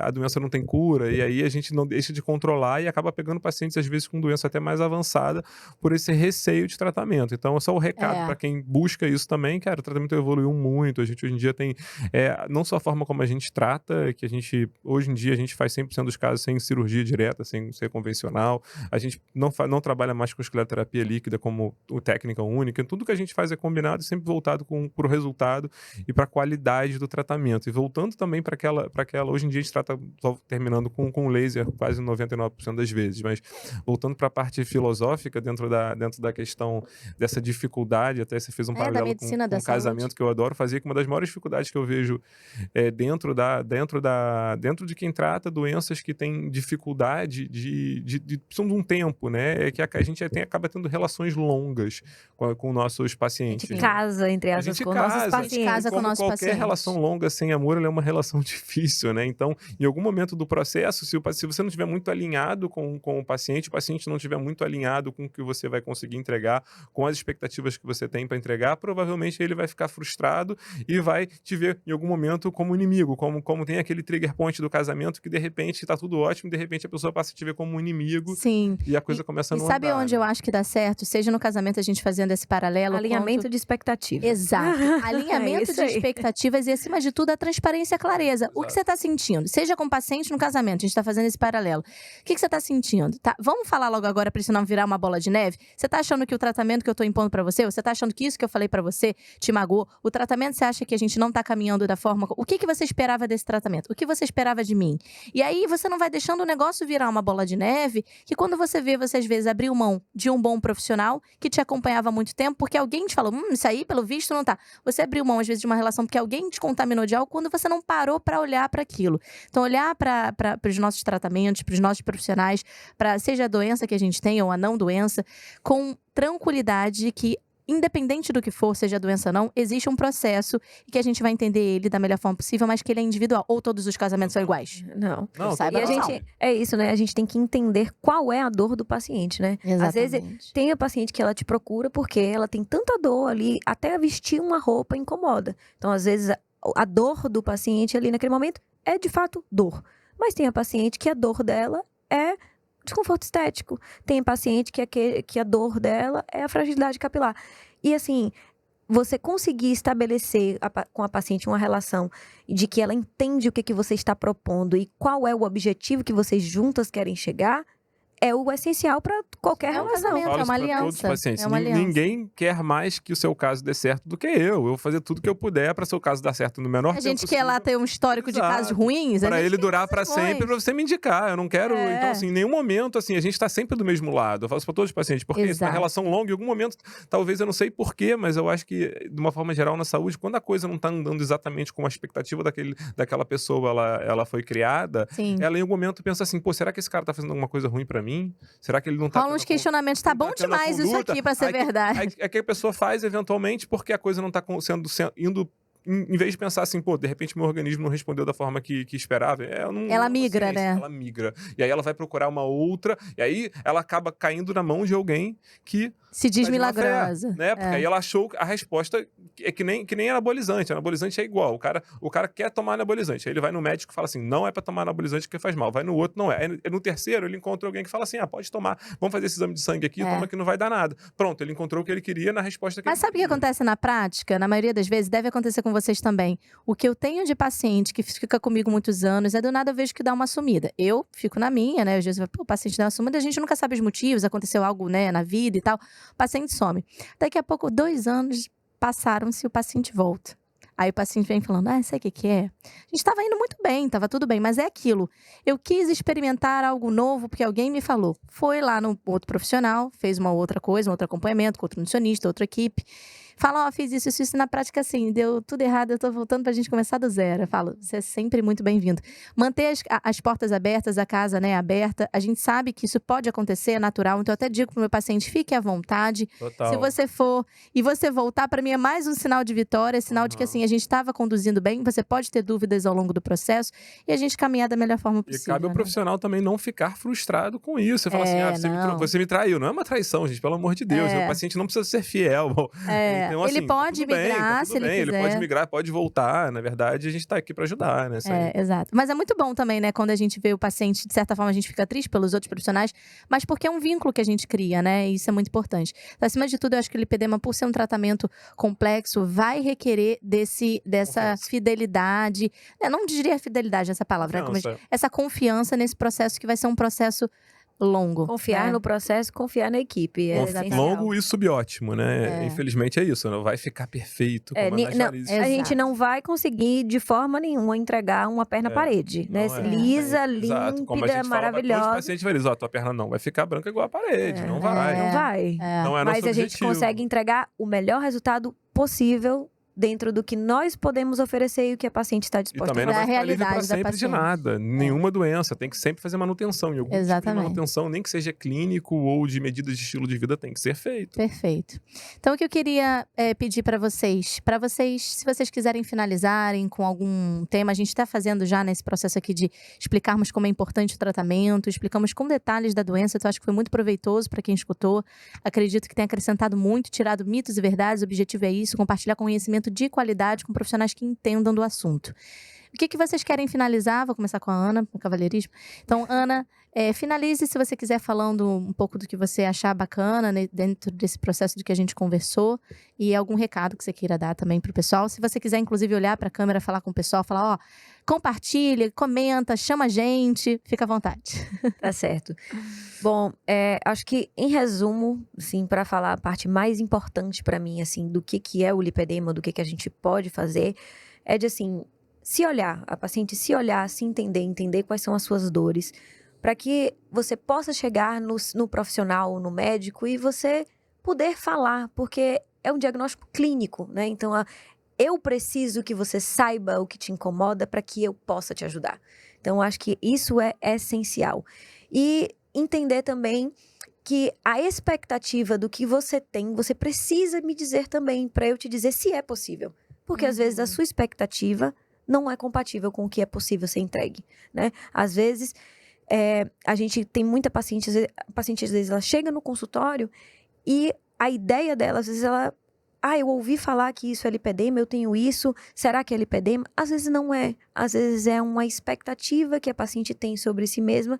a doença não tem cura, e aí a gente não deixa de controlar e acaba pegando pacientes, às vezes, com doença até mais avançada, por esse receio de tratamento. Então, só o recado para quem busca isso também, cara, o tratamento evoluiu muito, a gente hoje em dia tem, não só a forma como a gente trata, que hoje em dia a gente faz 100% dos casos sem cirurgia direta, sem ser convencional, a gente não trabalha mais com escleroterapia líquida como técnica única, tudo que a gente faz é combinado e sempre voltado para o resultado e para a qualidade do tratamento. E voltando também para aquela, hoje em dia a gente trata, terminando com laser quase 99% das vezes, mas voltando para a parte filosófica dentro da questão dessa dificuldade, até você fez um paralelo com o casamento que eu adoro fazer, que uma das maiores dificuldades que eu vejo dentro de quem trata doenças que tem dificuldade precisam de um tempo, né? É que a gente acaba tendo relações longas com nossos pacientes. A gente casa, entre aspas, com nossos pacientes. A gente casa com nossos pacientes. Qualquer relação longa sem amor, ela é uma relação difícil, né? Então, em algum momento do processo, se você não estiver muito alinhado com o paciente não estiver muito alinhado com o que você vai conseguir entregar, com as expectativas que você tem para entregar, provavelmente ele vai ficar frustrado e vai te ver em algum momento como inimigo, como tem aquele trigger point do casamento que de repente tá tudo ótimo, de repente a pessoa passa a te ver como um inimigo. Sim. E a coisa começa a não sabe andar, onde eu acho que dá certo? Seja no casamento a gente fazendo esse paralelo. Alinhamento de expectativas. Exato. Alinhamento de expectativas e, acima de tudo, a transparência e a clareza. Exato. O que você tá sentindo? Seja com o paciente no casamento, a gente tá fazendo esse paralelo. O que você tá sentindo? Tá? Vamos falar logo agora pra isso não virar uma bola de neve? Você tá achando que o tratamento que eu tô impondo pra você tá achando que isso que eu falei pra você te magoou? O tratamento, você acha que a gente não tá caminhando da forma... O que você esperava desse tratamento? O que você esperava de mim? E aí, você não vai deixando o negócio virar uma bola de neve, que quando você vê, você às vezes abriu mão de um bom profissional que te acompanhava há muito tempo, porque alguém te falou, isso aí, pelo visto, não tá. Você abriu mão, às vezes, de uma relação porque alguém te contaminou de algo quando você não parou pra olhar pra aquilo. Então, olhar para os nossos tratamentos, para os nossos profissionais, para seja a doença que a gente tem ou a não doença, com tranquilidade que, independente do que for, seja a doença ou não, existe um processo e que a gente vai entender ele da melhor forma possível, mas que ele é individual. Ou todos os casamentos são iguais? Não. Saiba E a gente, é isso, né? A gente tem que entender qual é a dor do paciente, né? Exatamente. Às vezes tem a paciente que ela te procura porque ela tem tanta dor ali, até vestir uma roupa incomoda. Então, às vezes, a dor do paciente ali naquele momento é de fato dor. Mas tem a paciente que a dor dela é desconforto estético. Tem paciente que a dor dela é a fragilidade capilar. E assim, você conseguir estabelecer com a paciente uma relação de que ela entende o que você está propondo e qual é o objetivo que vocês juntas querem chegar, é o essencial para qualquer relação. casamento, é uma aliança. Todos os pacientes. É uma aliança. Ninguém quer mais que o seu caso dê certo do que eu. Eu vou fazer tudo que eu puder para seu caso dar certo no menor tempo A gente possível. quer lá ter um histórico de casos ruins. Para ele durar para sempre, para você me indicar. Eu não quero. É. Então, assim, em nenhum momento, assim, a gente tá sempre do mesmo lado. Eu falo isso para todos os pacientes. Porque isso é uma relação longa, em algum momento, talvez eu não sei porquê, mas eu acho que, de uma forma geral, na saúde, quando a coisa não tá andando exatamente como a expectativa daquela pessoa ela foi criada, Sim. ela em algum momento pensa assim, pô, será que esse cara tá fazendo alguma coisa ruim para mim? Será que ele não tá... Rola uns questionamentos, tá bom demais isso aqui pra ser verdade. É que a pessoa faz, eventualmente, porque a coisa não tá indo... Em vez de pensar assim, pô, de repente meu organismo não respondeu da forma que esperava. Ela migra, né? Ela migra. E aí ela vai procurar uma outra, e aí ela acaba caindo na mão de alguém que... se diz milagrosa. Né? Porque aí ela achou a resposta é que nem anabolizante. Anabolizante é igual. O cara quer tomar anabolizante. Aí ele vai no médico e fala assim, não é pra tomar anabolizante porque faz mal. Vai no outro, não é. Aí no terceiro, ele encontra alguém que fala assim, pode tomar. Vamos fazer esse exame de sangue aqui, toma que não vai dar nada. Pronto, ele encontrou o que ele queria na resposta que Mas sabe o que acontece na prática? Na maioria das vezes, deve acontecer com vocês também. O que eu tenho de paciente que fica comigo muitos anos, do nada eu vejo que dá uma sumida. Eu fico na minha, né? Às vezes, o paciente dá uma sumida, a gente nunca sabe os motivos, aconteceu algo, né, na vida e tal. O paciente some. Daqui a pouco, 2 anos passaram-se, o paciente volta. Aí o paciente vem falando, sabe o que é? A gente estava indo muito bem, estava tudo bem, mas é aquilo. Eu quis experimentar algo novo porque alguém me falou. Foi lá no outro profissional, fez uma outra coisa, um outro acompanhamento com outro nutricionista, outra equipe. Fala, fiz isso, na prática assim, deu tudo errado, eu tô voltando pra gente começar do zero. Eu falo, você é sempre muito bem-vindo. Manter as portas abertas, a casa, né, aberta. A gente sabe que isso pode acontecer, é natural. Então eu até digo pro meu paciente, fique à vontade. Total. Se você for e você voltar, pra mim é mais um sinal de vitória, sinal de que assim, a gente estava conduzindo bem, você pode ter dúvidas ao longo do processo e a gente caminhar da melhor forma possível. E cabe ao profissional também não ficar frustrado com isso. Você fala assim, você me traiu. Não é uma traição, gente, pelo amor de Deus. O paciente não precisa ser fiel. Então, assim, ele pode migrar, se ele quiser. Ele pode migrar, pode voltar. Na verdade, a gente tá aqui pra ajudar, né? Exato. Mas é muito bom também, né? Quando a gente vê o paciente, de certa forma, a gente fica triste pelos outros profissionais, mas porque é um vínculo que a gente cria, né? E isso é muito importante. Então, acima de tudo, eu acho que o lipedema, por ser um tratamento complexo, vai requerer dessa fidelidade. Não diria fidelidade essa palavra, né? Essa confiança nesse processo que vai ser um processo longo. Confiar no processo, confiar na equipe. Longo e subótimo, né? Infelizmente é isso, não vai ficar perfeito. A gente não vai conseguir, de forma nenhuma, entregar uma perna à parede, né? Lisa, límpida, maravilhosa. O paciente vai dizer, tua perna não vai ficar branca igual a parede, não vai. Não vai. Não é nosso Mas a gente objetivo. consegue entregar o melhor resultado possível dentro do que nós podemos oferecer e o que a paciente está E disposta a também não fazer. vai ficar livre para realidade da sempre de paciente. nada. Nenhuma doença. Tem que sempre fazer manutenção. E algum tipo de Exatamente. manutenção, nem que seja clínico ou de medidas de estilo de vida, tem que ser feito. Perfeito. Então, o que eu queria pedir para vocês, se vocês quiserem finalizarem com algum tema, a gente está fazendo já nesse processo aqui de explicarmos como é importante o tratamento, explicamos com detalhes da doença, então acho que foi muito proveitoso para quem escutou. Acredito que tenha acrescentado muito, tirado mitos e verdades, o objetivo é isso, compartilhar conhecimento de qualidade com profissionais que entendam do assunto. O que vocês querem finalizar? Vou começar com a Ana, no cavalheirismo. Então, Ana, finalize, se você quiser, falando um pouco do que você achar bacana, né, dentro desse processo do que a gente conversou, e algum recado que você queira dar também pro pessoal. Se você quiser, inclusive, olhar para a câmera, falar com o pessoal, falar, compartilha, comenta, chama a gente, fica à vontade. Tá certo. Bom, acho que, em resumo, assim, para falar a parte mais importante para mim, assim, do que é o lipedema, do que a gente pode fazer, é de, assim, se olhar, a paciente se olhar, se entender quais são as suas dores, para que você possa chegar no profissional, no médico, e você poder falar, porque é um diagnóstico clínico, né? Então, eu preciso que você saiba o que te incomoda para que eu possa te ajudar. Então, acho que isso é essencial. E entender também que a expectativa do que você tem, você precisa me dizer também, para eu te dizer se é possível. Porque, às vezes, a sua expectativa não é compatível com o que é possível ser entregue, né? Às vezes, a gente tem muita paciente, às vezes, ela chega no consultório e a ideia dela, às vezes, eu ouvi falar que isso é lipedema, eu tenho isso, será que é lipedema? Às vezes não é. Às vezes é uma expectativa que a paciente tem sobre si mesma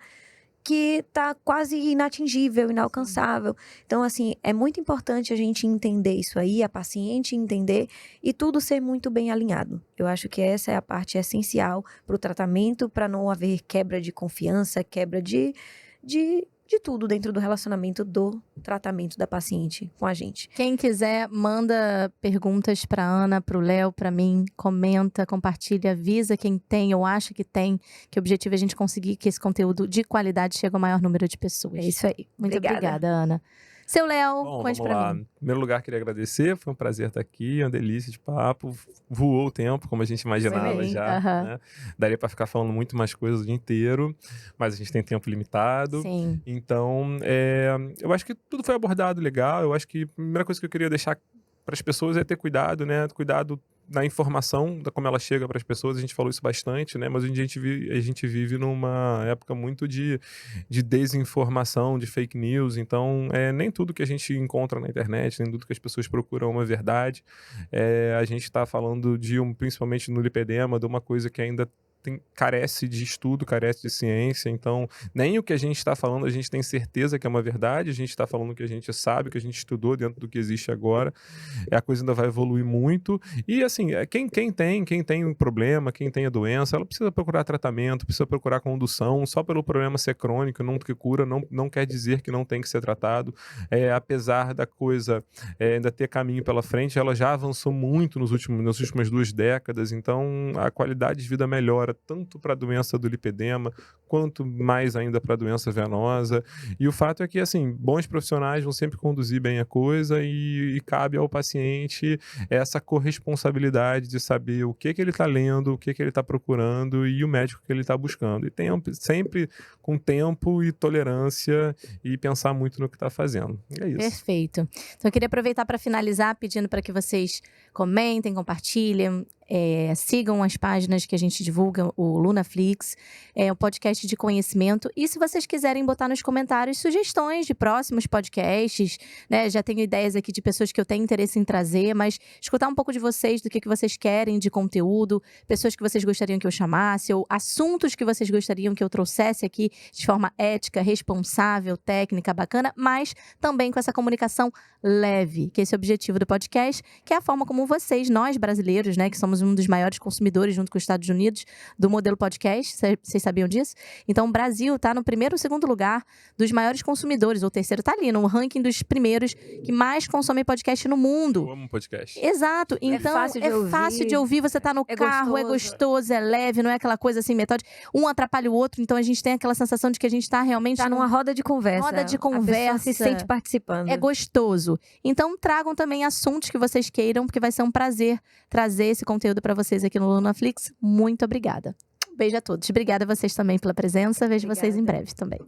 que tá quase inatingível, inalcançável. Então, assim, é muito importante a gente entender isso aí, a paciente entender e tudo ser muito bem alinhado. Eu acho que essa é a parte essencial para o tratamento, para não haver quebra de confiança, quebra de tudo dentro do relacionamento do tratamento da paciente com a gente. Quem quiser, manda perguntas para Ana, para o Léo, para mim, comenta, compartilha, avisa quem tem ou acha que tem, que o objetivo é a gente conseguir que esse conteúdo de qualidade chegue ao maior número de pessoas. É isso aí. Muito obrigada, Ana. Seu Léo, Bom, conte vamos para lá. mim. Em primeiro lugar, queria agradecer. Foi um prazer estar aqui, uma delícia de papo. Voou o tempo, como a gente imaginava bem, já. Né? Daria para ficar falando muito mais coisas o dia inteiro, mas a gente tem tempo limitado. Sim. Então, eu acho que tudo foi abordado legal. Eu acho que a primeira coisa que eu queria deixar para as pessoas é ter cuidado, né? Cuidado na informação, da como ela chega para as pessoas. A gente falou isso bastante, né? Mas hoje em dia a gente vive numa época muito de desinformação, de fake news. Então, nem tudo que a gente encontra na internet, nem tudo que as pessoas procuram é uma verdade. A gente está falando principalmente no lipedema, de uma coisa que ainda carece de estudo, carece de ciência. Então, nem o que a gente está falando a gente tem certeza que é uma verdade. A gente está falando o que a gente sabe, o que a gente estudou dentro do que existe agora. A coisa ainda vai evoluir muito. E, assim, quem tem um problema, quem tem a doença, ela precisa procurar tratamento, precisa procurar condução. Só pelo problema ser crônico, não que cura, não quer dizer que não tem que ser tratado. Apesar da coisa ainda ter caminho pela frente, ela já avançou muito nas últimas 2 décadas. Então, a qualidade de vida melhora tanto para a doença do lipedema, quanto mais ainda para a doença venosa. E o fato é que, assim, bons profissionais vão sempre conduzir bem a coisa e cabe ao paciente essa corresponsabilidade de saber o que ele está lendo, o que ele está procurando e o médico que ele está buscando. E sempre com tempo e tolerância e pensar muito no que está fazendo. É isso. Perfeito. Então, eu queria aproveitar para finalizar pedindo para que vocês comentem, compartilhem, sigam as páginas que a gente divulga, o LunaFlix, o podcast de conhecimento. E se vocês quiserem botar nos comentários sugestões de próximos podcasts, né? Já tenho ideias aqui de pessoas que eu tenho interesse em trazer, mas escutar um pouco de vocês, do que vocês querem de conteúdo, pessoas que vocês gostariam que eu chamasse, ou assuntos que vocês gostariam que eu trouxesse aqui de forma ética, responsável, técnica, bacana, mas também com essa comunicação leve, que esse é o objetivo do podcast, que é a forma como vocês, nós brasileiros, né, que somos somos um dos maiores consumidores, junto com os Estados Unidos, do modelo podcast. Vocês sabiam disso? Então, o Brasil está no primeiro ou segundo lugar dos maiores consumidores. O terceiro está ali, no ranking dos primeiros que mais consomem podcast no mundo. Eu amo podcast. Exato. Então, fácil de ouvir. Você tá no carro, é gostoso, é leve, não é aquela coisa assim, metódica. Um atrapalha o outro, então a gente tem aquela sensação de que a gente tá realmente... Tá numa roda de conversa. Roda de conversa. A pessoa se sente participando. É gostoso. Então, tragam também assuntos que vocês queiram, porque vai ser um prazer trazer esse conteúdo para vocês aqui no Lunaflix. Muito obrigada. Beijo a todos. Obrigada a vocês também pela presença. Vejo vocês em breve também.